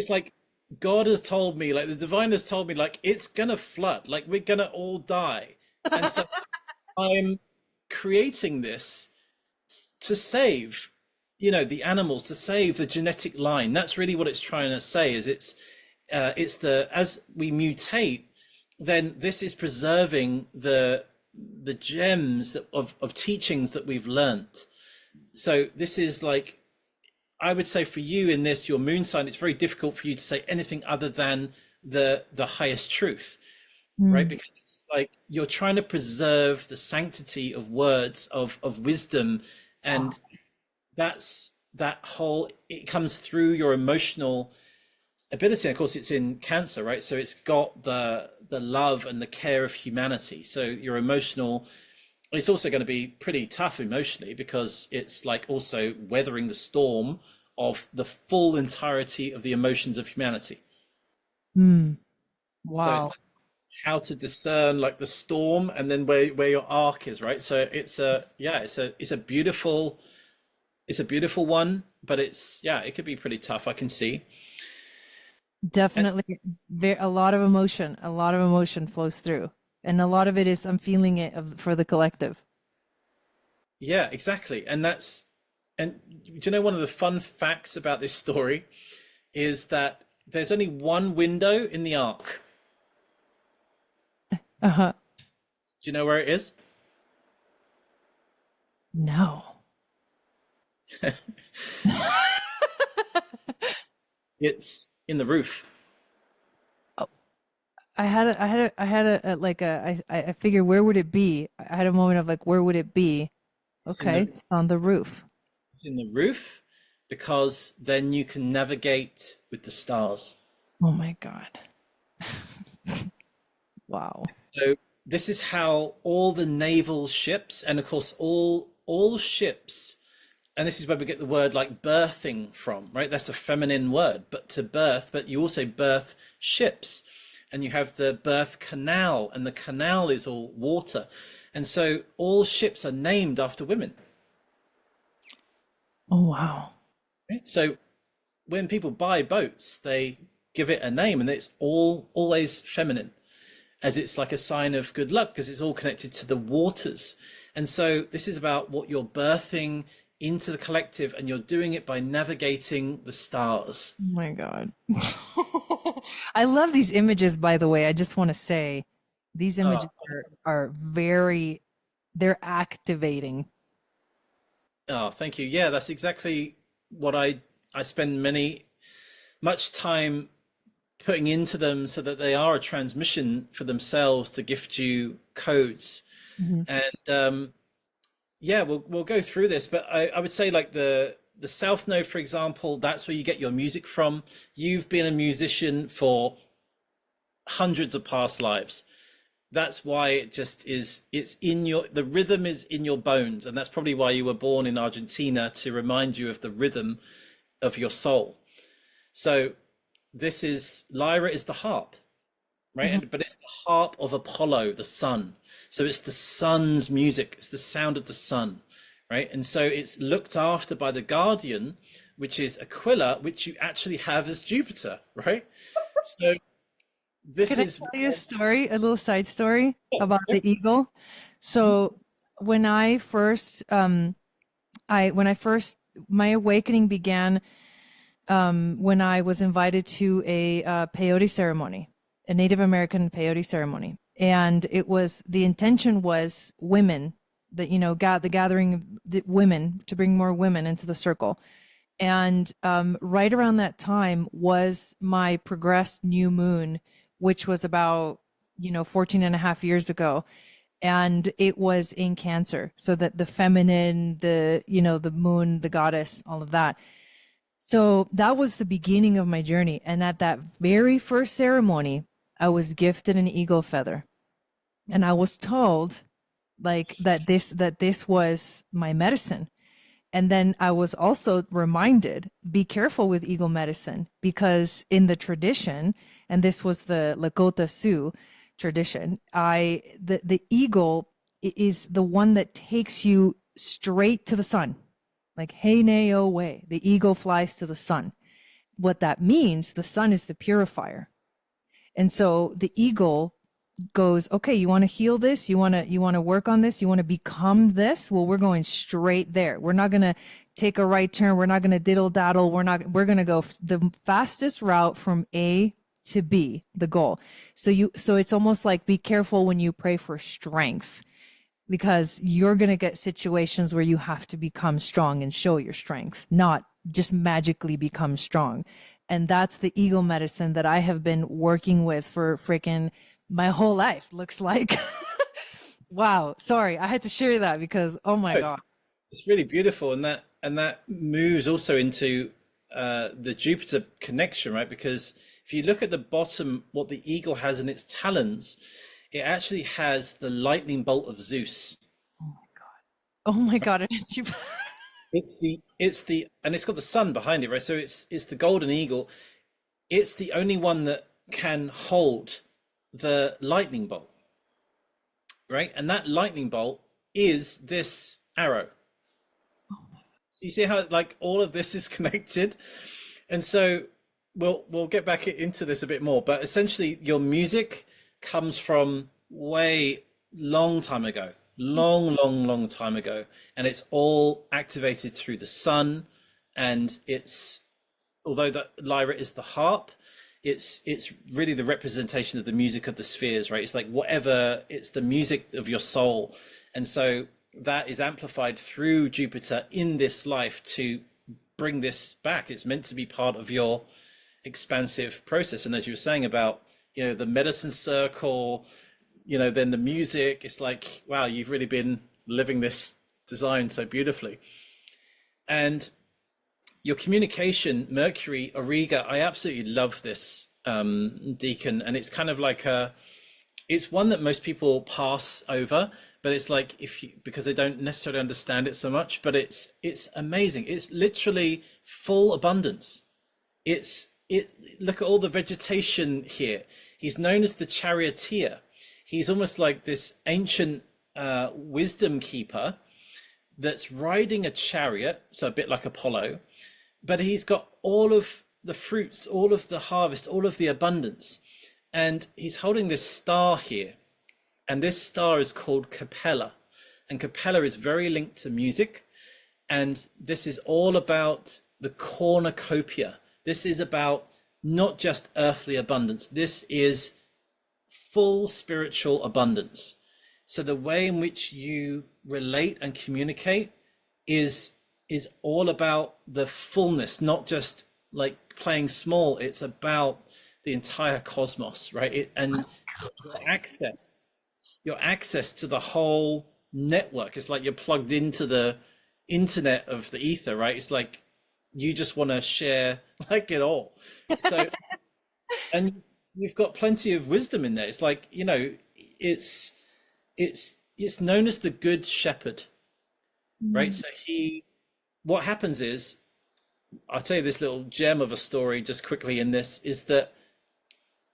like God has told me, like the divine has told me, like it's gonna flood, like we're gonna all die. And so I'm creating this to save, the animals, to save the genetic line. That's really what it's trying to say, is it's as we mutate, then this is preserving the gems of teachings that we've learnt. So this is like, I would say for you in this, your moon sign, it's very difficult for you to say anything other than the highest truth, right? Because it's like you're trying to preserve the sanctity of words, of wisdom, and that's that whole, it comes through your emotional ability. And of course, it's in Cancer, right? So it's got the love and the care of humanity. So your emotional it's also going to be pretty tough emotionally because it's like also weathering the storm of the full entirety of the emotions of humanity. Hmm. So it's Wow. like how to discern like the storm and then where your arc is, right? So it's a yeah, it's a beautiful, it's a beautiful one, but it's yeah, it could be pretty tough, I can see. And Definitely a lot of emotion flows through. And a lot of it is I'm feeling it for the collective. yeah, exactly. And that's and do you know one of the fun facts about this story is that there's only one window in the arc. Uh-huh. Do you know where it is? No. It's in the roof. I figured where would it be? I had a moment of like, where would it be? It's in Okay, the on the roof. it's in the roof because then you can navigate with the stars. Oh my God. Wow. So this is how all the naval ships, and of course all ships, and this is where we get the word like birthing from, right? That's a feminine word, but to birth, but you also birth ships, and you have the birth canal, and the canal is all water, and so all ships are named after women. Oh wow. Right? So when people buy boats, they give it a name, and it's all always feminine, as it's like a sign of good luck because it's all connected to the waters. And so this is about what you're birthing into the collective, and you're doing it by navigating the stars. Oh my God. I love these images, by the way. I just want to say these Oh, images are very, they're activating. oh, thank you. Yeah, that's exactly what I spend much time putting into them so that they are a transmission for themselves to gift you codes. Mhm. And yeah, we'll go through this, but I would say like the South Node, for example, that's where you get your music from. You've been a musician for hundreds of past lives. That's why it just is, it's in your, the rhythm is in your bones, and that's probably why you were born in Argentina, to remind you of the rhythm of your soul. So this is Lyra is the harp, right? Mhm. But it's the harp of Apollo, the sun. So it's the sun's music. It's the sound of the sun, right? And so it's looked after by the guardian, which is Aquila, which you actually have as Jupiter, right? So this Can I is tell you a story, a little side story about the eagle? So when I first, when I first, my awakening began when I was invited to a peyote ceremony, a Native American peyote ceremony, and it was the intention was women that the gathering of the women to bring more women into the circle. And right around that time was my progressed new moon, which was about 14 and a half years ago, and it was in Cancer, so that the feminine, the moon, the goddess, all of that. So that was the beginning of my journey. And at that very first ceremony, I was gifted an eagle feather. And I was told like that this was my medicine. And then I was also reminded, be careful with eagle medicine, because in the tradition, and this was the Lakota Sioux tradition, the eagle is the one that takes you straight to the sun. Like, hey, nay, oh, way. The eagle flies to the sun. What that means, the sun is the purifier. And so the eagle goes, okay, you want to heal this? You want to work on this? You want to become this? Well, we're going straight there. We're not going to take a right turn. We're not going to diddle daddle. We're going to go the fastest route from A to B, the goal. So it's almost like be careful when you pray for strength, because you're going to get situations where you have to become strong and show your strength, not just magically become strong. And that's the eagle medicine that I have been working with for freaking my whole life, looks like. Wow. Sorry. I had to share that because, oh my oh, God. it's really beautiful, and that moves also into the Jupiter connection, right? Because if you look at the bottom, what the eagle has in its talons, it actually has the lightning bolt of Zeus. Oh my God, it is you. And it's got the sun behind it, right? So it's the golden eagle. It's the only one that can hold the lightning bolt, right? And that lightning bolt is this arrow. So you see how like all of this is connected? And so we'll get back into this a bit more, but essentially your music comes from way long time ago, long time ago, and it's all activated through the sun. And it's, although the lyra is the harp, it's really the representation of the music of the spheres, right? It's like whatever, it's the music of your soul. And so that is amplified through Jupiter in this life to bring this back. It's meant to be part of your expansive process. And as you were saying about, the medicine circle, then the music, it's like, wow, you've really been living this design so beautifully. And your communication, Mercury, Auriga, I absolutely love this, Deacon. And it's kind of like it's one that most people pass over, but it's like because they don't necessarily understand it so much, but it's amazing. It's literally full abundance. Look at all the vegetation here. He's known as the charioteer. He's almost like this ancient wisdom keeper that's riding a chariot, so a bit like Apollo, but he's got all of the fruits, all of the harvest, all of the abundance. And he's holding this star here. And this star is called Capella. And Capella is very linked to music. And this is all about the cornucopia. This is about not just earthly abundance. This is full spiritual abundance. So the way in which you relate and communicate is all about the fullness, not just like playing small. It's about the entire cosmos, right? And your access to the whole network. It's like you're plugged into the internet of the ether, right? It's like you just want to share like it all. So, and you've got plenty of wisdom in there. It's like, it's known as the Good Shepherd, right? So what happens is, I'll tell you this little gem of a story just quickly in this, is that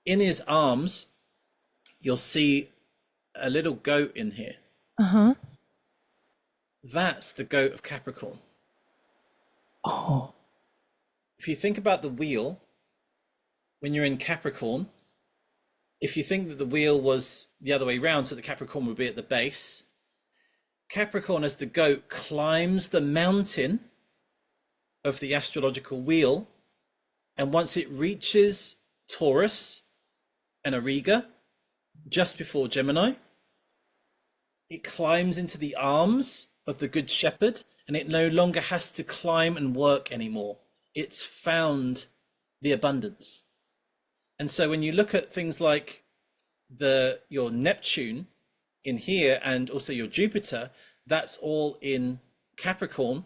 in his arms, you'll see a little goat in here. Uh-huh. That's the goat of Capricorn. Oh. If you think about the wheel, when you're in Capricorn, if you think that the wheel was the other way around, so the Capricorn would be at the base, Capricorn as the goat climbs the mountain of the astrological wheel, and once it reaches Taurus and Auriga, just before Gemini, it climbs into the arms of the Good Shepherd, and it no longer has to climb and work anymore. It's found the abundance. And so when you look at things like your Neptune in here, and also your Jupiter, that's all in Capricorn.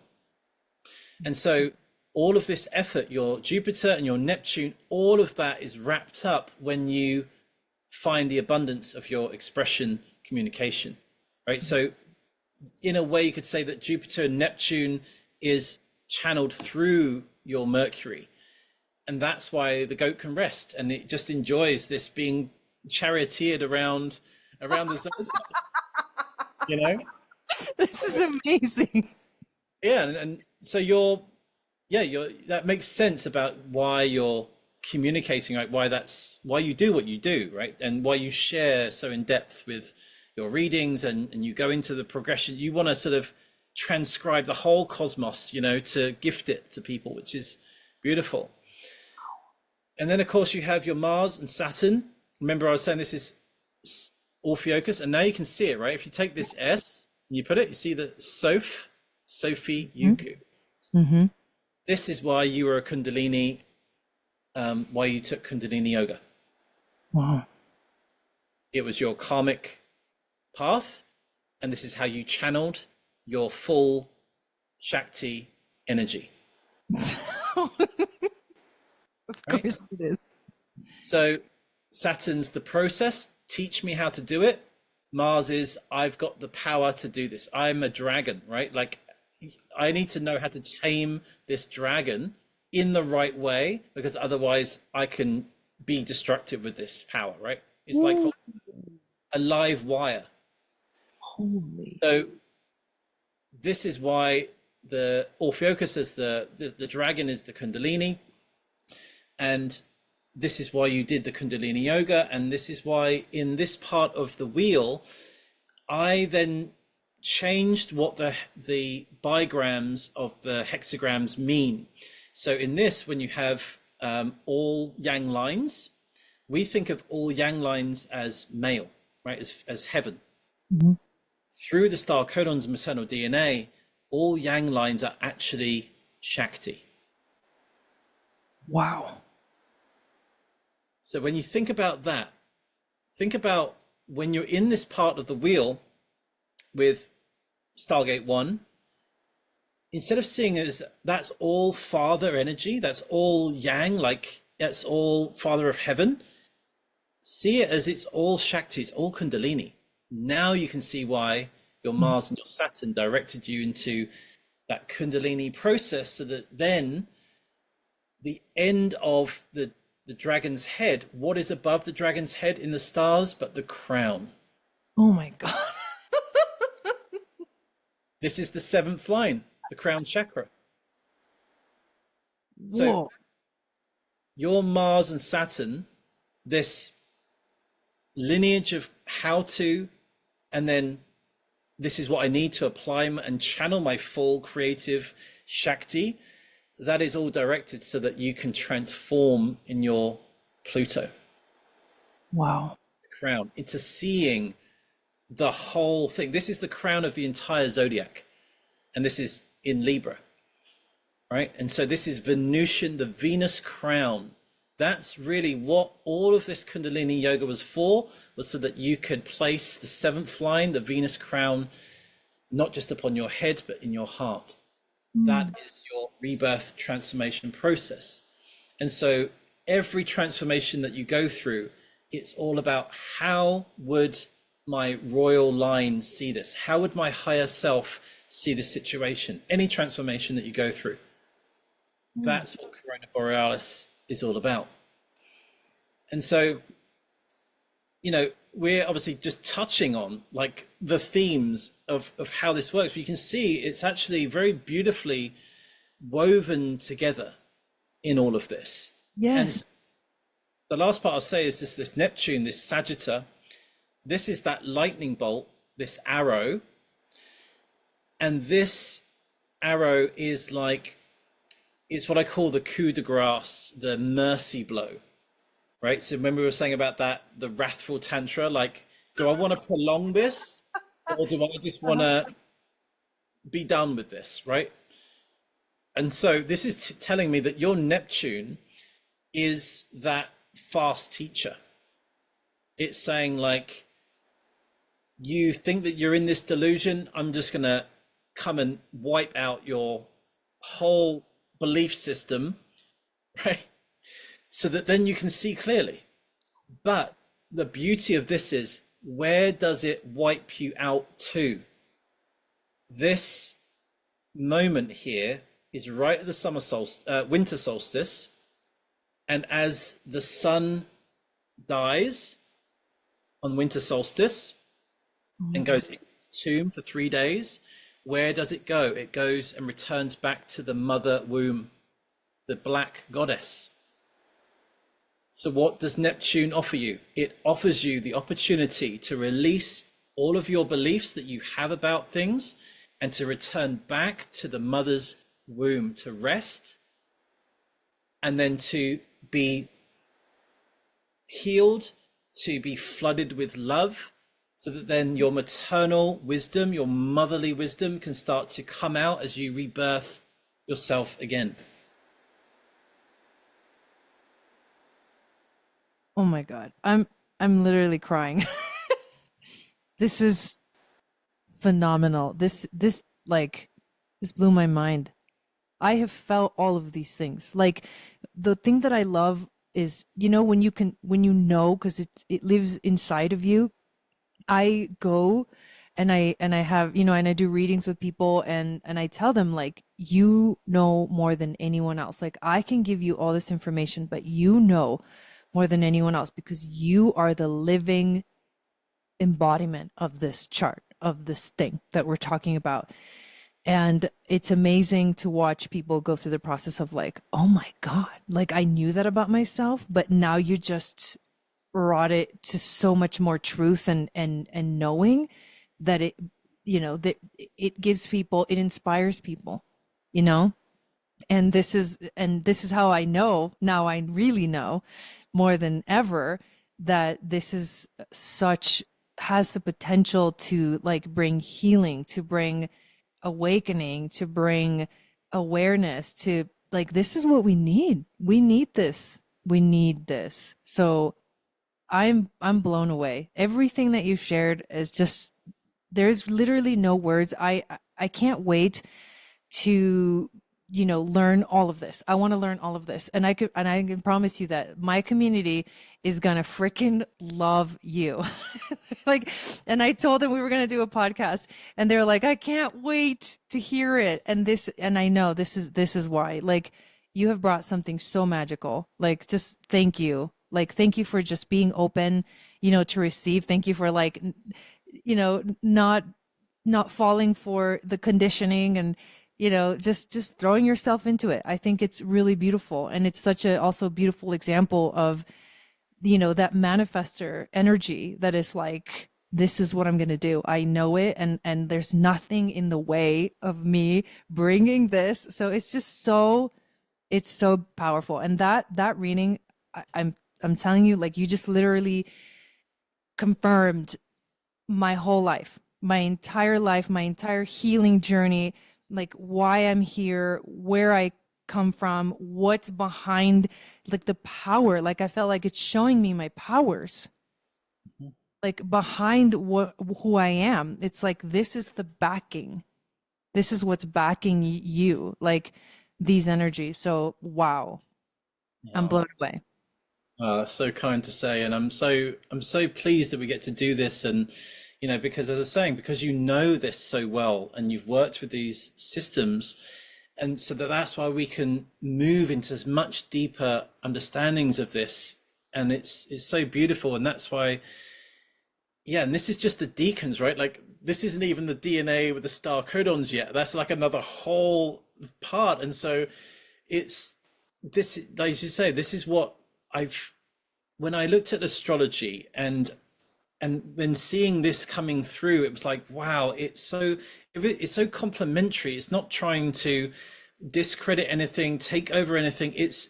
And so all of this effort, your Jupiter and your Neptune, all of that is wrapped up when you find the abundance of your expression communication, right? So in a way, you could say that Jupiter and Neptune is channeled through your Mercury. And that's why the goat can rest, and it just enjoys this being charioteered around the zone, This is amazing. Yeah, and so that makes sense about why you're communicating, right? Why you do what you do, right? And why you share so in depth with your readings, and you go into the progression. You want to sort of transcribe the whole cosmos, to gift it to people, which is beautiful. And then, of course, you have your Mars and Saturn. Remember, I was saying this is Orpheus, and now you can see it, right? If you take this S and you put it, you see the Sophie, Yuku. Mm-hmm. This is why you were a Kundalini, why you took Kundalini yoga. Wow. It was your karmic path, and this is how you channeled your full Shakti energy. Of course it is. So Saturn's the process. Teach me how to do it. Mars is, I've got the power to do this. I'm a dragon, right? Like, I need to know how to tame this dragon in the right way, because otherwise I can be destructive with this power, right? It's like Ooh, a live wire. holy. So this is why the Orpheus says the dragon is the Kundalini, and this is why you did the Kundalini yoga, and this is why in this part of the wheel, I then changed what the bigrams of the hexagrams mean. So in this, when you have all yang lines, we think of all yang lines as male, right? As heaven. Mhm. Through the star codons and maternal DNA, all yang lines are actually Shakti. Wow. So when you think about that, think about when you're in this part of the wheel with Stargate 1, instead of seeing it as that's all father energy, that's all yang, like that's all father of heaven, see it as it's all Shakti, it's all Kundalini. Now you can see why your Mars and your Saturn directed you into that Kundalini process, so that then the end of the dragon's head, what is above the dragon's head in the stars but the crown? Oh my God. This is the seventh line, the crown chakra. So Whoa. your Mars and Saturn, this lineage of how to, and then this is what I need to apply and channel my full creative Shakti, that is all directed so that you can transform in your Pluto Wow. crown into seeing the whole thing. This is the crown of the entire zodiac, and this is in Libra, right? And so this is Venusian, the Venus crown. That's really what all of this Kundalini yoga was for, was so that you could place the seventh line, the Venus crown, not just upon your head, but in your heart. That is your rebirth transformation process. And so every transformation that you go through, it's all about how would my royal line see this? How would my higher self see this situation? Any transformation that you go through. That's what Corona Borealis is all about. And so, you know, we're obviously just touching on like the themes of how this works, but you can see it's actually very beautifully woven together in all of this. Yes. And the last part I'll say is just this Neptune, this Sagitta, this is that lightning bolt, this arrow. And this arrow is like, it's what I call the coup de grace, the mercy blow, right? So when we were saying about that, the wrathful tantra, like, do I want to prolong this, or do I just want to be done with this, right? And so this is telling me that your Neptune is that fast teacher. It's saying like, you think that you're in this delusion, I'm just going to come and wipe out your whole belief system, right? So that then you can see clearly. But the beauty of this is, where does it wipe you out to? This moment here is right at the summer solstice, winter solstice. And as the sun dies on winter solstice and goes into the tomb for 3 days, where does it go? It goes and returns back to the mother womb, the black goddess. So what does Neptune offer you? It offers you the opportunity to release all of your beliefs that you have about things and to return back to the mother's womb, to rest, and then to be healed, to be flooded with love, so that then your maternal wisdom, your motherly wisdom can start to come out as you rebirth yourself again. Oh my God. I'm literally crying. This is phenomenal. This blew my mind. I have felt all of these things. Like, the thing that I love is, you know, when you know, because it lives inside of you, I go and I have, and I do readings with people and I tell them like you know more than anyone else. Like I can give you all this information, but you know more than anyone else because you are the living embodiment of this chart, of this thing that we're talking about. And it's amazing to watch people go through the process of like, oh my God, like I knew that about myself, but now you just brought it to so much more truth and knowing that that it gives people, it inspires people, you know? And this is how I know, now I really know more than ever that this is such has the potential to like bring healing, to bring awakening, to bring awareness, to like this is what we need. We need this. We need this. So I'm blown away. Everything that you've shared is just there's literally no words. I can't wait to learn all of this. I want to learn all of this. And I can promise you that my community is gonna freaking love you. Like, and I told them we were gonna do a podcast and they're like, I can't wait to hear it. And I know this is why. Like you have brought something so magical. Like just thank you. Like thank you for just being open, to receive. Thank you for like not falling for the conditioning and just throwing yourself into it. I think it's really beautiful, and it's such a also beautiful example of that manifester energy that is like this is what I'm going to do. I know it, and there's nothing in the way of me bringing this. So it's so powerful. And that reading, I'm telling you, like you just literally confirmed my whole life, my entire healing journey, like why I'm here, where I come from, what's behind like the power. Like I felt like it's showing me my powers, like behind what who I am. It's like this is the backing. This is what's backing you, like these energies. So wow, I'm Oh, blown away. that's so kind to say, and I'm so pleased that we get to do this, and because as I was saying, because you know this so well, and you've worked with these systems, and so that's why we can move into much deeper understandings of this, and it's so beautiful, and that's why, yeah, and this is just the deacons, right? Like this isn't even the DNA with the star codons yet. That's like another whole part, and so it's this, like you say, this is what I've when I looked at astrology and then seeing this coming through, it was like, wow, it's so complementary. It's not trying to discredit anything, take over anything. It's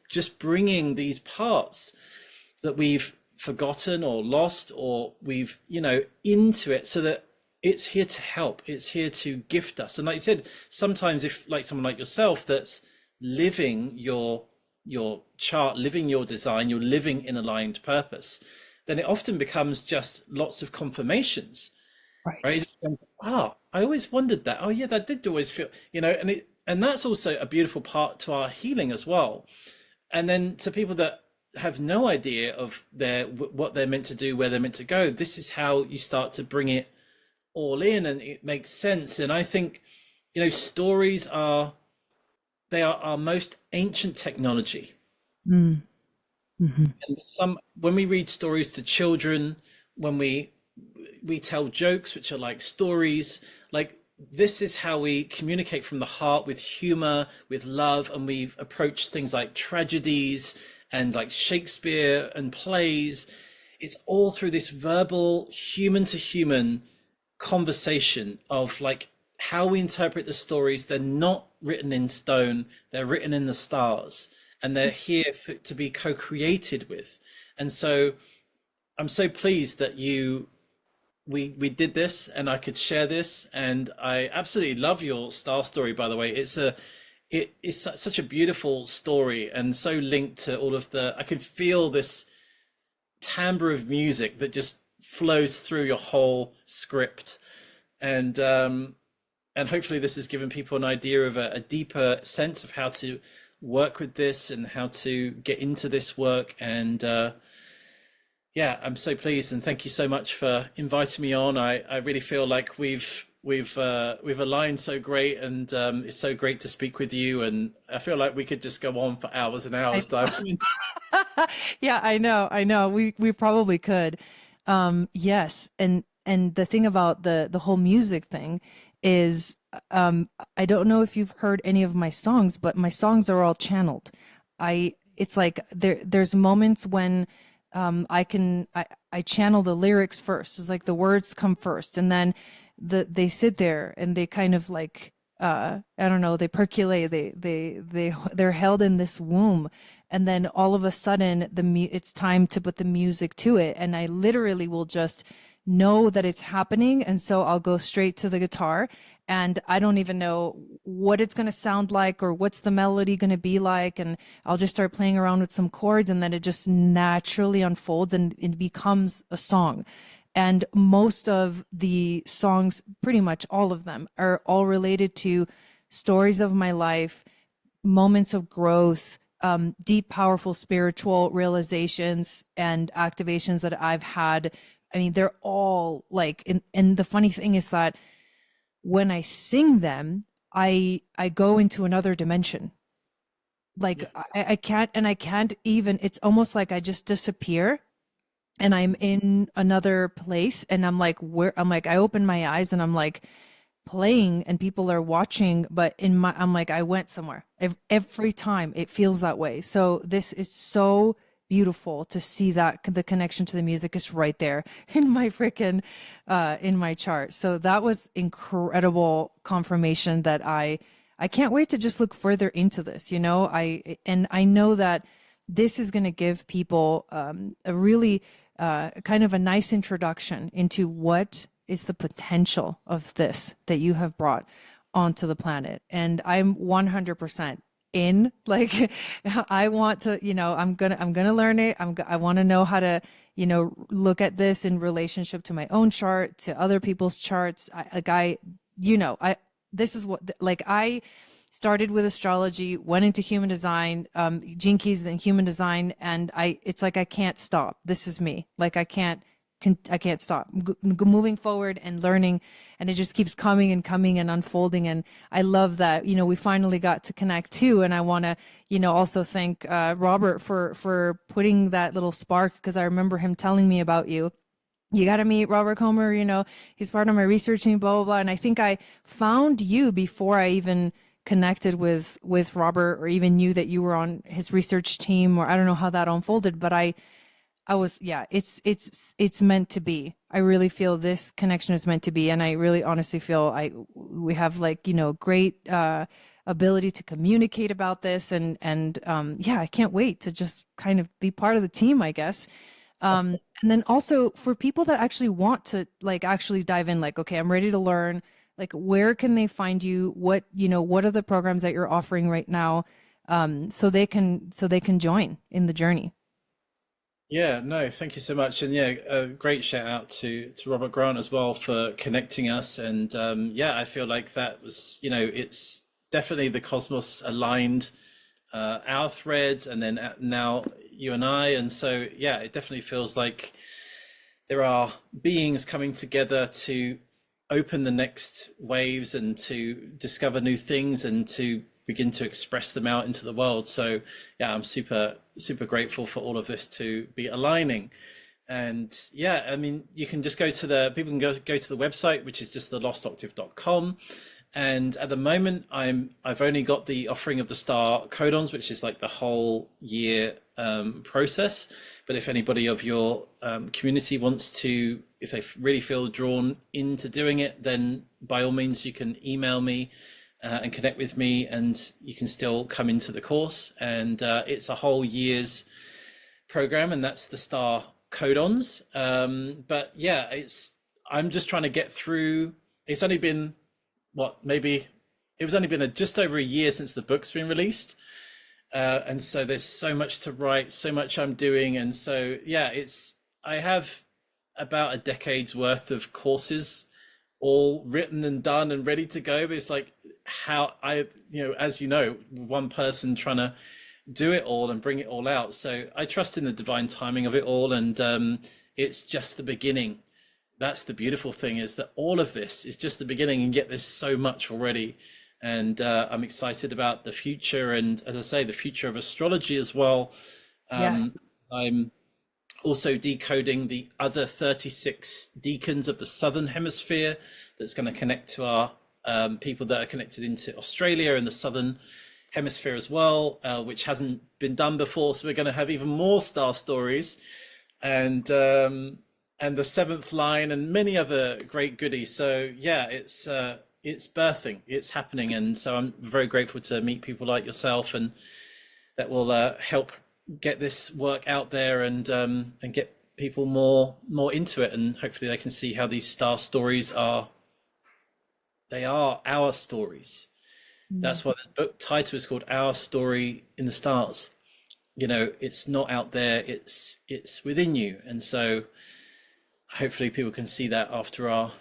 just bringing these parts that we've forgotten or lost or we've into it, so that it's here to help, it's here to gift us. And like you said, sometimes if like someone like yourself that's living your chart, living your design, you're living in aligned purpose, then it often becomes just lots of confirmations, Right. right? Ah, I always wondered that. Oh yeah, that did always feel, and that's also a beautiful part to our healing as well. And then to people that have no idea of what they're meant to do, where they're meant to go, this is how you start to bring it all in, and it makes sense. And I think, stories are our most ancient technology. Mm. Hmm. And when we read stories to children, when we tell jokes, which are like stories, like this is how we communicate from the heart, with humor, with love, and we've approached things like tragedies and like Shakespeare and plays. It's all through this verbal, human to human conversation of like how we interpret the stories. They're not written in stone, they're written in the stars, and they're here to be co-created with. And so I'm so pleased that we did this and I could share this. And I absolutely love your star story, by the way. It is such a beautiful story, and so linked to all of I can feel this timbre of music that just flows through your whole script. And hopefully this has given people an idea of a deeper sense of how to work with this and how to get into this work. And Yeah, I'm so pleased, and thank you so much for inviting me on. I really feel like we've aligned so great, and it's so great to speak with you. And I feel like we could just go on for hours and I hours diving in. Yeah, I know. We probably could. Yes, and the thing about the whole music thing is, I don't know if you've heard any of my songs, but my songs are all channeled. It's like there's moments when I channel the lyrics first. It's like the words come first, and then they sit there and they kind of like, I don't know, they percolate, they're held in this womb, and then all of a sudden it's time to put the music to it, and I literally will just know that it's happening, and so I'll go straight to the guitar, and I don't even know what it's going to sound like or what's the melody going to be like, and I'll just start playing around with some chords, and then it just naturally unfolds and it becomes a song. And most of the songs, pretty much all of them, are all related to stories of my life, moments of growth, deep, powerful spiritual realizations and activations that I've had. I mean, they're all like, and the funny thing is that when I sing them, I go into another dimension. Yeah. Like I can't even, it's almost like I just disappear and I'm in another place, and I'm like, where, I'm like, I open my eyes and I'm like playing and people are watching, but I'm like, I went somewhere. Every time it feels that way. So this is so beautiful to see that the connection to the music is right there in my freaking in my chart. So that was incredible confirmation that I can't wait to just look further into this, you know. I know that this is going to give people a really kind of a nice introduction into what is the potential of this that you have brought onto the planet. And I'm 100% in, like, I want to, you know, I'm going to learn it. I want to know how to, you know, look at this in relationship to my own chart, to other people's charts. You know, this is what, like, I started with astrology, went into human design, gene keys, then human design, and it's like I can't stop. This is me. Like I can't stop moving forward and learning, and it just keeps coming and coming and unfolding. And I love that, you know, we finally got to connect too. And I want to, you know, also thank Robert for putting that little spark, because I remember him telling me about you. You got to meet Robert Comer, you know, he's part of my research team, blah, blah, blah. And I think I found you before I even connected with Robert, or even knew that you were on his research team, or I don't know how that unfolded, but I was, yeah, it's meant to be. I really feel this connection is meant to be. And I really honestly feel we have, like, you know, great ability to communicate about this. And yeah, I can't wait to just kind of be part of the team, I guess. And then also for people that actually want to, like, actually dive in, like, okay, I'm ready to learn, like, where can they find you? What, you know, what are the programs that you're offering right now? So they can join in the journey. Yeah, no, thank you so much. And yeah, a great shout out to Robert Grant as well for connecting us. And yeah, I feel like that was, you know, it's definitely the cosmos aligned our threads, and then now you and I. And so yeah, it definitely feels like there are beings coming together to open the next waves and to discover new things and to begin to express them out into the world. So yeah, I'm super grateful for all of this to be aligning. And yeah, I mean, you can just people can go to the website, which is just the lostoctave.com. And at the moment, I've only got the offering of the star codons, which is like the whole year process. But if anybody of your community wants to, if they really feel drawn into doing it, then by all means you can email me and connect with me, and you can still come into the course. And it's a whole year's program, and that's the star codons. But yeah, I'm just trying to get through. It's only been maybe it was only been just over a year since the book's been released, and so there's so much to write, so much I'm doing. And so yeah, I have about a decade's worth of courses all written and done and ready to go, but it's like, how I, you know, as you know, one person trying to do it all and bring it all out. So I trust in the divine timing of it all, and it's just the beginning. That's the beautiful thing, is that all of this is just the beginning, and yet there's so much already. And I'm excited about the future, and as I say, the future of astrology as well. Yes. I'm also decoding the other 36 deacons of the southern hemisphere that's going to connect to our people that are connected into Australia and the southern hemisphere as well, which hasn't been done before. So we're going to have even more star stories, and the seventh line and many other great goodies. So yeah, it's birthing, it's happening, and so I'm very grateful to meet people like yourself, and that will help get this work out there, and get people more into it, and hopefully they can see how these star stories are. They are our stories. That's why the book title is called Our Story in the Stars. You know, it's not out there, it's within you. And so hopefully people can see that after our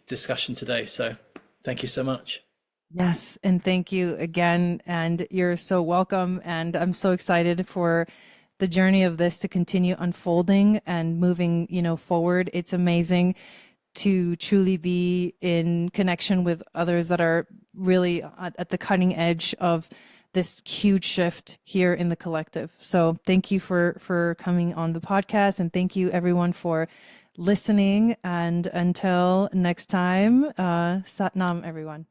discussion today. So thank you so much. Yes, and thank you again. And you're so welcome. And I'm so excited for the journey of this to continue unfolding and moving, forward. It's amazing to truly be in connection with others that are really at the cutting edge of this huge shift here in the collective. So thank you for coming on the podcast, and thank you everyone for listening. And until next time, Sat Nam, everyone.